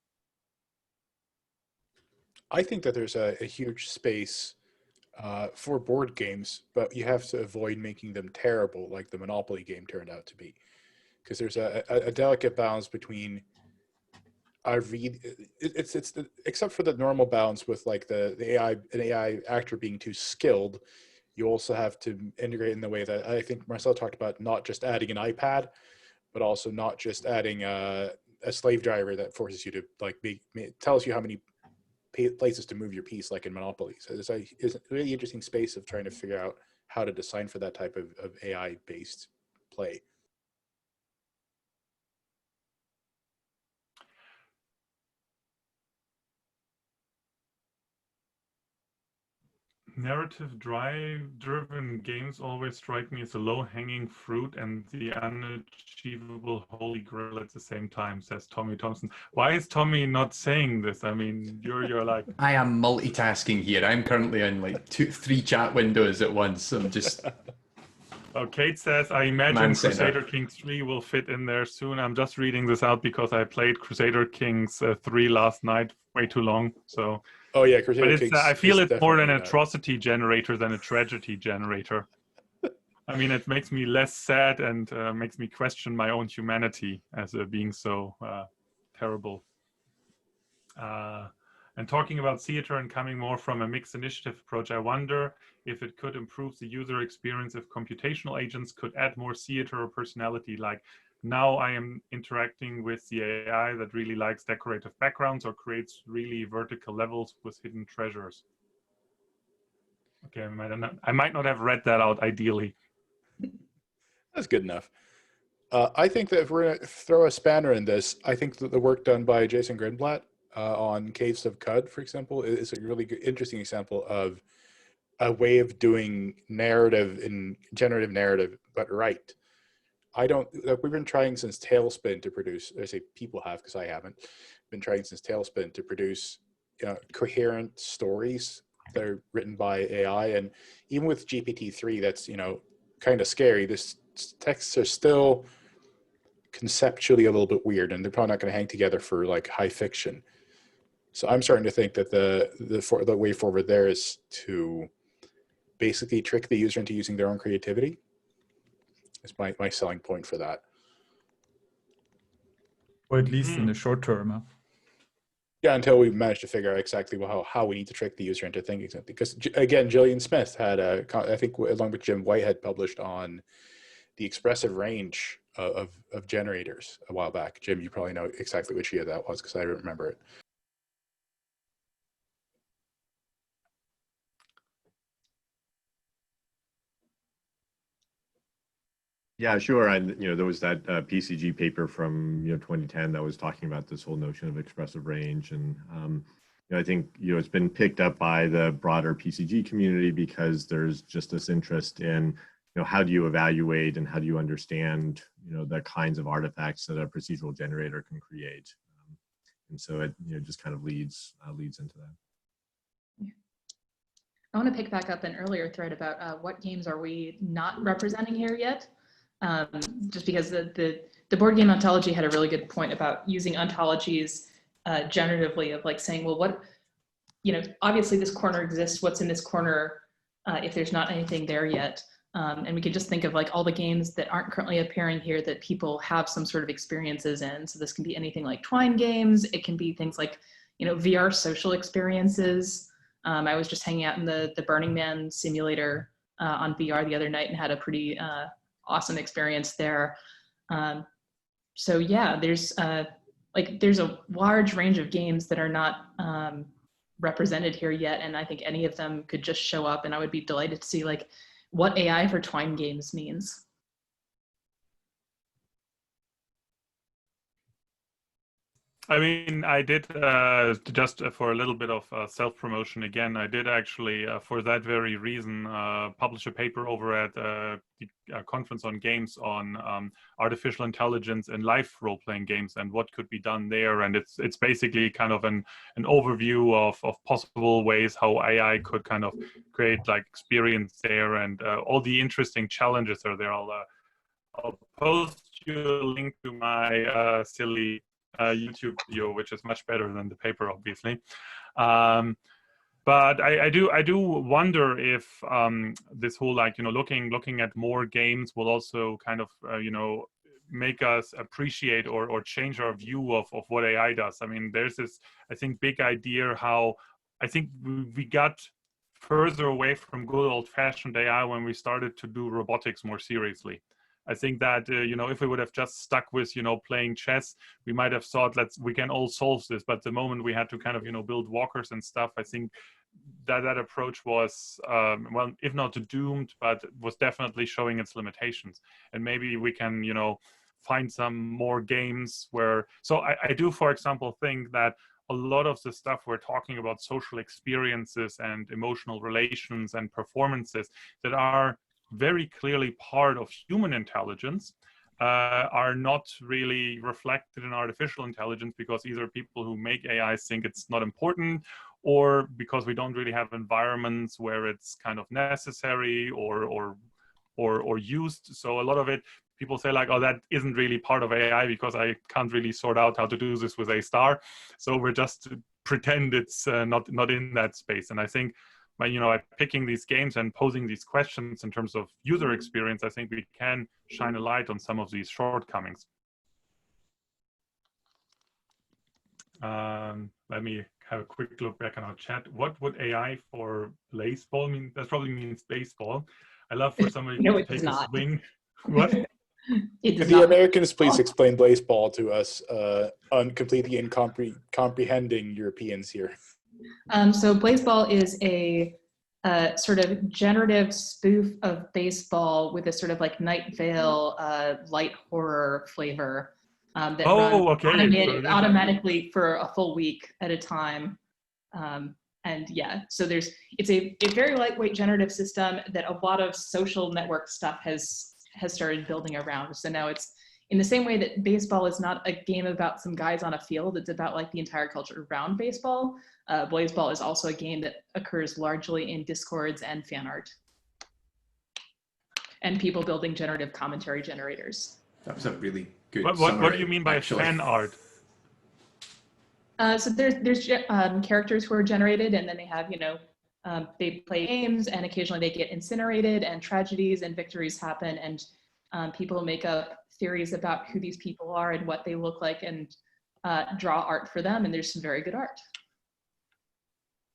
Speaker 1: I think that there's a huge space for board games, but you have to avoid making them terrible like the Monopoly game turned out to be. Because there's a delicate balance between except for the normal balance with like the an AI actor being too skilled, you also have to integrate in the way that I think Marcel talked about, not just adding an iPad, but also not just adding a slave driver that forces you to like tells you how many places to move your piece, like in Monopoly. So it's a really interesting space of trying to figure out how to design for that type of AI-based play.
Speaker 3: Narrative driven games always strike me as a low-hanging fruit and the unachievable holy grail at the same time, says Tommy Thompson. Why is Tommy not saying this? I mean, you're like...
Speaker 14: I am multitasking here. I'm currently on like 3 chat windows at once. I'm just...
Speaker 3: Kate says, I imagine Crusader Kings 3 will fit in there soon. I'm just reading this out because I played Crusader Kings 3 last night, way too long. So...
Speaker 1: Oh yeah, Crusader
Speaker 3: Kings. I feel it's more an atrocity generator than a tragedy generator. I mean, it makes me less sad and makes me question my own humanity as being so terrible. And talking about theater and coming more from a mixed initiative approach, I wonder if it could improve the user experience if computational agents could add more theater or personality, like now I am interacting with the AI that really likes decorative backgrounds or creates really vertical levels with hidden treasures. Okay, I might not have read that out ideally.
Speaker 1: That's good enough. I think that if we're going to throw a spanner in this, I think that the work done by Jason Greenblatt on Caves of Cud, for example, is a really good, interesting example of a way of doing narrative in generative narrative, but right. I don't, like, we've been trying since Tailspin to produce, I say people have because I haven't, been trying since Tailspin to produce coherent stories that are written by AI. And even with GPT-3, that's, kind of scary. This texts are still conceptually a little bit weird, and they're probably not going to hang together for like high fiction. So I'm starting to think that the way forward there is to basically trick the user into using their own creativity. Is my selling point for that.
Speaker 8: Or at least in the short term. Huh?
Speaker 1: Yeah, until we manage to figure out exactly how we need to trick the user into thinking something. Because again, Gillian Smith had I think along with Jim Whitehead, published on the expressive range of generators a while back. Jim, you probably know exactly which year that was because I remember it.
Speaker 10: Yeah, sure. And there was that PCG paper from 2010 that was talking about this whole notion of expressive range, and I think it's been picked up by the broader PCG community because there's just this interest in how do you evaluate and how do you understand the kinds of artifacts that a procedural generator can create, and so it just kind of leads into that.
Speaker 12: I want to pick back up an earlier thread about what games are we not representing here yet. Just because the board game ontology had a really good point about using ontologies generatively, of like saying, well, what, obviously this corner exists, what's in this corner if there's not anything there yet. And we could just think of like all the games that aren't currently appearing here that people have some sort of experiences in. So this can be anything like Twine games. It can be things like, VR social experiences. I was just hanging out in the Burning Man simulator on VR the other night and had a pretty awesome experience there. So yeah, there's a large range of games that are not represented here yet, and I think any of them could just show up, and I would be delighted to see like what AI for Twine games means.
Speaker 3: I mean, I did, just for a little bit of self-promotion again, I did actually, for that very reason, publish a paper over at the conference on games on artificial intelligence and live role-playing games and what could be done there. And it's basically kind of an overview of possible ways how AI could kind of create like experience there, and all the interesting challenges are there. I'll post you a link to my silly YouTube video, which is much better than the paper, obviously. But I do wonder if this whole looking at more games will also kind of make us appreciate or change our view of what AI does. I mean, there's this, I think, big idea how I think we got further away from good old-fashioned AI when we started to do robotics more seriously. I think that, if we would have just stuck with, playing chess, we might have thought, we can all solve this. But the moment we had to kind of, build walkers and stuff, I think that approach was, well, if not doomed, but was definitely showing its limitations. And maybe we can, find some more games where, so I do, for example, think that a lot of the stuff we're talking about, social experiences and emotional relations and performances that are very clearly part of human intelligence, are not really reflected in artificial intelligence because either people who make AI think it's not important, or because we don't really have environments where it's kind of necessary or used. So a lot of it, people say like, oh, that isn't really part of AI because I can't really sort out how to do this with A*. So we're just pretend it's not in that space. And I think by picking these games and posing these questions in terms of user experience, I think we can shine a light on some of these shortcomings. Let me have a quick look back on our chat. What would AI for baseball mean? That probably means baseball. I love for somebody to take a swing. What?
Speaker 1: Could the Americans please explain baseball to us, completely incomprehending Europeans here?
Speaker 12: So Blaseball is a sort of generative spoof of baseball with a sort of like Night Vale light horror flavor. that run
Speaker 3: okay.
Speaker 12: automatically for a full week at a time. And yeah, so it's a very lightweight generative system that a lot of social network stuff has started building around. So now it's in the same way that baseball is not a game about some guys on a field, it's about like the entire culture around baseball. Blaseball is also a game that occurs largely in Discords and fan art. And people building generative commentary generators.
Speaker 14: That was a really good
Speaker 3: What do you mean by
Speaker 14: actually.
Speaker 3: fan art?
Speaker 12: So there's characters who are generated, and then they have, they play games, and occasionally they get incinerated, and tragedies and victories happen, and people make up theories about who these people are and what they look like, and draw art for them, and there's some very good art.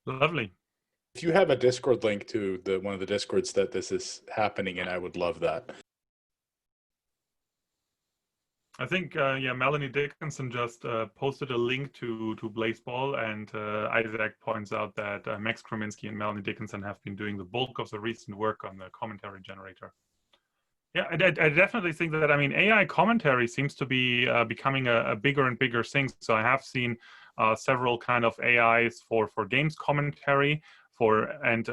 Speaker 3: Lovely.
Speaker 1: If you have a Discord link to one of the Discords that this is happening in, I would love that.
Speaker 3: I think, Melanie Dickinson just posted a link to Blaseball, and Isaac points out that Max Krominski and Melanie Dickinson have been doing the bulk of the recent work on the commentary generator. Yeah, I definitely think that, AI commentary seems to be becoming a bigger and bigger thing. So I have seen several kind of AIs for games commentary, and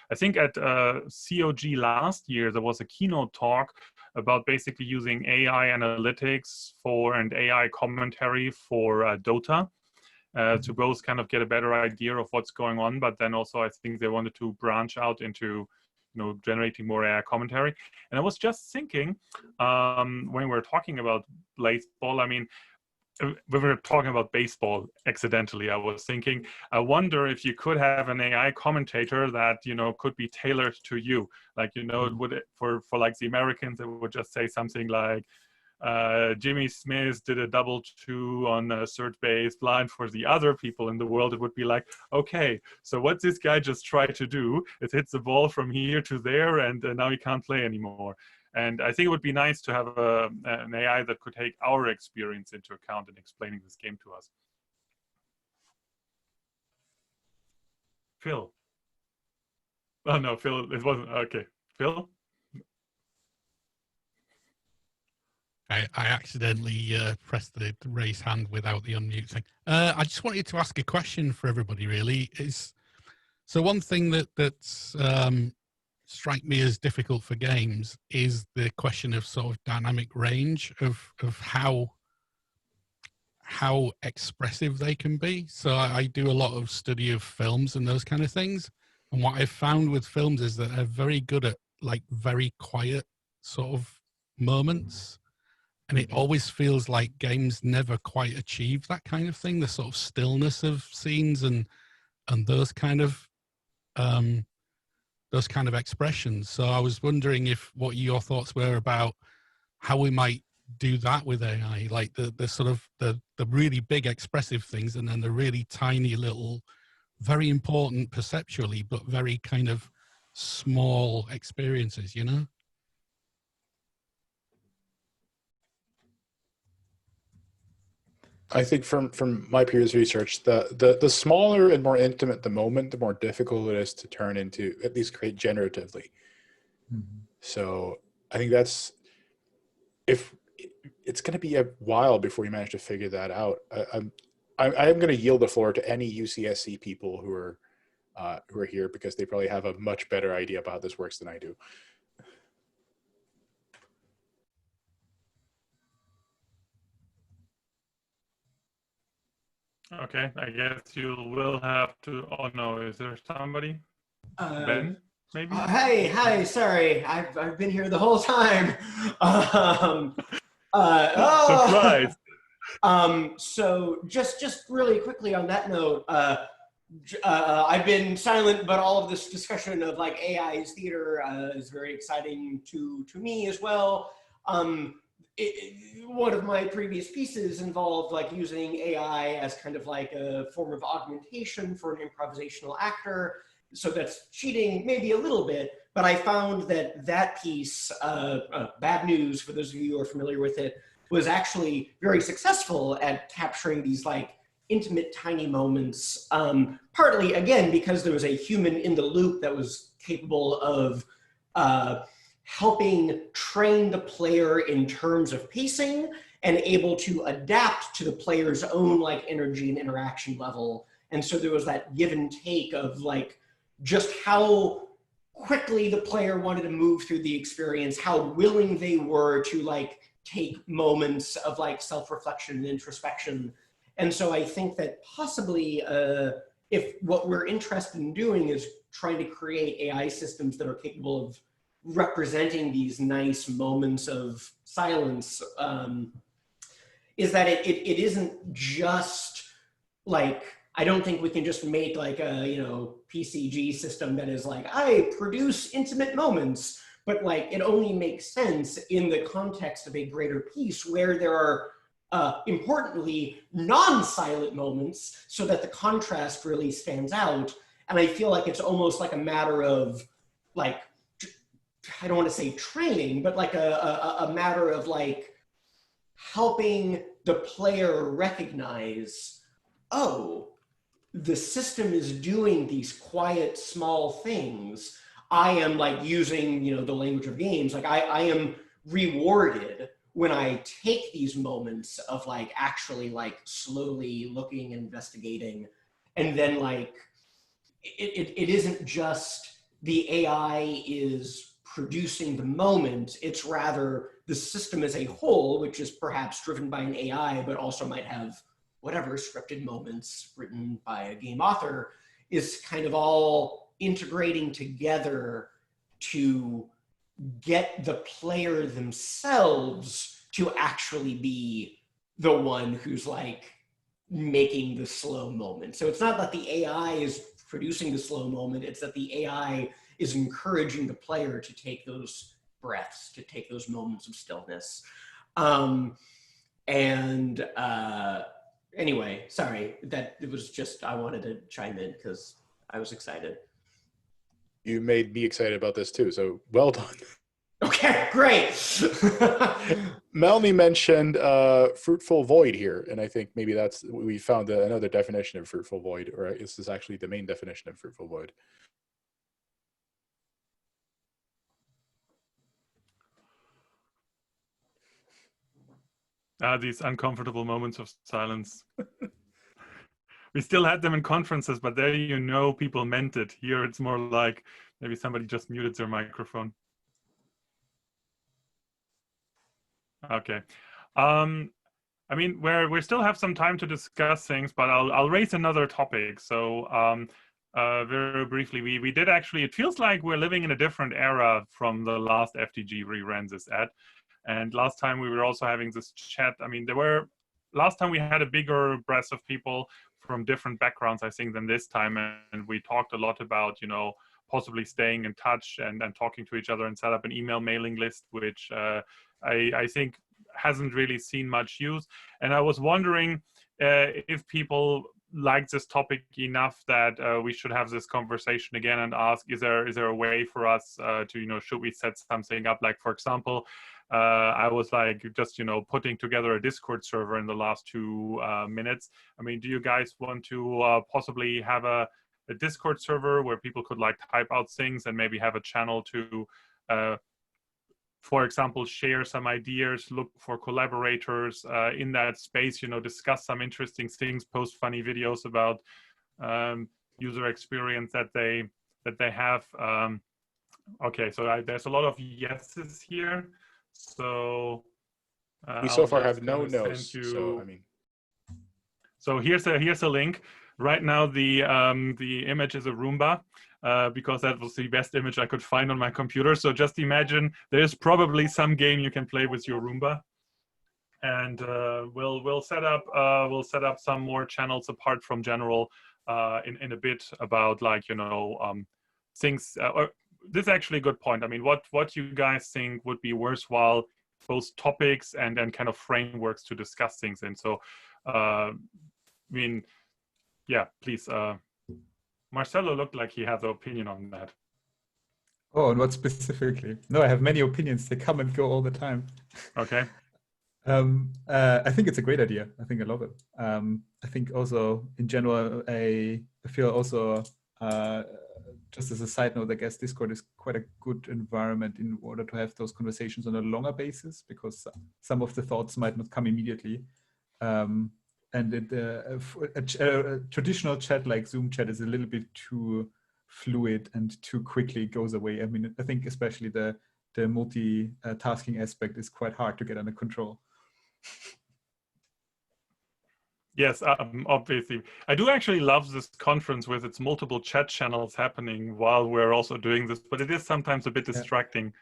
Speaker 3: I think at COG last year, there was a keynote talk about basically using AI analytics and AI commentary for Dota to both kind of get a better idea of what's going on. But then also I think they wanted to branch out into generating more AI commentary. And I was just thinking, when we were talking about Blaseball, when we were talking about baseball accidentally, I was thinking, I wonder if you could have an AI commentator that, could be tailored to you. Like, it would, for like the Americans, it would just say something like, Jimmy Smith did a 2-2 on third base blind. For the other people in the world, it would be like, okay, so what this guy just tried to do is hits the ball from here to there, and now he can't play anymore. And I think it would be nice to have an AI that could take our experience into account in explaining this game to us. Phil. Oh no, Phil, it wasn't, okay. Phil?
Speaker 6: I accidentally pressed the raise hand without the unmute thing. I just wanted to ask a question for everybody, really. So one thing that's strike me as difficult for games is the question of sort of dynamic range of how expressive they can be. So I do a lot of study of films and those kind of things. And what I've found with films is that they're very good at like very quiet sort of moments. And it always feels like games never quite achieve that kind of thing, the sort of stillness of scenes and those kind of expressions. So I was wondering what your thoughts were about how we might do that with AI, like the sort of the really big expressive things, and then the really tiny little, very important perceptually, but very kind of small experiences,
Speaker 1: I think from my peers' research, the smaller and more intimate the moment, the more difficult it is to turn into, at least create generatively. Mm-hmm. So I think if it's going to be a while before we manage to figure that out. I'm going to yield the floor to any UCSC people who are here, because they probably have a much better idea about how this works than I do.
Speaker 3: Okay, I guess you will have to. Oh no, is there somebody? Ben, maybe.
Speaker 15: Hi. Sorry, I've been here the whole time.
Speaker 3: Surprise.
Speaker 15: So just really quickly on that note, I've been silent, but all of this discussion of like AI as theater is very exciting to me as well. One of my previous pieces involved like using AI as kind of like a form of augmentation for an improvisational actor. So that's cheating maybe a little bit, but I found that piece, bad news for those of you who are familiar with it, was actually very successful at capturing these like intimate tiny moments, partly again because there was a human in the loop that was capable of helping train the player in terms of pacing and able to adapt to the player's own like energy and interaction level. And so there was that give and take of like just how quickly the player wanted to move through the experience, how willing they were to like take moments of like self-reflection and introspection. And so I think that possibly if what we're interested in doing is trying to create AI systems that are capable of representing these nice moments of silence, is that it isn't just like, I don't think we can just make like a, you know, PCG system that is like, I produce intimate moments, but like it only makes sense in the context of a greater piece where there are importantly non-silent moments so that the contrast really stands out. And I feel like it's almost like a matter of like, I don't want to say training, but like a matter of like helping the player recognize, oh, the system is doing these quiet, small things. I am like using, you know, the language of games. Like I am rewarded when I take these moments of like actually like slowly looking, investigating, and then like it isn't just the AI is producing the moment. It's rather the system as a whole, which is perhaps driven by an AI, but also might have whatever scripted moments written by a game author, is kind of all integrating together to get the player themselves to actually be the one who's like making the slow moment. So it's not that the AI is producing the slow moment, it's that the AI is encouraging the player to take those breaths, to take those moments of stillness. Anyway, sorry, that it was just, I wanted to chime in because I was excited.
Speaker 1: You made me excited about this too, so well done.
Speaker 15: Okay, great.
Speaker 1: Melanie mentioned fruitful void here, and I think maybe that's, we found another definition of fruitful void, or this is actually the main definition of fruitful void.
Speaker 3: These uncomfortable moments of silence. We still had them in conferences, but there you know people meant it. Here it's more like maybe somebody just muted their microphone. Okay. I mean, we still have some time to discuss things, but I'll raise another topic. So very briefly, we did actually, it feels like we're living in a different era from the last FDG we ran this at. And last time we were also having this chat. I mean, last time we had a bigger breadth of people from different backgrounds, I think, than this time. And we talked a lot about, you know, possibly staying in touch and talking to each other and set up an email mailing list, which I think hasn't really seen much use. And I was wondering if people like this topic enough that we should have this conversation again and ask, is there a way for us to, you know, should we set something up? Like, for example, I was like just, you know, putting together a Discord server in the last 2 minutes. I mean, do you guys want to possibly have a Discord server where people could like type out things and maybe have a channel to for example, share some ideas, look for collaborators in that space, you know, discuss some interesting things, post funny videos about user experience that they have. Okay, so there's a lot of yeses here. So
Speaker 1: we so far have no no's. So I mean,
Speaker 3: so here's a link. Right now, the image is a Roomba. Because that was the best image I could find on my computer. So just imagine there's probably some game you can play with your Roomba, and we'll set up some more channels apart from general in a bit about, like, you know, things. This is actually a good point. I mean, what you guys think would be worthwhile, both topics and kind of frameworks to discuss things in. So I mean, yeah, please. Marcelo looked like he has an opinion on that.
Speaker 8: Oh, and what specifically? No, I have many opinions. They come and go all the time.
Speaker 3: Okay.
Speaker 8: I think it's a great idea. I think I love it. I think also in general, I feel also just as a side note, I guess Discord is quite a good environment in order to have those conversations on a longer basis, because some of the thoughts might not come immediately. And a traditional chat like Zoom chat is a little bit too fluid and too quickly goes away. I mean, I think especially the multitasking aspect is quite hard to get under control.
Speaker 3: Yes, obviously. I do actually love this conference with its multiple chat channels happening while we're also doing this, but it is sometimes a bit distracting,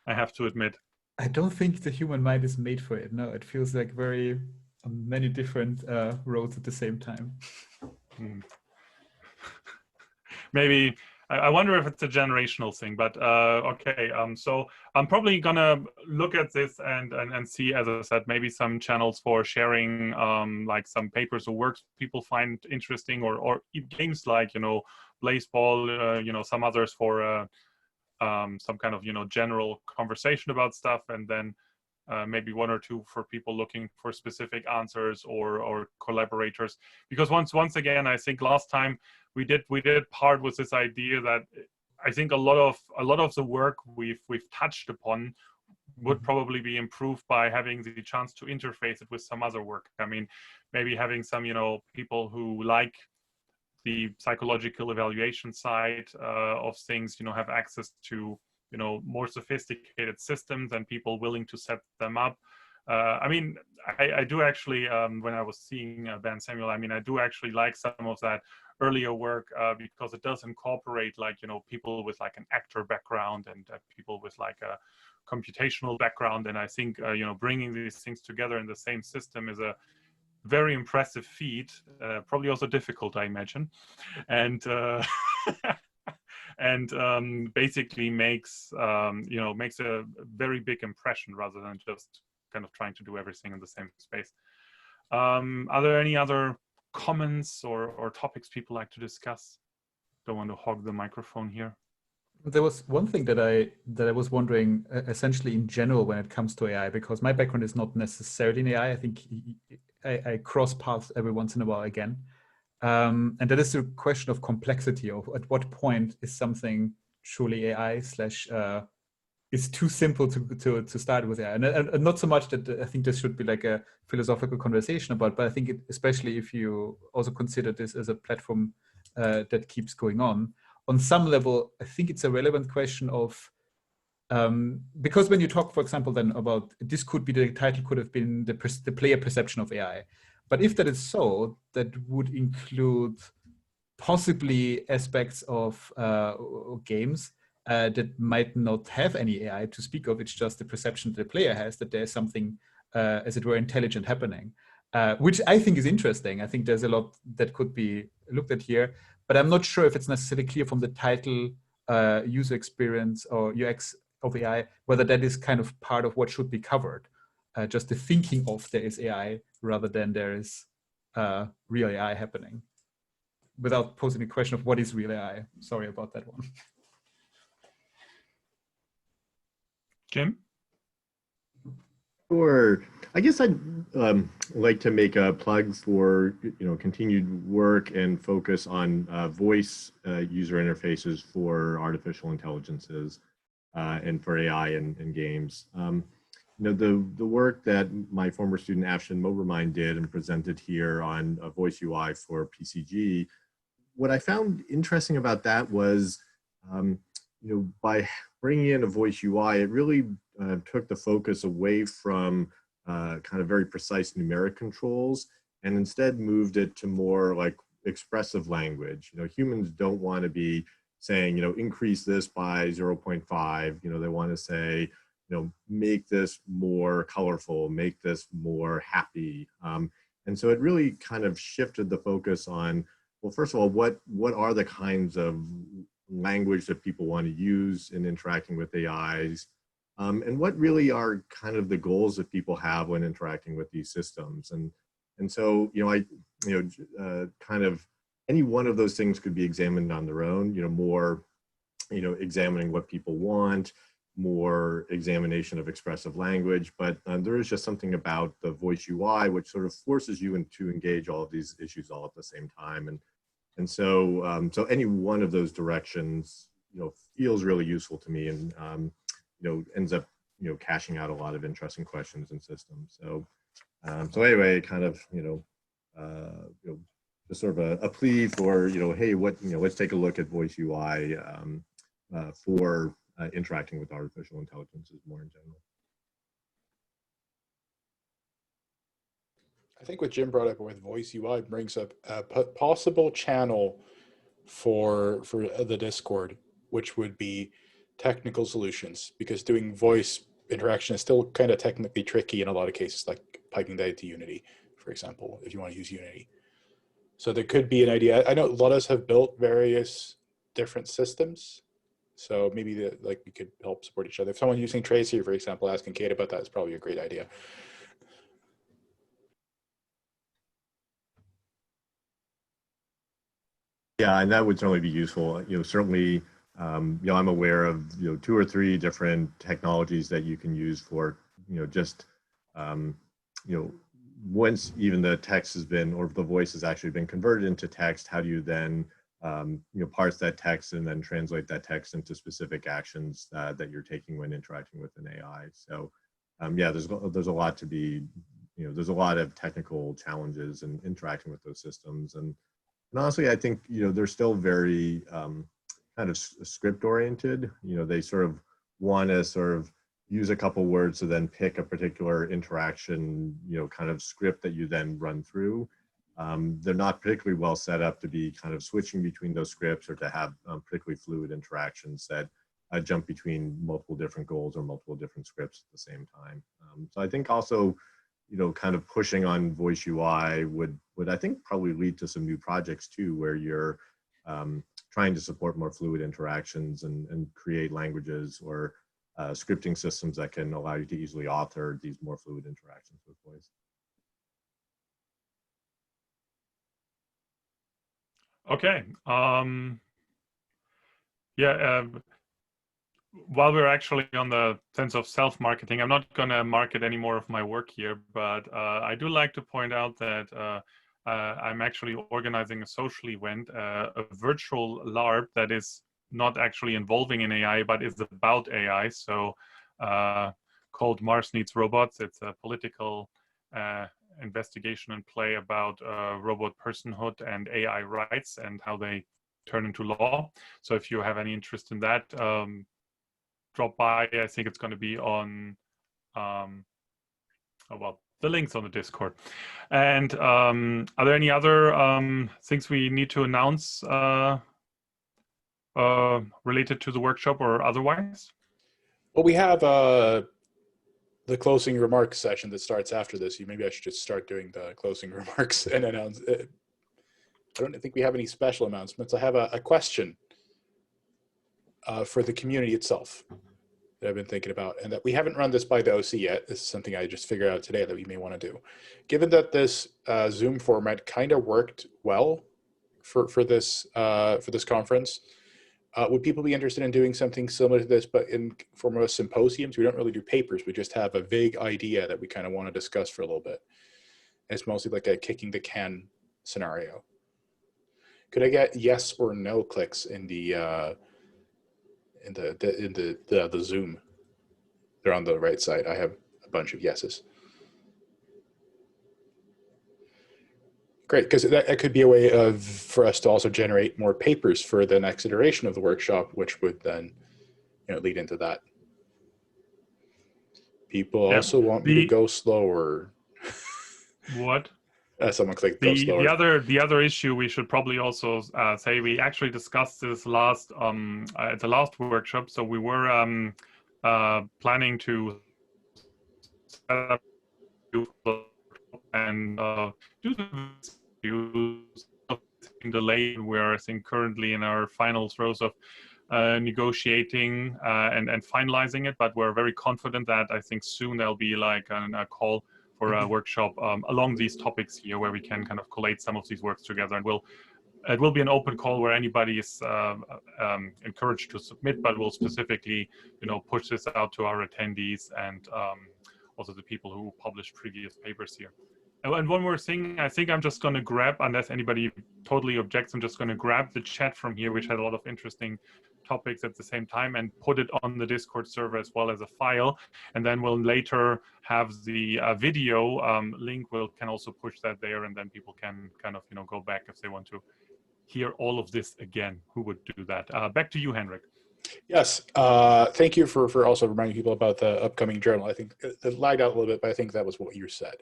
Speaker 3: I have to admit.
Speaker 8: I don't think the human mind is made for it. No, it feels like very many different roads at the same time.
Speaker 3: Maybe, I wonder if it's a generational thing, but okay. So I'm probably gonna look at this and see, as I said, maybe some channels for sharing like some papers or works people find interesting, or games like, you know, Blazeball, you know, some others for some kind of, you know, general conversation about stuff, and then maybe one or two for people looking for specific answers or collaborators. Because once again, I think last time we did part with this idea that I think a lot of the work we've touched upon would probably be improved by having the chance to interface it with some other work. I mean, maybe having some, you know, people who like the psychological evaluation side of things, you know, have access to, you know, more sophisticated systems and people willing to set them up. I mean, I do actually, when I was seeing Ben Samuel, I mean, I do actually like some of that earlier work because it does incorporate, like, you know, people with like an actor background and people with like a computational background. And I think, you know, bringing these things together in the same system is a very impressive feat, probably also difficult, I imagine. And and basically makes you know, makes a very big impression rather than just kind of trying to do everything in the same space. Are there any other comments or topics people like to discuss? Don't want to hog the microphone here.
Speaker 8: There was one thing that I was wondering, essentially in general, when it comes to AI, because my background is not necessarily in AI. I think I cross paths every once in a while again. And that is the question of complexity, of at what point is something truly AI / is too simple to start with AI. And not so much that I think this should be like a philosophical conversation about, but I think especially if you also consider this as a platform that keeps going on some level, I think it's a relevant question of, because when you talk, for example, then about this could be, the title could have been the player perception of AI. But if that is so, that would include possibly aspects of games that might not have any AI to speak of. It's just the perception the player has that there's something, as it were, intelligent happening, which I think is interesting. I think there's a lot that could be looked at here, but I'm not sure if it's necessarily clear from the title, user experience or UX of AI, whether that is kind of part of what should be covered. Just the thinking of there is AI rather than there is real AI happening, without posing the question of what is real AI. Sorry about that one.
Speaker 3: Jim?
Speaker 10: Sure. I guess I'd like to make a plug for, you know, continued work and focus on voice user interfaces for artificial intelligences and for AI in games. You know, the work that my former student Afshin Mobermine did and presented here on voice UI for PCG, what I found interesting about that was, you know, by bringing in a voice UI, it really took the focus away from kind of very precise numeric controls and instead moved it to more like expressive language. You know, humans don't want to be saying, you know, increase this by 0.5. You know, they want to say, you know, make this more colorful, make this more happy. And so it really kind of shifted the focus on, well, first of all, what are the kinds of language that people want to use in interacting with AIs? And what really are kind of the goals that people have when interacting with these systems? And so, you know, kind of any one of those things could be examined on their own, you know, more, you know, examining what people want, more examination of expressive language, but there is just something about the voice UI which sort of forces you to engage all of these issues all at the same time. And so, so any one of those directions, feels really useful to me, and ends up, cashing out a lot of interesting questions and systems. So, so anyway, kind of, just sort of a plea for, hey, let's take a look at voice UI for interacting with artificial intelligences more in general.
Speaker 1: I think what Jim brought up with voice UI brings up a possible channel for the Discord, which would be technical solutions, because doing voice interaction is still kind of technically tricky in a lot of cases, like piping that into Unity, for example, if you want to use Unity. So there could be an idea. I know a lot of us have built various different systems, so maybe like we could help support each other. If someone using Tracy, for example, asking Kate about that is probably a great idea.
Speaker 10: Yeah, and that would certainly be useful. Certainly, I'm aware of 2 or 3 different technologies that you can use for just once even the text has been, or the voice has actually been converted into text, how do you then parse that text and then translate that text into specific actions that you're taking when interacting with an AI. So yeah, there's a lot to be, there's a lot of technical challenges in interacting with those systems. And honestly, I think, they're still very kind of script oriented. They sort of want to sort of use a couple words to then pick a particular interaction, kind of script that you then run through. They're not particularly well set up to be kind of switching between those scripts, or to have particularly fluid interactions that jump between multiple different goals or multiple different scripts at the same time. So I think also, kind of pushing on voice UI would I think probably lead to some new projects too, where you're trying to support more fluid interactions and create languages or scripting systems that can allow you to easily author these more fluid interactions with voice.
Speaker 3: Okay. Yeah. While we're actually on the sense of self-marketing, I'm not going to market any more of my work here, but I do like to point out that I'm actually organizing a social event, a virtual LARP that is not actually involving an AI, but is about AI. So called Mars Needs Robots. It's a political investigation and play about robot personhood and AI rights and how they turn into law. So if you have any interest in that, drop by. I think it's going to be on, the links on the Discord. And are there any other things we need to announce related to the workshop or otherwise?
Speaker 1: Well, we have the closing remarks session that starts after this. Maybe I should just start doing the closing remarks and announce it. I don't think we have any special announcements. I have a question for the community itself that I've been thinking about, and that we haven't run this by the OC yet. This is something I just figured out today that we may want to do. Given that this Zoom format kind of worked well for this conference, would people be interested in doing something similar to this, but in form of symposiums? We don't really do papers. We just have a vague idea that we kind of want to discuss for a little bit. And it's mostly like a kicking the can scenario. Could I get yes or no clicks in the Zoom? They're on the right side. I have a bunch of yeses. Great, because that could be a way for us to also generate more papers for the next iteration of the workshop, which would then lead into that. People also want me to go slower.
Speaker 3: What?
Speaker 1: Someone clicked go slower.
Speaker 3: The other issue we should probably also say, we actually discussed this last at the last workshop. So we were planning to set up and do the delay. We're, I think, currently in our final throes of negotiating and finalizing it, but we're very confident that I think soon there'll be like a call for a workshop along these topics here, where we can kind of collate some of these works together. And it will be an open call where anybody is encouraged to submit, but we'll specifically, push this out to our attendees and also the people who published previous papers here. Oh, and one more thing, I think I'm just going to grab, unless anybody totally objects, I'm just going to grab the chat from here, which had a lot of interesting topics at the same time, and put it on the Discord server as well as a file. And then we'll later have the video link. We'll can also push that there, and then people can kind of, go back if they want to hear all of this again. Who would do that? Back to you, Henrik.
Speaker 1: Yes, thank you for also reminding people about the upcoming journal. I think it lagged out a little bit, but I think that was what you said,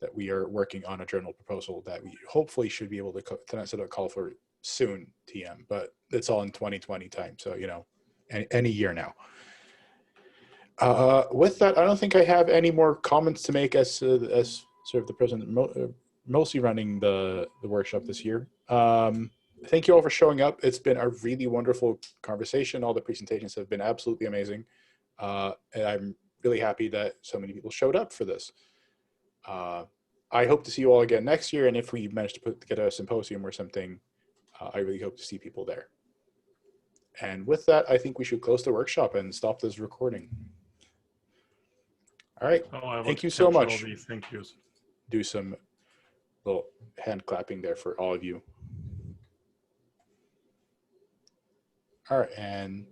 Speaker 1: that we are working on a journal proposal that we hopefully should be able to set a call for soon, TM, but it's all in 2020 time. So, any year now. With that, I don't think I have any more comments to make as sort of the president mostly running the workshop this year. Thank you all for showing up. It's been a really wonderful conversation. All the presentations have been absolutely amazing. And I'm really happy that so many people showed up for this. I hope to see you all again next year. And if we manage to get a symposium or something, I really hope to see people there. And with that, I think we should close the workshop and stop this recording. All right. Thank you so much.
Speaker 3: All these thank yous.
Speaker 1: Do some little hand clapping there for all of you. All right, and